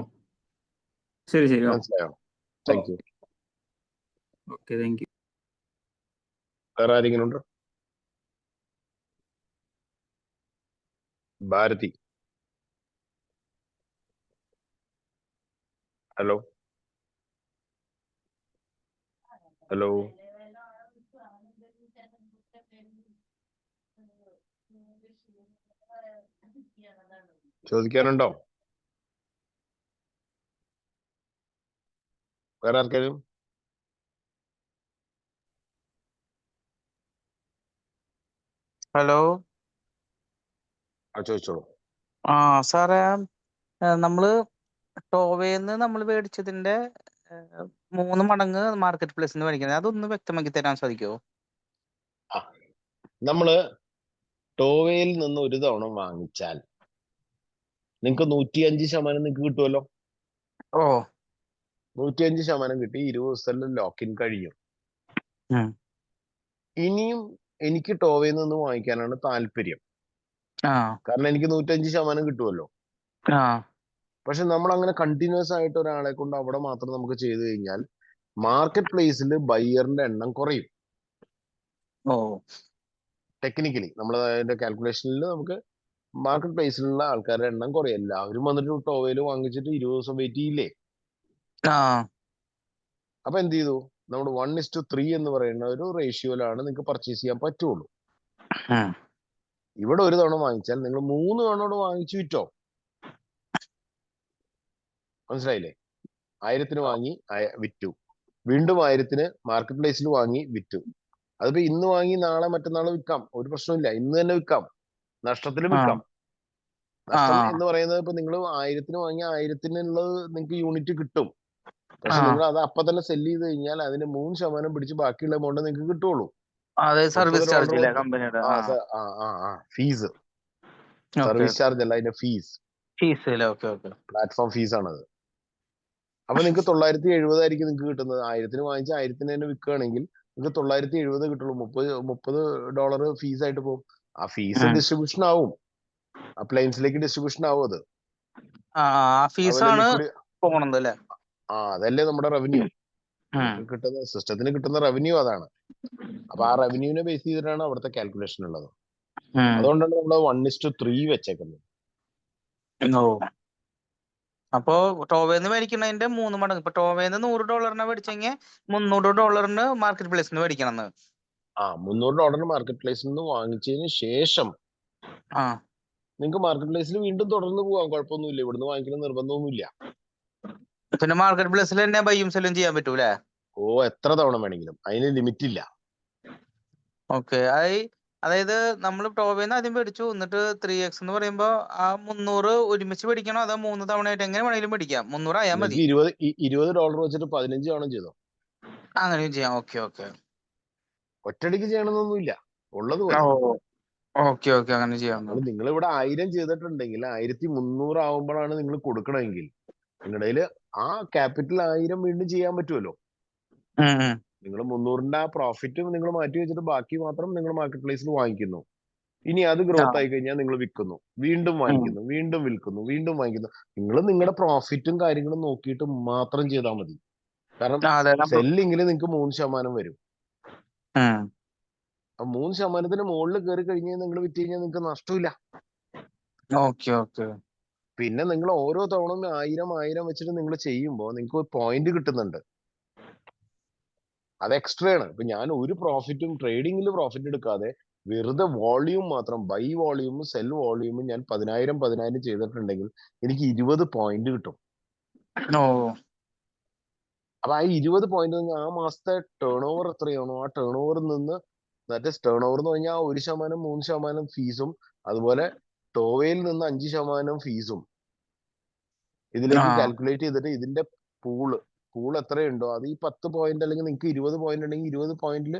ശരി ശരി. ഓ മനസ്സിലായോ? Thank you. Okay, thank you. വേറെ ആരെങ്കിലും ഉണ്ടോ? ഭാരതി, ഹലോ ഹലോ, ചോദിക്കാനുണ്ടോ? വേറെ ആർക്കെങ്കിലും? ഹലോ. ചോദിച്ചോളൂ. സാറേ, നമ്മള് ടോവേന്ന് നമ്മൾ മേടിച്ചതിന്റെ 3 മടങ്ങ് മാർക്കറ്റ് പ്ലേസിൽ മേടിക്കുന്നത്, അതൊന്ന് വ്യക്തമാക്കി തരാൻ സാധിക്കുമോ? നമ്മള് ടോവയിൽ നിന്ന് ഒരു തവണ വാങ്ങിച്ചാൽ നിങ്ങൾക്ക് 105% നിങ്ങൾക്ക് കിട്ടുമല്ലോ. ഓ 105% കിട്ടി, 20 ദിവസത്തിൽ ലോക്കിൻ കഴിയും. ഉം. ഇനിയും എനിക്ക് ടോവയിൽ നിന്ന് വാങ്ങിക്കാനാണ് താല്പര്യം, ആ കാരണം എനിക്ക് 105% കിട്ടുമല്ലോ. ആ പക്ഷെ നമ്മൾ അങ്ങനെ കണ്ടിന്യൂസ് ആയിട്ട് ഒരാളെ കൊണ്ട് അവിടെ മാത്രം നമുക്ക് ചെയ്തു കഴിഞ്ഞാൽ മാർക്കറ്റ് പ്ലേസിൽ ബയ്യറിന്റെ എണ്ണം കുറയും. ഓ ടെക്നിക്കലി നമ്മൾ അതിന്റെ കാൽക്കുലേഷനിൽ നമുക്ക് മാർക്കറ്റ് പ്ലേസിലുള്ള ആൾക്കാരുടെ എണ്ണം കുറയും. എല്ലാവരും വന്നിട്ട് ടോവയിൽ വാങ്ങിച്ചിട്ട് 20 ദിവസം വെയിറ്റ് ചെയ്യില്ലേ? ആ അപ്പൊ എന്ത് ചെയ്തു, നമ്മൾ 1:3 എന്ന് പറയുന്ന ഒരു റേഷ്യോയിലാണ് നിങ്ങൾക്ക് പർച്ചേസ് ചെയ്യാൻ പറ്റുള്ളൂ. ഉം. ഇവിടെ ഒരു തവണ വാങ്ങിച്ചാൽ നിങ്ങൾ 3 തവണ വാങ്ങിച്ചു വിറ്റോ. മനസ്സിലായില്ലേ? 1000-ന് വാങ്ങി വിറ്റു, വീണ്ടും 1000-ന് മാർക്കറ്റ് പ്ലേസിൽ വാങ്ങി വിറ്റു. അതിപ്പോ ഇന്ന് വാങ്ങി നാളെ മറ്റന്നാൾ വിൽക്കാം, ഒരു പ്രശ്നമില്ല. ഇന്ന് തന്നെ വിൽക്കാം, നഷ്ടത്തിലും ആ വിൽക്കാം. ആ നഷ്ടം എന്ന് പറയുന്നത് ഇപ്പൊ നിങ്ങൾ 1000-ന് വാങ്ങിയ 1000-നുള്ളത് നിങ്ങൾക്ക് യൂണിറ്റ് കിട്ടും. ആ പക്ഷെ നിങ്ങൾ അത് അപ്പൊ തന്നെ സെല് ചെയ്ത് കഴിഞ്ഞാൽ അതിന് 3% പിടിച്ച് ബാക്കിയുള്ള എമൗണ്ട് നിങ്ങൾക്ക് കിട്ടുള്ളൂ. അതെ, സർവീസ് ചാർജ് $30 ഇല്ലേ കമ്പനിയുടെ? ഫീസ്, ഓക്കെ സർവീസ് ചാർജ് അല്ല, അതിന്റെ ഫീസ്, ഫീസ് അല്ലേ? Okay okay. പ്ലാറ്റ്ഫോം ഫീസ് ആണത്. അപ്പൊ നിങ്ങൾക്ക് 970 ആയിരിക്കും നിങ്ങൾക്ക് കിട്ടുന്നത്. 1000-ന് വാങ്ങിച്ച 1000-ന് തന്നെ വിൽക്കുകയാണെങ്കിൽ നിങ്ങൾക്ക് 970 കിട്ടുള്ളൂ. $30 ഫീസ് ആയിട്ട് പോകും. ആ ഫീസ് ഡിസ്ട്രിബ്യൂഷൻ ആവും, അപ്ലയൻസിലേക്ക് ഡിസ്ട്രിബ്യൂഷൻ ആവും. അത് ആ ഫീസാണ് പോണത് അല്ലേ? അതല്ലേ നമ്മുടെ റവന്യൂ. നമുക്ക് കിട്ടുന്ന, സിസ്റ്റത്തിന് കിട്ടുന്ന റവന്യൂ അതാണ്. അപ്പൊ ആ റവന്യൂവിനെ ബേസ് ചെയ്തിട്ടാണ് അവിടുത്തെ കാൽക്കുലേഷൻ ഉള്ളത്. അതുകൊണ്ടാണ് നമ്മൾ 1:3 വെച്ചേക്കുന്നത്. ഓ അപ്പോ ടോവേന്ന് മേടിക്കുന്നതിന്റെ 3 മടങ്ങ്. ഇപ്പൊ ടോവേന്ന് $100 മേടിച്ചെങ്കിൽ $300 മാർക്കറ്റ് പ്ലേസിൽ മേടിക്കണം. $300 മാർക്കറ്റ് പ്ലേസിൽ നിന്ന് വാങ്ങിച്ചതിന് ശേഷം ആ നിങ്ങൾക്ക് മാർക്കറ്റ് പ്ലേസിൽ വീണ്ടും തുടർന്ന് പോകാം, കുഴപ്പമൊന്നുമില്ല. ഇവിടുന്ന് വാങ്ങിക്കണം നിർബന്ധമൊന്നുമില്ല. പിന്നെ മാർക്കറ്റ് പ്ലേസിൽ തന്നെ ബൈയും സെല്ലും ചെയ്യാൻ പറ്റൂലേ? എത്ര തവണ വേണമെങ്കിലും, അതിന് ലിമിറ്റ് ഇല്ല. ഓക്കെ. അതായത് നമ്മൾ ടോവേന്ന് ആദ്യം മേടിച്ചു, എന്നിട്ട് 3x എന്ന് പറയുമ്പോ ആ 300 ഒരുമിച്ച് മേടിക്കണോ അതോ 3 തവണയായിട്ട് എങ്ങനെ വേണമെങ്കിലും മേടിക്കാം? 300 ആയാൽ മതി. $20 വെച്ചിട്ട് 15 തവണ ചെയ്തോ, അങ്ങനെയും ചെയ്യാം. Okay okay. ഒറ്റയടിക്ക് ചെയ്യണമെന്നൊന്നുമില്ല, ഉള്ളത് ഓ പോലെ. ഓക്കെ ഓക്കെ, അങ്ങനെ ചെയ്യാം. നിങ്ങൾ ഇവിടെ 1000 ചെയ്തിട്ടുണ്ടെങ്കിൽ 1300 ആവുമ്പോഴാണ് നിങ്ങൾ കൊടുക്കണമെങ്കിൽ നിങ്ങളുടെ കയ്യിൽ ആ ക്യാപിറ്റൽ 1000 വീണ്ടും ചെയ്യാൻ പറ്റുമല്ലോ. നിങ്ങൾ 300-ന്റെ ആ പ്രോഫിറ്റും നിങ്ങൾ മാറ്റി വെച്ചിട്ട് ബാക്കി മാത്രം നിങ്ങൾ മാർക്കറ്റ് പ്ലേസിൽ വാങ്ങിക്കുന്നു. ഇനി അത് ഗ്രോത്ത് ആയി കഴിഞ്ഞാൽ നിങ്ങൾ വിൽക്കുന്നു, വീണ്ടും വാങ്ങിക്കുന്നു, വീണ്ടും വിൽക്കുന്നു, വീണ്ടും വാങ്ങിക്കുന്നു. നിങ്ങൾ നിങ്ങളുടെ പ്രോഫിറ്റും കാര്യങ്ങളും നോക്കിയിട്ട് മാത്രം ചെയ്താൽ മതി. കാരണം സെല്ലിങ്ങിൽ നിങ്ങൾക്ക് 3% വരും. ആ 3%-ന് മുകളിൽ കയറി കഴിഞ്ഞാൽ നിങ്ങൾ വിറ്റ് കഴിഞ്ഞാൽ നിങ്ങൾക്ക് നഷ്ടമില്ല. പിന്നെ നിങ്ങൾ ഓരോ തവണ 1000 വെച്ചിട്ട് നിങ്ങൾ ചെയ്യുമ്പോൾ നിങ്ങൾക്ക് പോയിന്റ് കിട്ടുന്നുണ്ട്, അത് എക്സ്ട്രാ ആണ്. ഇപ്പൊ ഞാൻ ഒരു പ്രോഫിറ്റും ട്രേഡിംഗിൽ പ്രോഫിറ്റ് എടുക്കാതെ വെറുതെ വോളിയൂം മാത്രം, ബൈ വോളിയൂമും സെൽ വോളിയൂമും ഞാൻ 10,000 ചെയ്തിട്ടുണ്ടെങ്കിൽ എനിക്ക് 20 പോയിന്റ് കിട്ടും. അപ്പൊ ആ 20 പോയിന്റ് ആ മാസത്തെ ടേൺ ഓവർ എത്രയാണോ ആ ടേൺ ഓവറിൽ നിന്ന്, ടേൺ ഓവർ എന്ന് പറഞ്ഞാൽ 1%, 3% ഫീസും, അതുപോലെ ടോവയിൽ നിന്ന് 5% ഫീസും ഇതിലേക്ക് കാൽക്കുലേറ്റ് ചെയ്തിട്ട് ഇതിന്റെ പൂൾ എത്രയുണ്ടോ അത്, ഈ 10 പോയിന്റ് അല്ലെങ്കിൽ നിങ്ങൾക്ക് 20 പോയിന്റ് ഉണ്ടെങ്കിൽ 20 പോയിന്റിൽ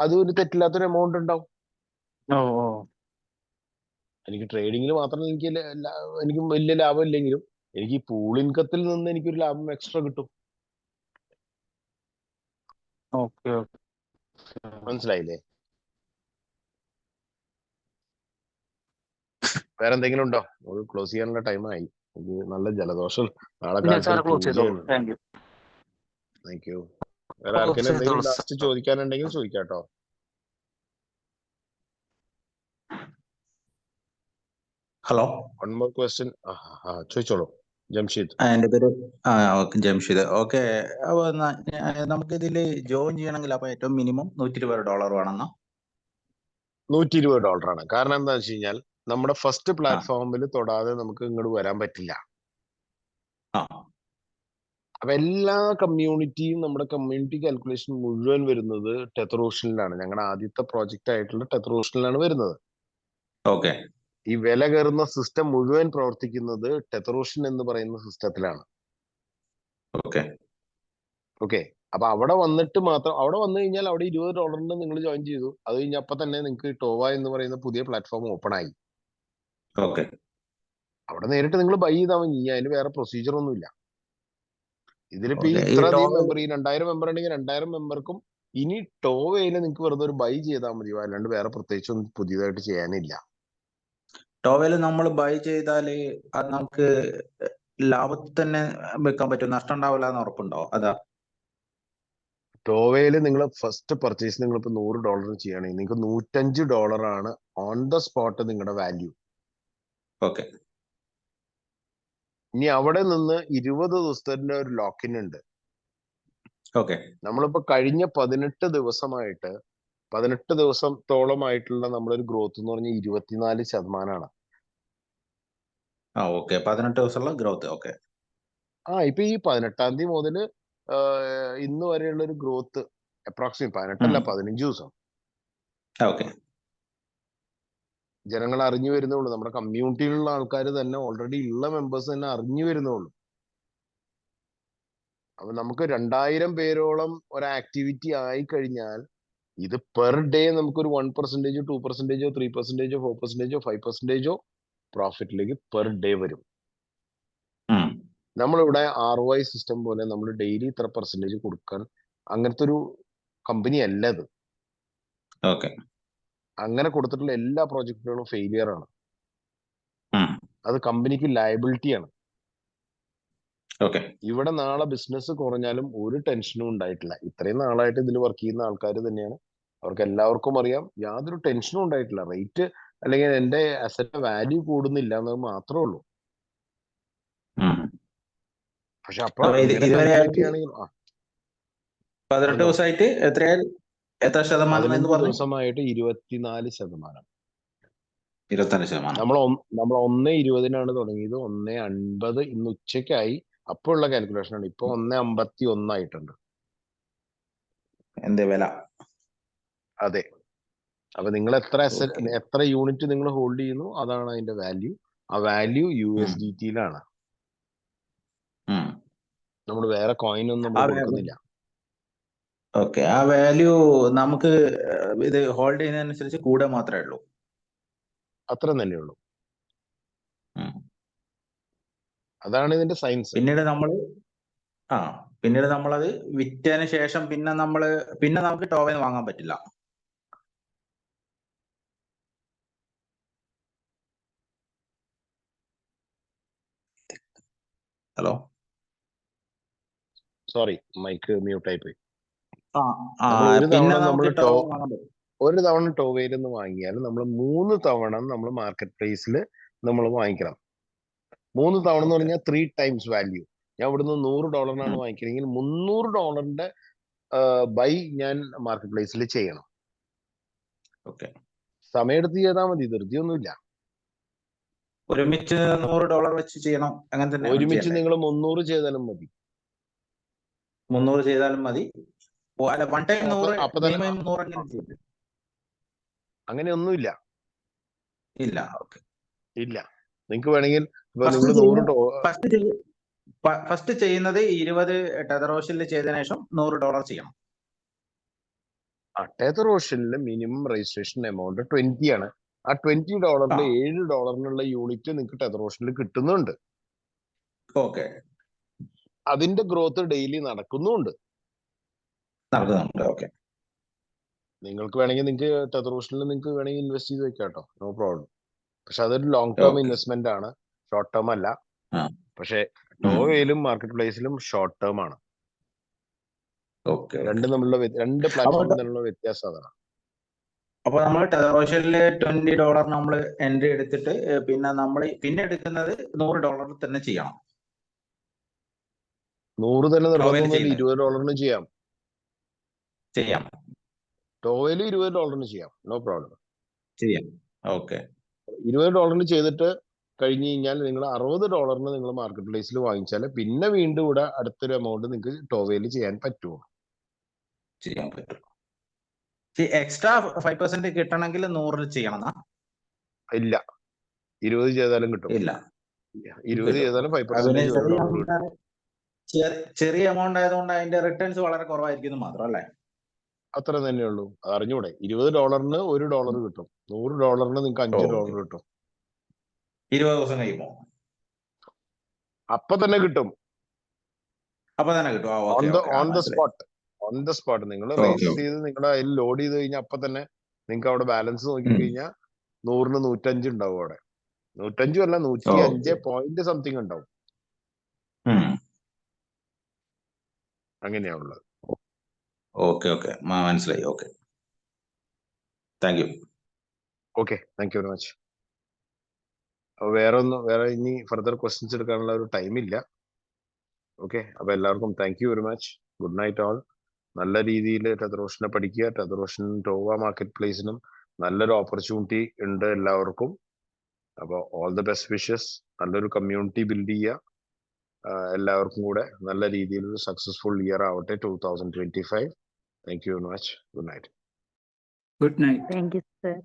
അത് ഒരു തെറ്റില്ലാത്തൊരു എമൗണ്ട് ഉണ്ടാവും. എനിക്ക് ട്രേഡിങ്ങിൽ മാത്രം എനിക്ക് വലിയ ലാഭം ഇല്ലെങ്കിലും എനിക്ക് ഈ പൂൾ ഇൻകത്തിൽ നിന്ന് എനിക്കൊരു ലാഭം എക്സ്ട്രാ കിട്ടും. Okay okay. മനസ്സിലായില്ലേ? വേറെ എന്തെങ്കിലും ഉണ്ടോ? ഒരു ക്ലോസ് ചെയ്യാനുള്ള ടൈമായി. എനിക്ക് നല്ല ജലദോഷം, നാളെ കാലത്ത് സാർ ഒരു ക്ലോസ് ചെയ്തോളൂ. പൂജയാണ്. Thank you. Thank you. വേറെ ക്ലോസ് ആർക്കെങ്കിലും എന്തെങ്കിലും ചെയ്തോളൂ ലാസ്റ്റ് സാർ. ചോദിക്കാനുണ്ടെങ്കിൽ ചോദിക്കാട്ടോ. Hello, one more question. ചോദിച്ചോളൂ ജംഷീദ്. എന്റെ പേര് ഓക്കെ ജംഷീദ്. ഓക്കെ, അപ്പൊ നമുക്ക് ഇതിൽ ജോയിൻ ചെയ്യണമെങ്കിൽ അപ്പൊ ഏറ്റവും മിനിമം $120 വേണമെന്നോ? $120 കാരണം എന്താ വെച്ച് കഴിഞ്ഞാൽ നമ്മുടെ ഫസ്റ്റ് പ്ലാറ്റ്ഫോമിൽ തൊടാതെ നമുക്ക് ഇങ്ങോട്ട് വരാൻ പറ്റില്ല. ആ അപ്പൊ എല്ലാ കമ്മ്യൂണിറ്റിയും നമ്മുടെ കമ്മ്യൂണിറ്റി കാൽക്കുലേഷൻ മുഴുവൻ വരുന്നത് ടെത്രൂഷനിലാണ്. ഞങ്ങളുടെ ആദ്യത്തെ പ്രോജക്റ്റ് ആയിട്ടുള്ള ടെത്രൂഷനിലാണ് വരുന്നത്. ഓക്കെ ഈ വില കയറുന്ന സിസ്റ്റം മുഴുവൻ പ്രവർത്തിക്കുന്നത് ടെത്രൂഷൻ എന്ന് പറയുന്ന സിസ്റ്റത്തിലാണ്. ഓക്കെ ഓക്കെ, അപ്പൊ അവിടെ വന്നിട്ട് മാത്രം, അവിടെ വന്നു കഴിഞ്ഞാൽ അവിടെ $20 നിങ്ങൾ ജോയിൻ ചെയ്തു. അത് കഴിഞ്ഞ അപ്പൊ തന്നെ നിങ്ങൾക്ക് ടോവ എന്ന് പറയുന്ന പുതിയ പ്ലാറ്റ്ഫോം ഓപ്പൺ ആയി. ഓക്കെ അവിടെ നേരിട്ട് നിങ്ങൾ ബൈ ചെയ്താൽ മതി. അതിന് വേറെ പ്രൊസീജിയർ ഒന്നുമില്ല. ഇതിലിപ്പോ ഈ ഓക്കെ. ഈ ഇത്ര അധികം ടോവ മെമ്പർ, ഈ 2000 മെമ്പർ ഉണ്ടെങ്കിൽ 2000 മെമ്പർക്കും ഇനി ടോവയിൽ നിങ്ങൾക്ക് വെറുതെ ഒരു ബൈ ചെയ്താൽ മതി. അല്ലാണ്ട് വേറെ പ്രത്യേകിച്ച് ഒന്നും പുതിയതായിട്ട് ചെയ്യാനില്ല. ടോവയിൽ നമ്മൾ ബൈ ചെയ്താല് അത് നമുക്ക് ലാഭത്തിൽ തന്നെ വെക്കാൻ പറ്റും, നഷ്ടം ഉണ്ടാവില്ല എന്ന് ഉറപ്പുണ്ടോ? അതാ ടോവയിൽ നിങ്ങൾ ഫസ്റ്റ് പർച്ചേസ് നിങ്ങൾ ഇപ്പൊ $100 ചെയ്യുകയാണെങ്കിൽ നിങ്ങൾക്ക് $105 ആണ് ഓൺ ദ സ്പോട്ട് നിങ്ങളുടെ വാല്യൂ. ഓക്കെ ഇനി അവിടെ നിന്ന് 20 ദിവസത്തിന്റെ ഒരു ലോക്കിൻ ഉണ്ട്. ഓക്കെ നമ്മളിപ്പോ കഴിഞ്ഞ 18 ദിവസമായിട്ട് 18 ദിവസത്തോളമായിട്ടുള്ള നമ്മളൊരു ഗ്രോത്ത് എന്ന് പറഞ്ഞാൽ 24%. Okay 18 ദിവസമുള്ള growth. ഓക്കെ ഇപ്പൊ ഈ 18-ാം തീയതി മുതൽ ഇന്ന് വരെയുള്ള ഒരു ഗ്രോത്ത് അപ്രോക്സിമേറ്റ് 18 അല്ല 15 ദിവസം ഓക്കെ ജനങ്ങൾ അറിഞ്ഞു വരുന്നുള്ളൂ. നമ്മുടെ കമ്മ്യൂണിറ്റിയിലുള്ള ആൾക്കാർ തന്നെ, ഓൾറെഡി ഉള്ള മെമ്പേഴ്സ് തന്നെ അറിഞ്ഞു വരുന്നുള്ളൂ. അപ്പൊ നമുക്ക് 2000 പേരോളം ഒരു ആക്ടിവിറ്റി ആയി കഴിഞ്ഞാൽ ഇത് പെർ ഡേ നമുക്കൊരു 1%, 2%, 3%, 4%, 5% പ്രോഫിറ്റിലേക്ക് പെർ ഡേ വരും. നമ്മളിവിടെ ROI സിസ്റ്റം പോലെ നമ്മൾ ഡെയിലി ഇത്ര പെർസെന്റേജ് കൊടുക്കാൻ അങ്ങനത്തെ ഒരു കമ്പനി അല്ല ഇത്. ഓക്കെ അങ്ങനെ കൊടുത്തിട്ടുള്ള എല്ലാ പ്രോജക്റ്റുകളും ഫെയിലിയർ ആണ്. അത് കമ്പനിക്ക് ലയബിലിറ്റിയാണ്. ഓക്കെ ഇവിടെ നാളെ ബിസിനസ് കുറഞ്ഞാലും ഒരു ടെൻഷനും ഉണ്ടായിട്ടില്ല. ഇത്രയും നാളായിട്ട് ഇതിൽ വർക്ക് ചെയ്യുന്ന ആൾക്കാർ തന്നെയാണ്. അവർക്ക് എല്ലാവർക്കും അറിയാം, യാതൊരു ടെൻഷനും ഉണ്ടായിട്ടില്ല. റേറ്റ് അല്ലെങ്കിൽ എന്റെ അസറ്റ് വാല്യൂ കൂടുന്നില്ല എന്നത് മാത്രമേ ഉള്ളൂ. പക്ഷെ അപ്പൊ കമ്മ്യൂണിറ്റി ആണെങ്കിൽ 18 ദിവസമായിട്ട് എത്ര ശതമാനം എന്ന് 15 പറഞ്ഞു? ദിവസമായിട്ട് 24%. 24%. നമ്മൾ 1:20 തുടങ്ങിയത്. 1:50 ഇന്ന് ഉച്ചയ്ക്കായി. അപ്പോൾ ഉള്ള കാൽക്കുലേഷൻ ആണ്. ഇപ്പൊ 1:51 ആയിട്ടുണ്ട് എന്റെ വില. അതെ. അപ്പൊ നിങ്ങൾ എത്ര യൂണിറ്റ് നിങ്ങൾ ഹോൾഡ് ചെയ്യുന്നു അതാണ് അതിന്റെ വാല്യൂ. ആ വാല്യൂ USDT-യിലാണ്. നമ്മൾ വേറെ കോയിൻ ഒന്നും നമ്മൾ കൊടുക്കുന്നില്ല. ഓക്കെ, ആ വാല്യൂ നമുക്ക് ഇത് ഹോൾഡ് ചെയ്യുന്നതിനനുസരിച്ച് കൂടെ മാത്രമേ ഉള്ളൂ. അത്ര തന്നെ ഉള്ളൂ. അതാണ് ഇതിന്റെ സയൻസ്. പിന്നീട് നമ്മളത് വിറ്റതിന് ശേഷം പിന്നെ നമുക്ക് ടോവൻ വാങ്ങാൻ പറ്റില്ല. ഹലോ, സോറി, മൈക്ക് മ്യൂട്ട് ആയി പോയി. ഒരു തവണ ടോവയിൽ നിന്ന് വാങ്ങിയാൽ നമ്മൾ 3 തവണ നമ്മൾ മാർക്കറ്റ് പ്രൈസിൽ നമ്മൾ വാങ്ങിക്കണം. 3 തവണ എന്ന് പറഞ്ഞാൽ 3 times വാല്യൂ. ഞാൻ ഇവിടുന്ന് $100 വാങ്ങിക്കണമെങ്കിൽ $300 ബൈ ഞാൻ മാർക്കറ്റ് പ്ലേസിൽ ചെയ്യണം. സമയമെടുത്ത് ചെയ്താൽ മതി, ധൃതിയൊന്നുമില്ല. ഒരുമിച്ച് $100 വെച്ച് ചെയ്യണം. അങ്ങനെ തന്നെ ഒരുമിച്ച് നിങ്ങൾ 300 ചെയ്താലും മതി. 300 ചെയ്താലും മതി. അല്ല, വൺ ടൈം 100 അങ്ങനെയൊന്നുമില്ല. ഇല്ല. ഓക്കെ, ഇല്ല. നിങ്ങൾക്ക് വേണമെങ്കിൽ ഫസ്റ്റ് ചെയ്യുന്നത് 20 ടെതറോഷനിൽ ചെയ്തതിനു ശേഷം $100 ചെയ്യണം. ടെതറോഷനിൽ മിനിമം രജിസ്ട്രേഷൻ എമൗണ്ട് 20 ആണ്. ആ $20 $7 യൂണിറ്റ് നിങ്ങൾക്ക് ടെതർ ഓഷനിൽ കിട്ടുന്നുണ്ട്. ഓക്കെ, അതിന്റെ ഗ്രോത്ത് ഡെയിലി നടക്കുന്നുണ്ട്. നടക്കുന്നുണ്ട്. ഓക്കെ, നിങ്ങൾക്ക് വേണമെങ്കിൽ നിങ്ങൾക്ക് ടെതർ ഓഷനിൽ നിങ്ങൾക്ക് വേണമെങ്കിൽ ഇൻവെസ്റ്റ് ചെയ്ത് വെക്കാം കേട്ടോ, നോ പ്രോബ്ലം. പക്ഷെ അതൊരു ലോങ് ടേം ഇൻവെസ്റ്റ്മെന്റ് ആണ്, ഷോർട്ട് ടേം അല്ല. പക്ഷെ ടോവയിലും മാർക്കറ്റ് പ്ലേസിലും ഷോർട്ട് ടേം ആണ്. രണ്ട് പ്ലാറ്റ്ഫോമിൽ തമ്മിലുള്ള വ്യത്യാസം അതാണ്. അപ്പൊ നമ്മൾ ടെതർ ഓഷനിൽ $20 നമ്മൾ എൻട്രി എടുത്തിട്ട് പിന്നെ എടുക്കുന്നത് $100 തന്നെ ചെയ്യണം. 100 തന്നെ നിർബന്ധമൊന്നുമില്ല, $20 ചെയ്യാം. ടോവയിൽ $20 ചെയ്യാം, നോ പ്രോബ്ലം. ചെയ്യാം. ഓക്കെ, $20 ചെയ്തിട്ട് കഴിഞ്ഞ് കഴിഞ്ഞാൽ നിങ്ങൾ $60 നിങ്ങൾ മാർക്കറ്റ് പ്ലേസിൽ വാങ്ങിച്ചാൽ പിന്നെ വീണ്ടും ഇവിടെ അടുത്തൊരു എമൗണ്ട് നിങ്ങൾക്ക് ടോവയിൽ ചെയ്യാൻ പറ്റുമോ? ചെയ്യാൻ പറ്റും. എക്സ്ട്രാ 5% കിട്ടണമെങ്കിൽ 100 ചെയ്യണം. ഇല്ല, 20 ചെയ്താലും കിട്ടും. ഇല്ല, 20 ചെയ്താലും 5% ചെറിയ എമൗണ്ട് ആയതുകൊണ്ട് അതിന്റെ റിട്ടേൺസ് വളരെ കുറവായിരിക്കും മാത്രം അല്ലേ? അത്ര തന്നെയുള്ളൂ. അത് അറിഞ്ഞൂടെ? $20 $1 കിട്ടും, $100 നിങ്ങൾക്ക് $5 കിട്ടും. 20 ദിവസം കഴിയുമ്പോ അപ്പൊ തന്നെ കിട്ടും. ഓൺ ദ സ്പോട്ട് നിങ്ങൾ രജിസ്റ്റർ ചെയ്ത് നിങ്ങളുടെ അതിൽ ലോഡ് ചെയ്ത് കഴിഞ്ഞാൽ അപ്പൊ തന്നെ നിങ്ങൾക്ക് അവിടെ ബാലൻസ് നോക്കിക്കഴിഞ്ഞാൽ 100-ന് 105 ഉണ്ടാവും. അവിടെ 105 അല്ല, 105 പോയിന്റ് സംതിങ് ഉണ്ടാവും. അങ്ങനെയാണുള്ളത്. ഓക്കെ, മനസ്സിലായി. Okay, thank you. Okay, thank you very much. അപ്പൊ വേറെ ഇനി ഫർദർ ക്വസ്റ്റ്യൻസ് എടുക്കാനുള്ള ഒരു ടൈം ഇല്ല. ഓക്കെ, അപ്പൊ എല്ലാവർക്കും thank you very much. Good night all. നല്ല രീതിയിൽ ടെതർ ഓഷനെ പഠിക്കുക. ടെതർ ഓഷൻ ടോവ മാർക്കറ്റ് പ്ലേസിനും നല്ലൊരു ഓപ്പർച്യൂണിറ്റി ഉണ്ട് എല്ലാവർക്കും. അപ്പോൾ ഓൾ ദ ബെസ്റ്റ് വിഷസ്. നല്ലൊരു കമ്മ്യൂണിറ്റി ബിൽഡ് ചെയ്യുക. എല്ലാവർക്കും കൂടെ നല്ല രീതിയിൽ ഒരു സക്സസ്ഫുൾ ഇയർ ആവട്ടെ 2025. Thank you very much. Good night. Good night. Thank you sir.